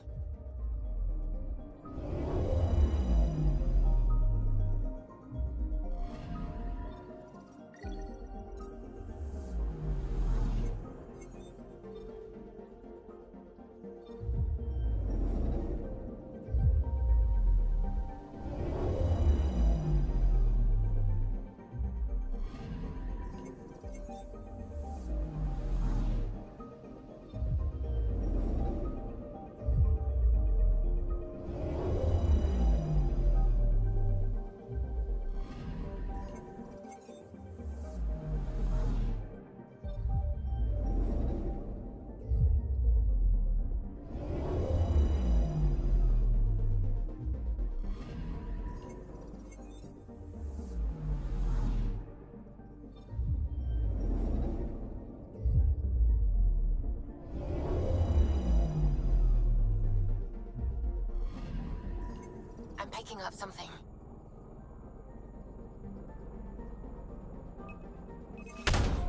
Speaker 17: I'm picking up something.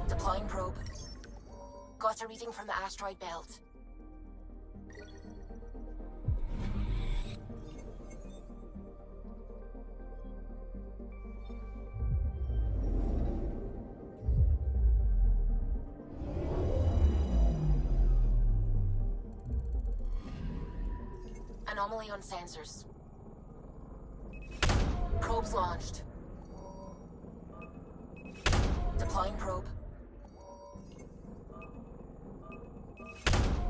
Speaker 17: Deploying probe. Got a reading from the asteroid belt. Anomaly on sensors. Probes launched. Deploying probe.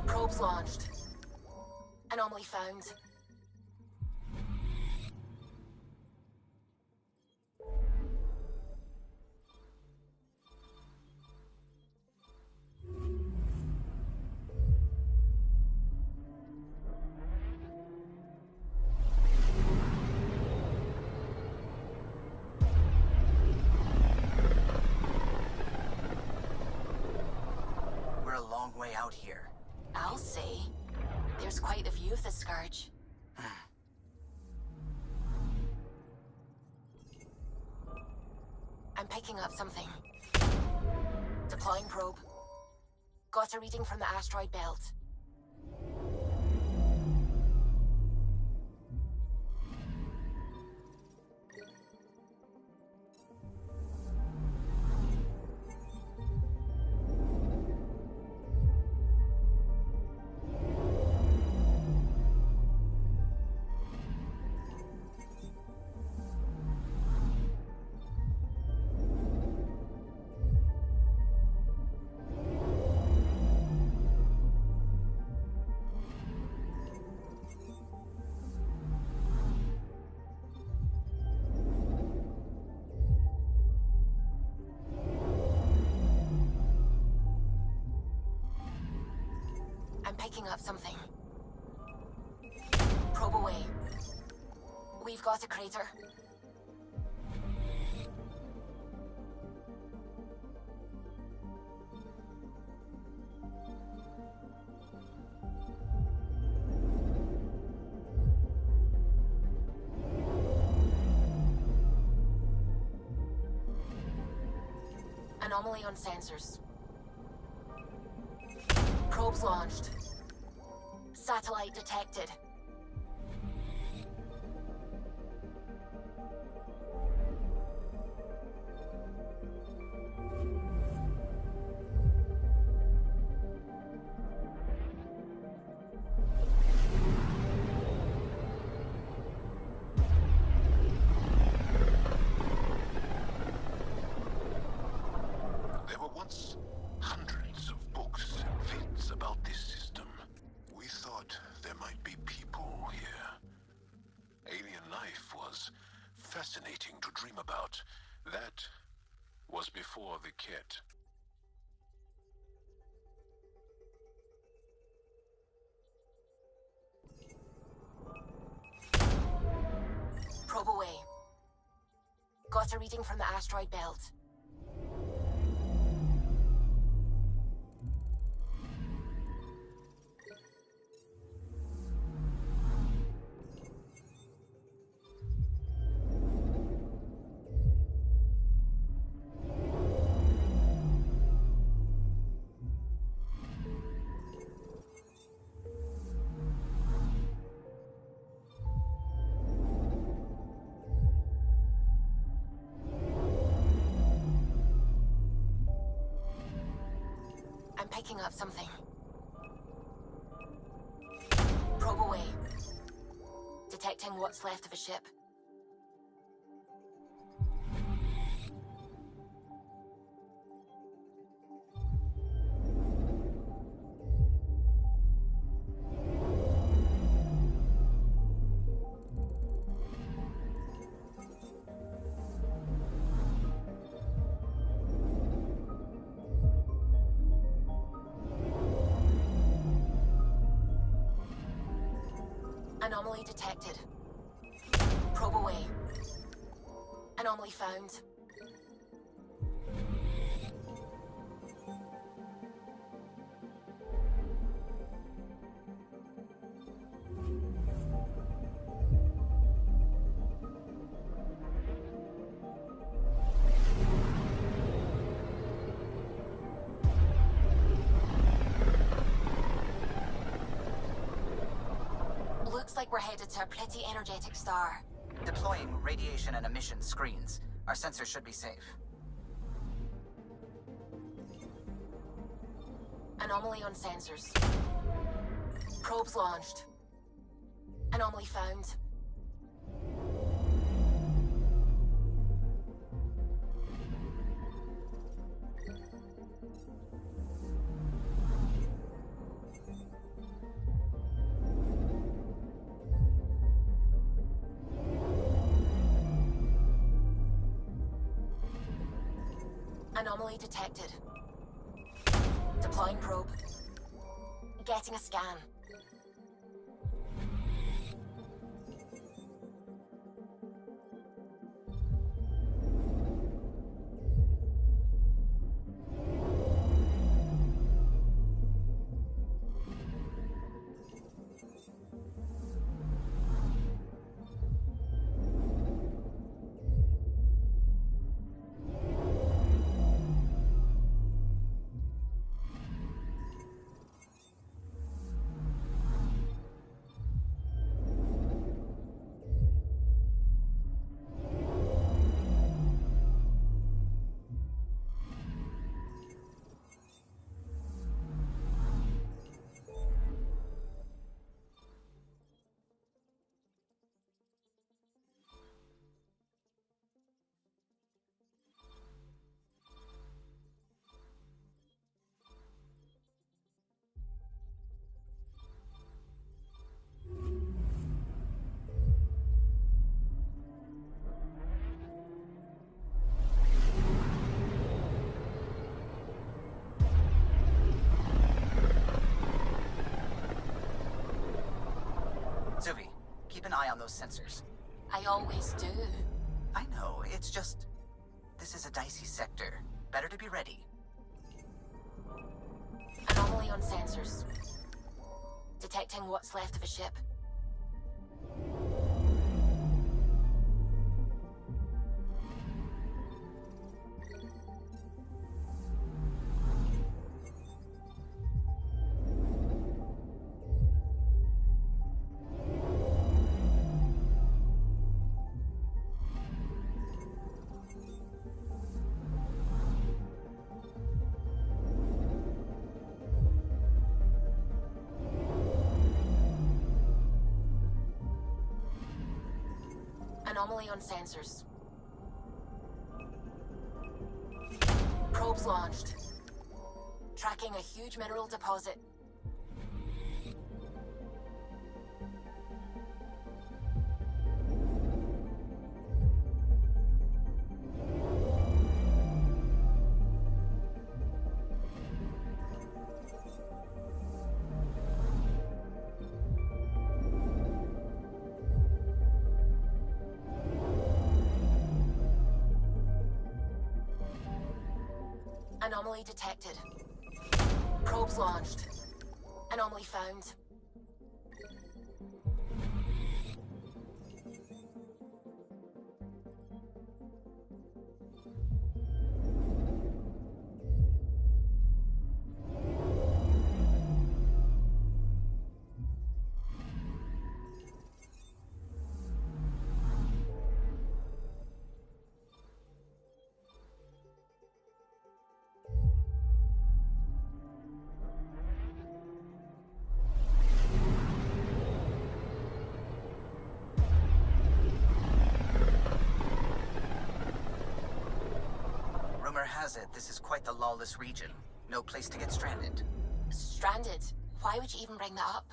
Speaker 17: Probes launched. Anomaly found.
Speaker 16: Way out here.
Speaker 17: I'll say. There's quite a view of the Scourge. I'm picking up something. Deploying probe. Got a reading from the asteroid belt. I'm picking up something. Probe away. We've got a crater. Anomaly on sensors. Probes launched. Satellite detected.
Speaker 6: There were once hundreds of books and facts about this system. We thought there might be people here. Alien life was fascinating to dream about. That was before the kit.
Speaker 17: Probe away. Got a reading from the asteroid belt. I'm picking up something. Probe away. Detecting what's left of a ship. Anomaly detected. Probe away. Anomaly found. Looks like we're headed to a pretty energetic star.
Speaker 16: Deploying radiation and emission screens. Our sensors should be safe.
Speaker 17: Anomaly on sensors. Probes launched. Anomaly found. Anomaly detected. Deploying probe. Getting a scan.
Speaker 16: Zuvi, keep an eye on those sensors.
Speaker 17: I always do.
Speaker 16: I know, it's just... This is a dicey sector. Better to be ready.
Speaker 17: Anomaly on sensors. Detecting what's left of a ship. Anomaly on sensors. Probes launched. Tracking a huge mineral deposit. Anomaly detected. Probes launched. Anomaly found.
Speaker 16: Rumor has it this is quite the lawless region. No place to get stranded.
Speaker 17: Stranded? Why would you even bring that up?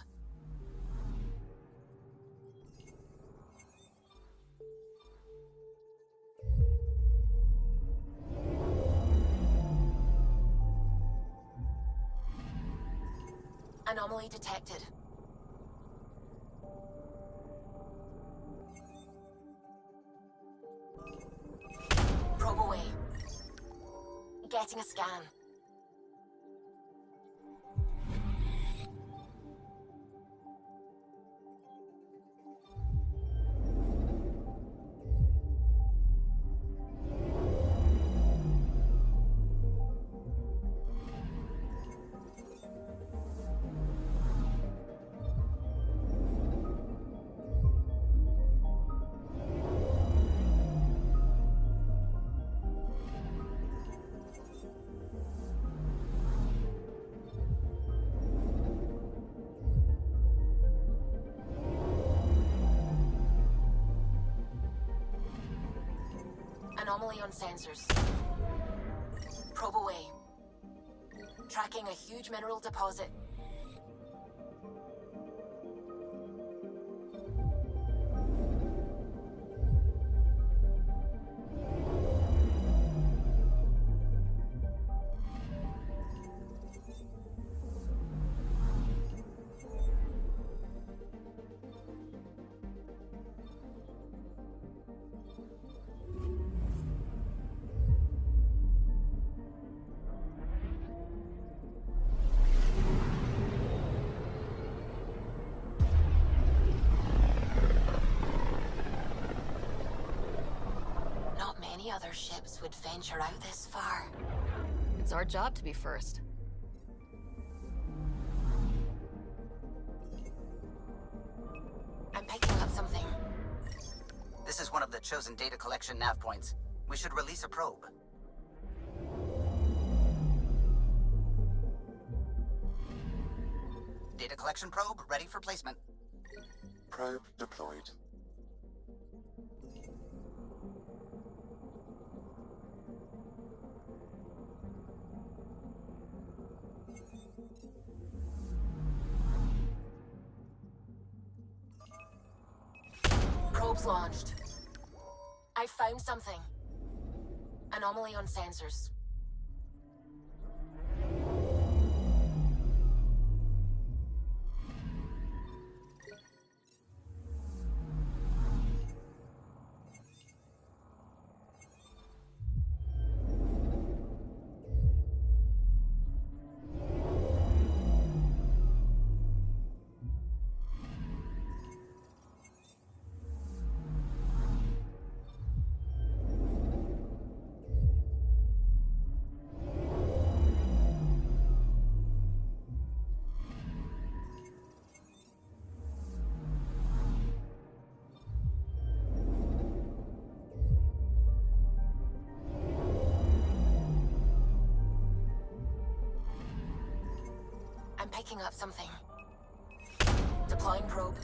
Speaker 17: Anomaly detected. Probe away. Getting a scan. Anomaly on sensors. Probe away. Tracking a huge mineral deposit. Many other ships would venture out this far.
Speaker 4: It's our job to be first.
Speaker 17: I'm picking up something.
Speaker 16: This is one of the chosen data collection nav points. We should release a probe. Data collection probe ready for placement.
Speaker 8: Probe deployed.
Speaker 17: Probe's launched. I found something. Anomaly on sensors. I'm picking up something. Deploying probe.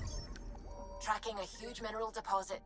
Speaker 17: Tracking a huge mineral deposit.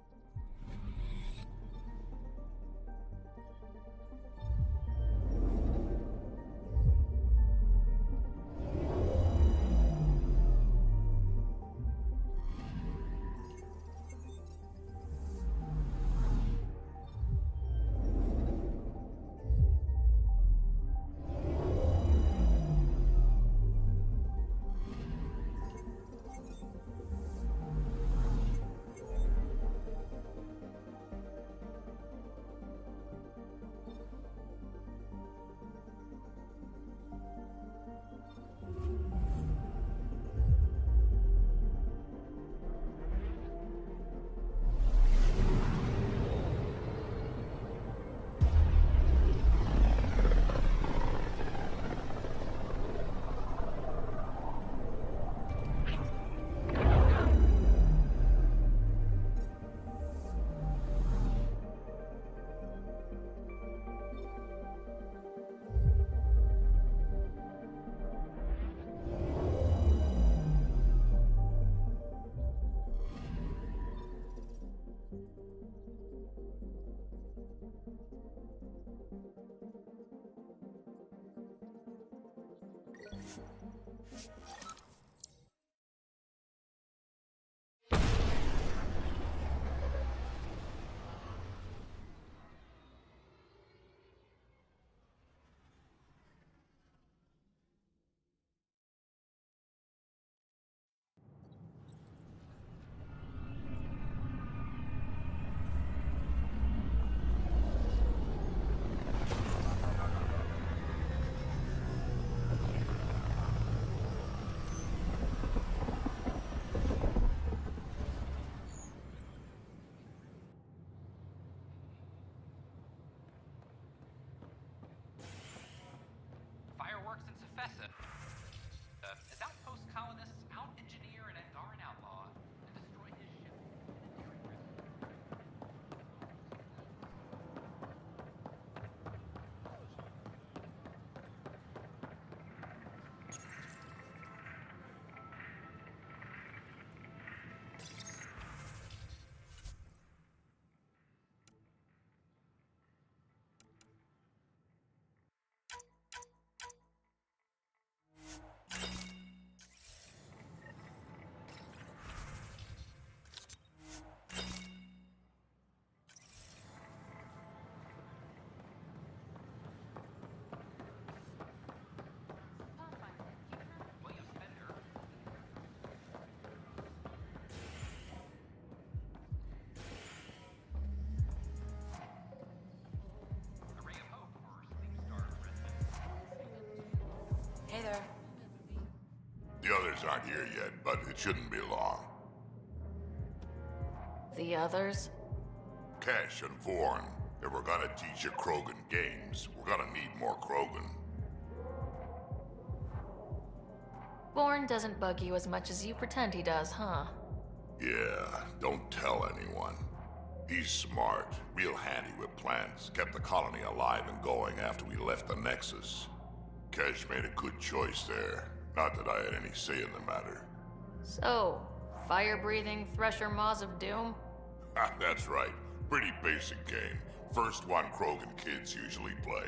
Speaker 12: Fireworks in Cephessa. As outpost colonists out-engineer an Angaran outlaw and destroy his ship.
Speaker 10: Hey there.
Speaker 20: The others aren't here yet, but it shouldn't be long.
Speaker 4: The others?
Speaker 20: Cash and Vorn. If we're gonna teach you Krogan games, we're gonna need more Krogan.
Speaker 4: Born doesn't bug you as much as you pretend he does, huh?
Speaker 20: Yeah, don't tell anyone. He's smart, real handy with plans, kept the colony alive and going after we left the Nexus. Cash made a good choice there. Not that I had any say in the matter.
Speaker 4: So, fire-breathing Thresher Maws of Doom?
Speaker 20: That's right. Pretty basic game. First one Krogan kids usually play.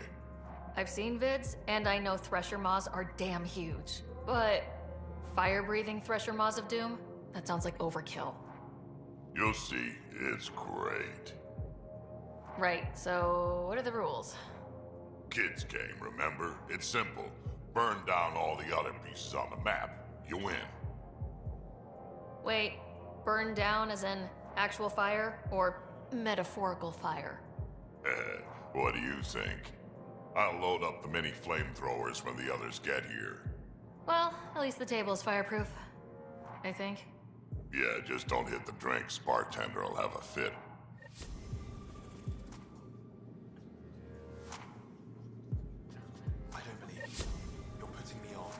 Speaker 4: I've seen vids, and I know Thresher Maws are damn huge. But fire-breathing Thresher Maws of Doom? That sounds like overkill.
Speaker 20: You'll see. It's great.
Speaker 4: Right, so what are the rules?
Speaker 20: Kids game, remember? It's simple. Burn down all the other pieces on the map. You win.
Speaker 4: Wait, burn down as in actual fire, or metaphorical fire?
Speaker 20: What do you think? I'll load up the mini flamethrowers when the others get here.
Speaker 4: Well, at least the table is fireproof. I think.
Speaker 20: Yeah, just don't hit the drinks. Bartender will have a fit.
Speaker 22: I don't believe you. You're putting me on.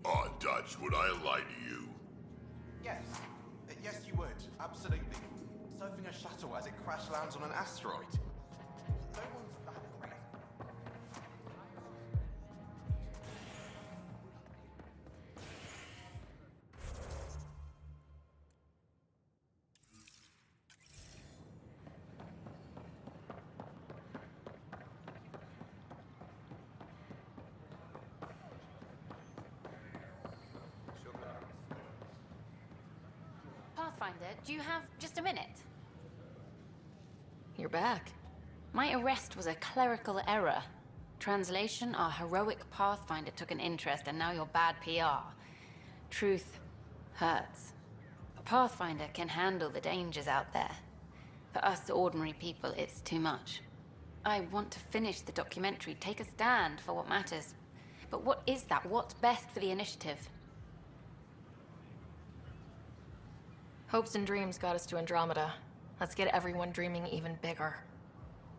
Speaker 20: Oh, Dutch, would I lie to you?
Speaker 18: Yes. Yes, you would. Absolutely. Surfing a shuttle as it crash lands on an asteroid. No one's that crazy.
Speaker 21: Pathfinder, do you have just a minute?
Speaker 4: You're back.
Speaker 21: My arrest was a clerical error. Translation, our heroic Pathfinder took an interest and now you're bad PR. Truth hurts. A Pathfinder can handle the dangers out there. For us ordinary people, it's too much. I want to finish the documentary, take a stand for what matters. But what is that? What's best for the initiative?
Speaker 4: Hopes and dreams got us to Andromeda. Let's get everyone dreaming even bigger.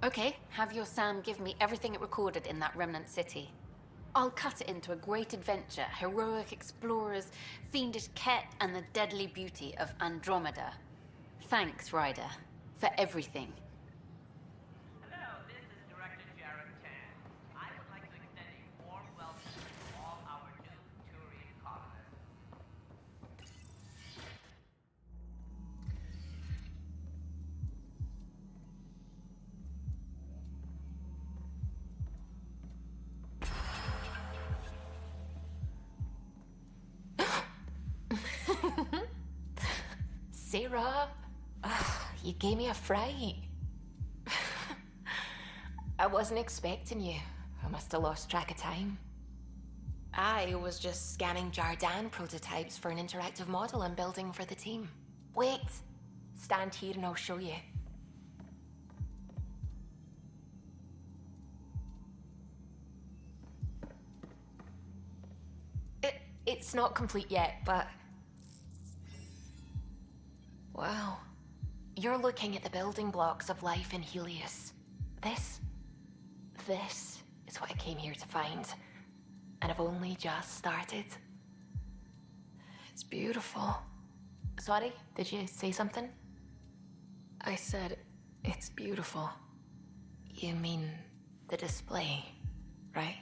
Speaker 21: Okay, have your Sam give me everything it recorded in that remnant city. I'll cut it into a great adventure, heroic explorers, fiendish Ket, and the deadly beauty of Andromeda. Thanks, Ryder, for everything.
Speaker 15: Hello, this is Director Jared Tan. I would like to extend a warm welcome to all our new Turian colonists.
Speaker 17: Sarah, you gave me a fright. I wasn't expecting you. I must have lost track of time. I was just scanning Jardan prototypes for an interactive model I'm building for the team. Wait, stand here and I'll show you. It's not complete yet, but... Wow. You're looking at the building blocks of life in Helios. This is what I came here to find. And I've only just started.
Speaker 4: It's beautiful.
Speaker 17: Sorry, did you say something?
Speaker 4: I said, it's beautiful.
Speaker 17: You mean the display, right?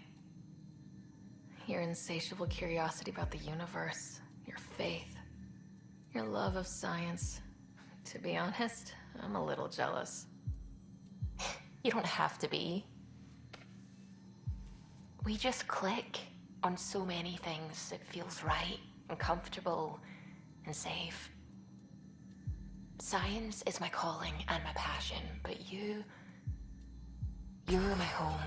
Speaker 4: Your insatiable curiosity about the universe, your faith, your love of science. To be honest, I'm a little jealous.
Speaker 17: You don't have to be. We just click on so many things. It feels right and comfortable and safe. Science is my calling and my passion, but you're my home.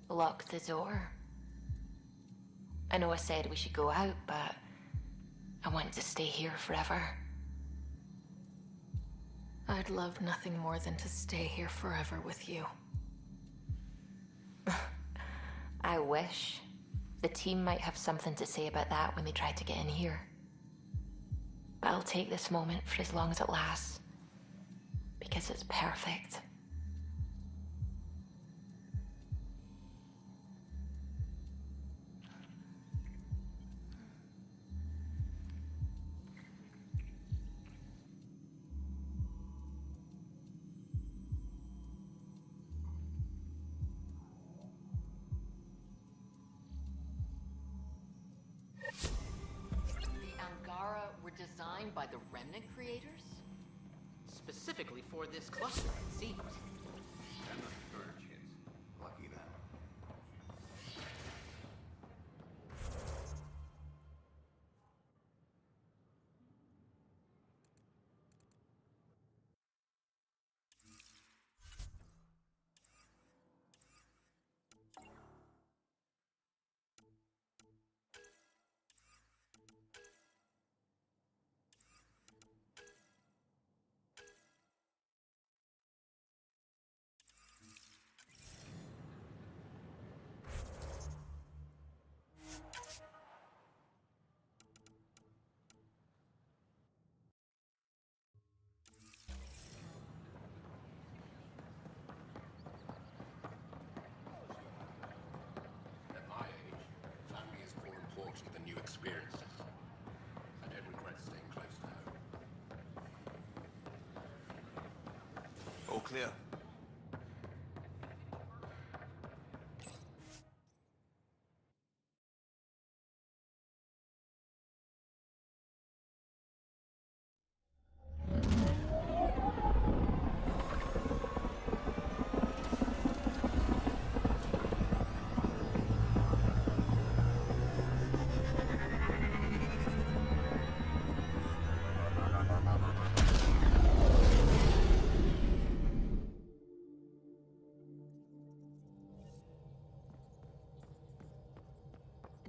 Speaker 17: Lock the door. I know I said we should go out, but I want to stay here forever.
Speaker 4: I'd love nothing more than to stay here forever with you.
Speaker 17: I wish. The team might have something to say about that when they try to get in here. But I'll take this moment for as long as it lasts. Because it's perfect.
Speaker 5: Designed by the Remnant creators?
Speaker 12: Specifically for this cluster, it seems.
Speaker 2: And the Scourge hits. Lucky them.
Speaker 6: Than new experiences. I don't regret staying close to home.
Speaker 18: All clear.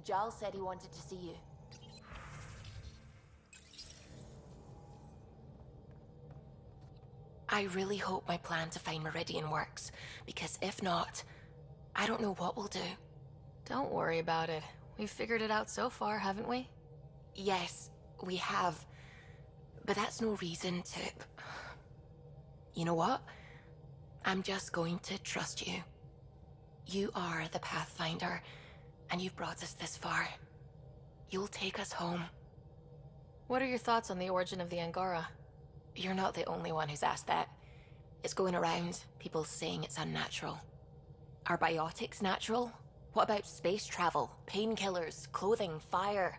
Speaker 17: Giles said he wanted to see you. I really hope my plan to find Meridian works, because if not, I don't know what we'll do.
Speaker 4: Don't worry about it. We've figured it out so far, haven't we?
Speaker 17: Yes, we have. But that's no reason to... You know what? I'm just going to trust you. You are the Pathfinder, and you've brought us this far. You'll take us home.
Speaker 4: What are your thoughts on the origin of the Angara?
Speaker 17: You're not the only one who's asked that. It's going around, people saying it's unnatural. Are biotics natural? What about space travel, painkillers, clothing, fire?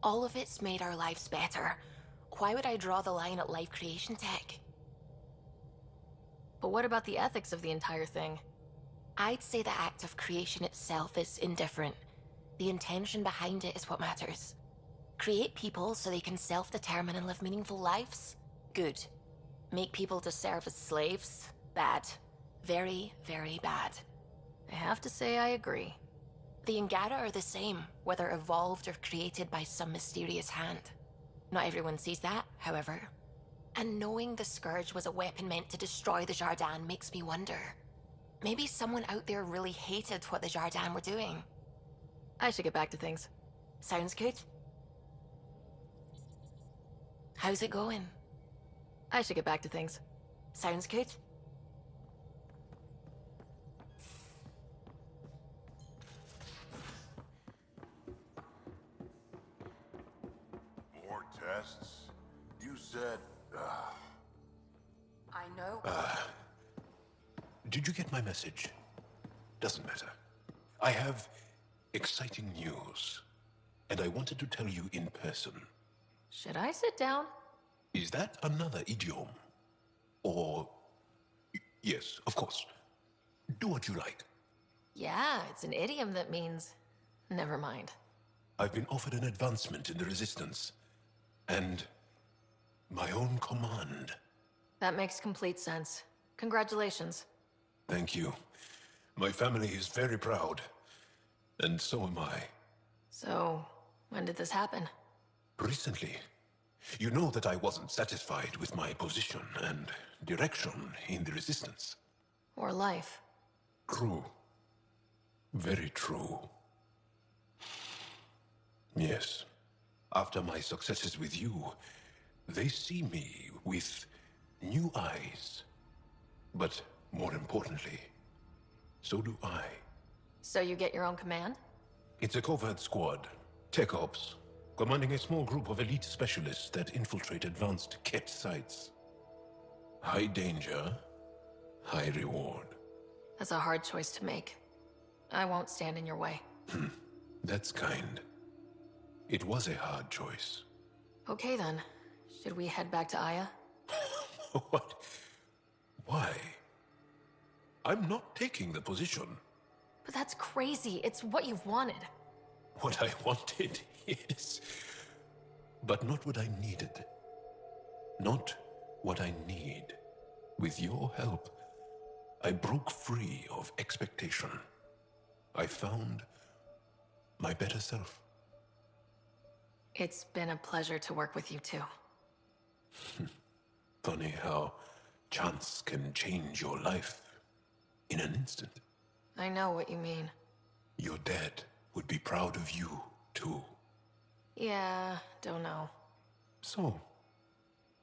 Speaker 17: All of it's made our lives better. Why would I draw the line at life creation tech?
Speaker 4: But what about the ethics of the entire thing?
Speaker 17: I'd say the act of creation itself is indifferent. The intention behind it is what matters. Create people so they can self-determine and live meaningful lives? Good. Make people to serve as slaves? Bad. Very, very bad.
Speaker 4: I have to say I agree.
Speaker 17: The Angara are the same, whether evolved or created by some mysterious hand. Not everyone sees that, however. And knowing the Scourge was a weapon meant to destroy the Jardin makes me wonder. Maybe someone out there really hated what the Jardin were doing.
Speaker 4: I should get back to things.
Speaker 17: Sounds good. How's it going?
Speaker 4: I should get back to things.
Speaker 17: Sounds good.
Speaker 20: More tests? You said...
Speaker 10: I know.
Speaker 6: Did you get my message? Doesn't matter. I have exciting news, and I wanted to tell you in person.
Speaker 4: Should I sit down?
Speaker 6: Is that another idiom? Or... Yes, of course. Do what you like.
Speaker 4: Yeah, it's an idiom that means... Never mind.
Speaker 6: I've been offered an advancement in the Resistance, and my own command.
Speaker 4: That makes complete sense. Congratulations.
Speaker 6: Thank you. My family is very proud, and so am I.
Speaker 4: So, when did this happen?
Speaker 6: Recently. You know that I wasn't satisfied with my position and direction in the Resistance.
Speaker 4: Or life.
Speaker 6: True. Very true. Yes. After my successes with you, they see me with new eyes. But more importantly, so do I.
Speaker 4: So you get your own command?
Speaker 6: It's a covert squad, tech ops, commanding a small group of elite specialists that infiltrate advanced Ket sites. High danger, high reward.
Speaker 4: That's a hard choice to make. I won't stand in your way.
Speaker 6: That's kind. It was a hard choice.
Speaker 4: Okay then. Should we head back to Aya?
Speaker 6: What? Why? I'm not taking the position.
Speaker 4: But that's crazy. It's what you've wanted.
Speaker 6: What I wanted, yes. But not what I needed. Not what I need. With your help, I broke free of expectation. I found my better self.
Speaker 4: It's been a pleasure to work with you too.
Speaker 6: Funny how chance can change your life in an instant.
Speaker 4: I know what you mean.
Speaker 6: Your dad would be proud of you, too.
Speaker 4: Yeah, don't know.
Speaker 6: So,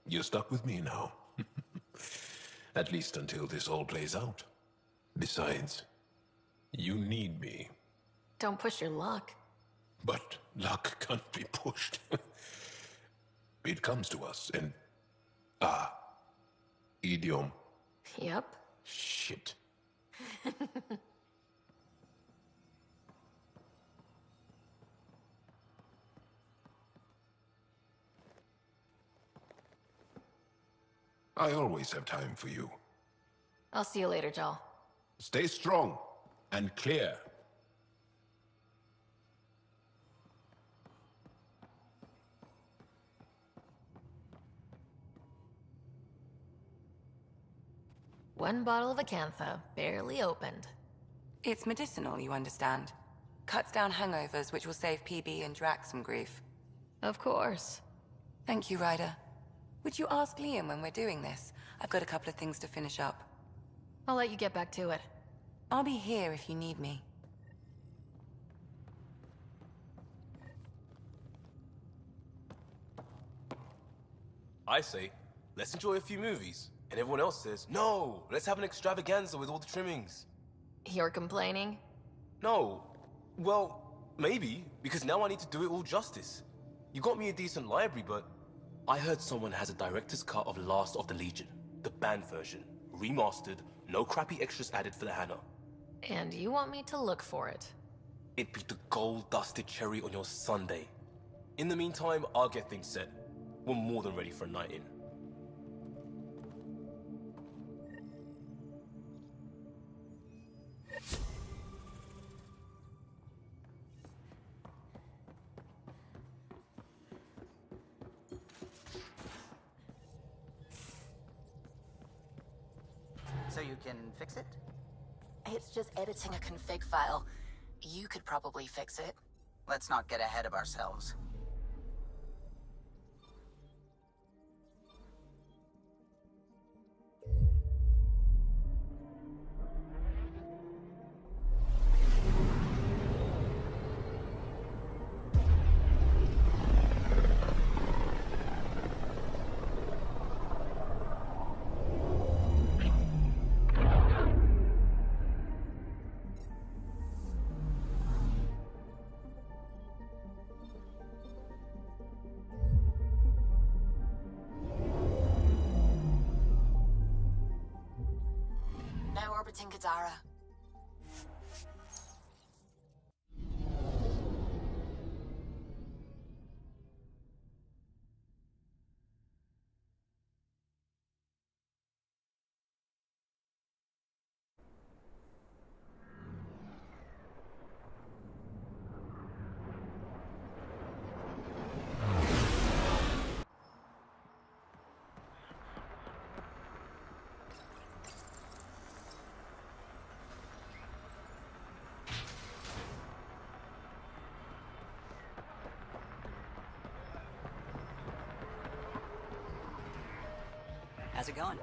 Speaker 6: you're stuck with me now. At least until this all plays out. Besides, you need me.
Speaker 4: Don't push your luck.
Speaker 6: But luck can't be pushed. It comes to us and... idiom.
Speaker 4: Yep.
Speaker 6: Shit. I always have time for you.
Speaker 4: I'll see you later, Jal.
Speaker 6: Stay strong and clear.
Speaker 4: One bottle of Acantha, barely opened.
Speaker 10: It's medicinal, you understand. Cuts down hangovers, which will save PB and Drax some grief.
Speaker 4: Of course.
Speaker 10: Thank you, Ryder. Would you ask Liam when we're doing this? I've got a couple of things to finish up.
Speaker 4: I'll let you get back to it.
Speaker 10: I'll be here if you need me.
Speaker 3: I say, let's enjoy a few movies. And everyone else says, no, let's have an extravaganza with all the trimmings.
Speaker 4: You're complaining?
Speaker 3: No. Well, maybe, because now I need to do it all justice. You got me a decent library, but I heard someone has a director's cut of Last of the Legion, the banned version, remastered, no crappy extras added for the Hannah.
Speaker 4: And you want me to look for it?
Speaker 3: It'd be the gold-dusted cherry on your sundae. In the meantime, I'll get things set. We're more than ready for a night in.
Speaker 16: So you can fix it?
Speaker 17: It's just editing a config file. You could probably fix it.
Speaker 16: Let's not get ahead of ourselves.
Speaker 17: Now orbiting Gadara.
Speaker 16: How's it going?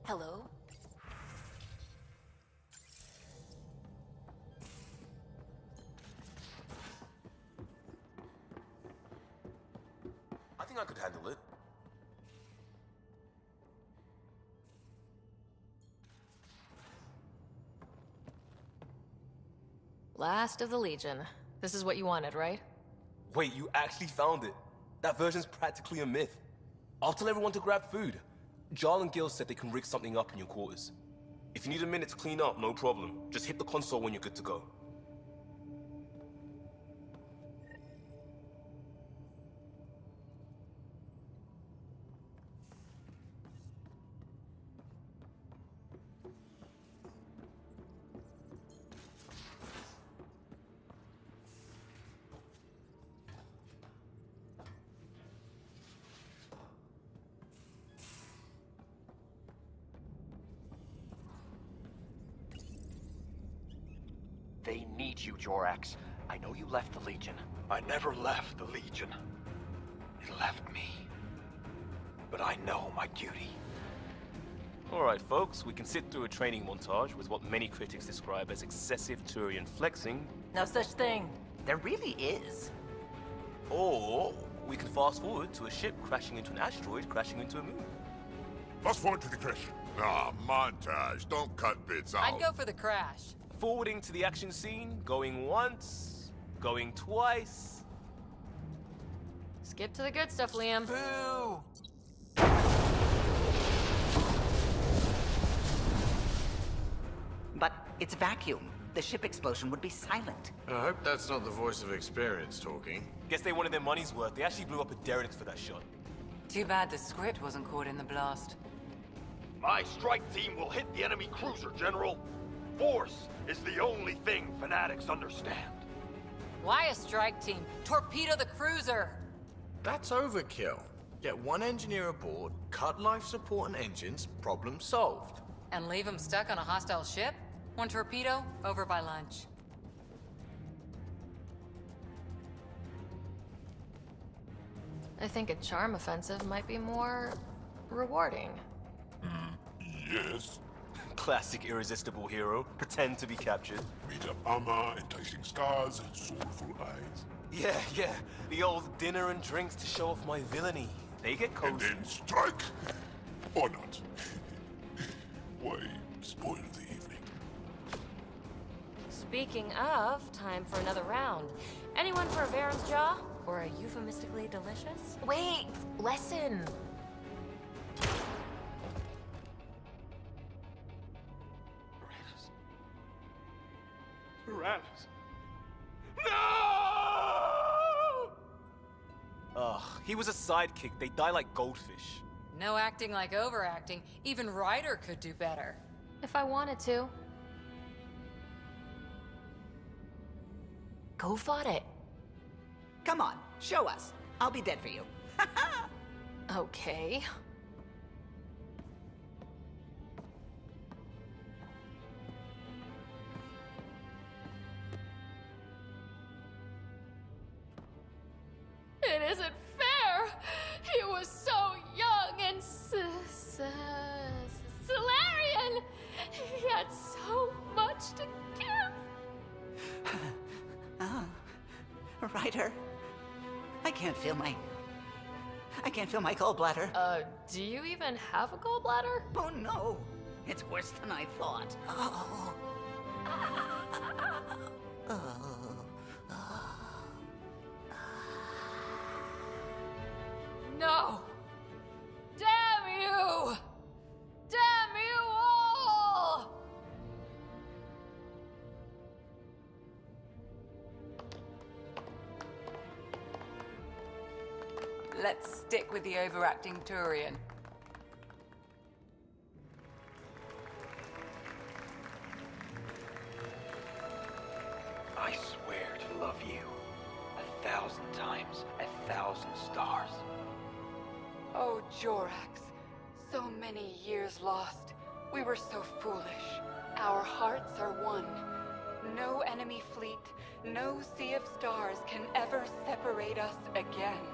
Speaker 17: Hello?
Speaker 3: I think I could handle it.
Speaker 4: Last of the Legion. This is what you wanted, right?
Speaker 3: Wait, you actually found it? That version's practically a myth. I'll tell everyone to grab food. Jarl and Gil said they can rig something up in your quarters. If you need a minute to clean up, no problem. Just hit the console when you're good to go.
Speaker 7: They need you, Jorax. I know you left the Legion.
Speaker 11: I never left the Legion. It left me. But I know my duty.
Speaker 3: Alright folks, we can sit through a training montage with what many critics describe as excessive Turian flexing.
Speaker 13: No such thing. There really is.
Speaker 3: Or we can fast forward to a ship crashing into an asteroid crashing into a moon.
Speaker 20: Fast forward to the crash. Nah, montage. Don't cut bits out.
Speaker 5: I'd go for the crash.
Speaker 3: Forwarding to the action scene, going once, going twice.
Speaker 4: Skip to the good stuff, Liam.
Speaker 13: Boo!
Speaker 16: But it's vacuum. The ship explosion would be silent.
Speaker 22: I hope that's not the voice of experience talking.
Speaker 3: Guess they wanted their money's worth. They actually blew up a derelict for that shot.
Speaker 10: Too bad the script wasn't caught in the blast.
Speaker 11: My strike team will hit the enemy cruiser, General. Force is the only thing fanatics understand.
Speaker 5: Why a strike team? Torpedo the cruiser!
Speaker 22: That's overkill. Get one engineer aboard, cut life support and engines, problem solved.
Speaker 5: And leave them stuck on a hostile ship? One torpedo, over by lunch.
Speaker 4: I think a charm offensive might be more rewarding.
Speaker 6: Yes.
Speaker 3: Classic irresistible hero. Pretend to be captured.
Speaker 6: Made up armor, enticing scars, soulful eyes.
Speaker 3: Yeah. The old dinner and drinks to show off my villainy. They get cozy.
Speaker 6: And then strike! Or not. Why spoil the evening?
Speaker 1: Speaking of, time for another round. Anyone for a Varen's Jaw? Or a euphemistically delicious?
Speaker 17: Wait, listen.
Speaker 11: Tyrannus.
Speaker 3: Ugh, he was a sidekick. They die like goldfish.
Speaker 5: No acting like overacting. Even Ryder could do better.
Speaker 4: If I wanted to.
Speaker 17: Go for it.
Speaker 16: Come on, show us. I'll be dead for you.
Speaker 4: Okay. It isn't fair! He was so young and Solarian! He had so much to give!
Speaker 16: Ryder, I can't feel my gallbladder.
Speaker 4: Do you even have a gallbladder?
Speaker 16: Oh no, it's worse than I thought. Oh.
Speaker 4: No! Damn you! Damn you all!
Speaker 10: Let's stick with the overacting Turian.
Speaker 7: I swear to love you 1,000 times, 1,000 stars.
Speaker 10: Oh, Jorax. So many years lost. We were so foolish. Our hearts are one. No enemy fleet, no sea of stars can ever separate us again.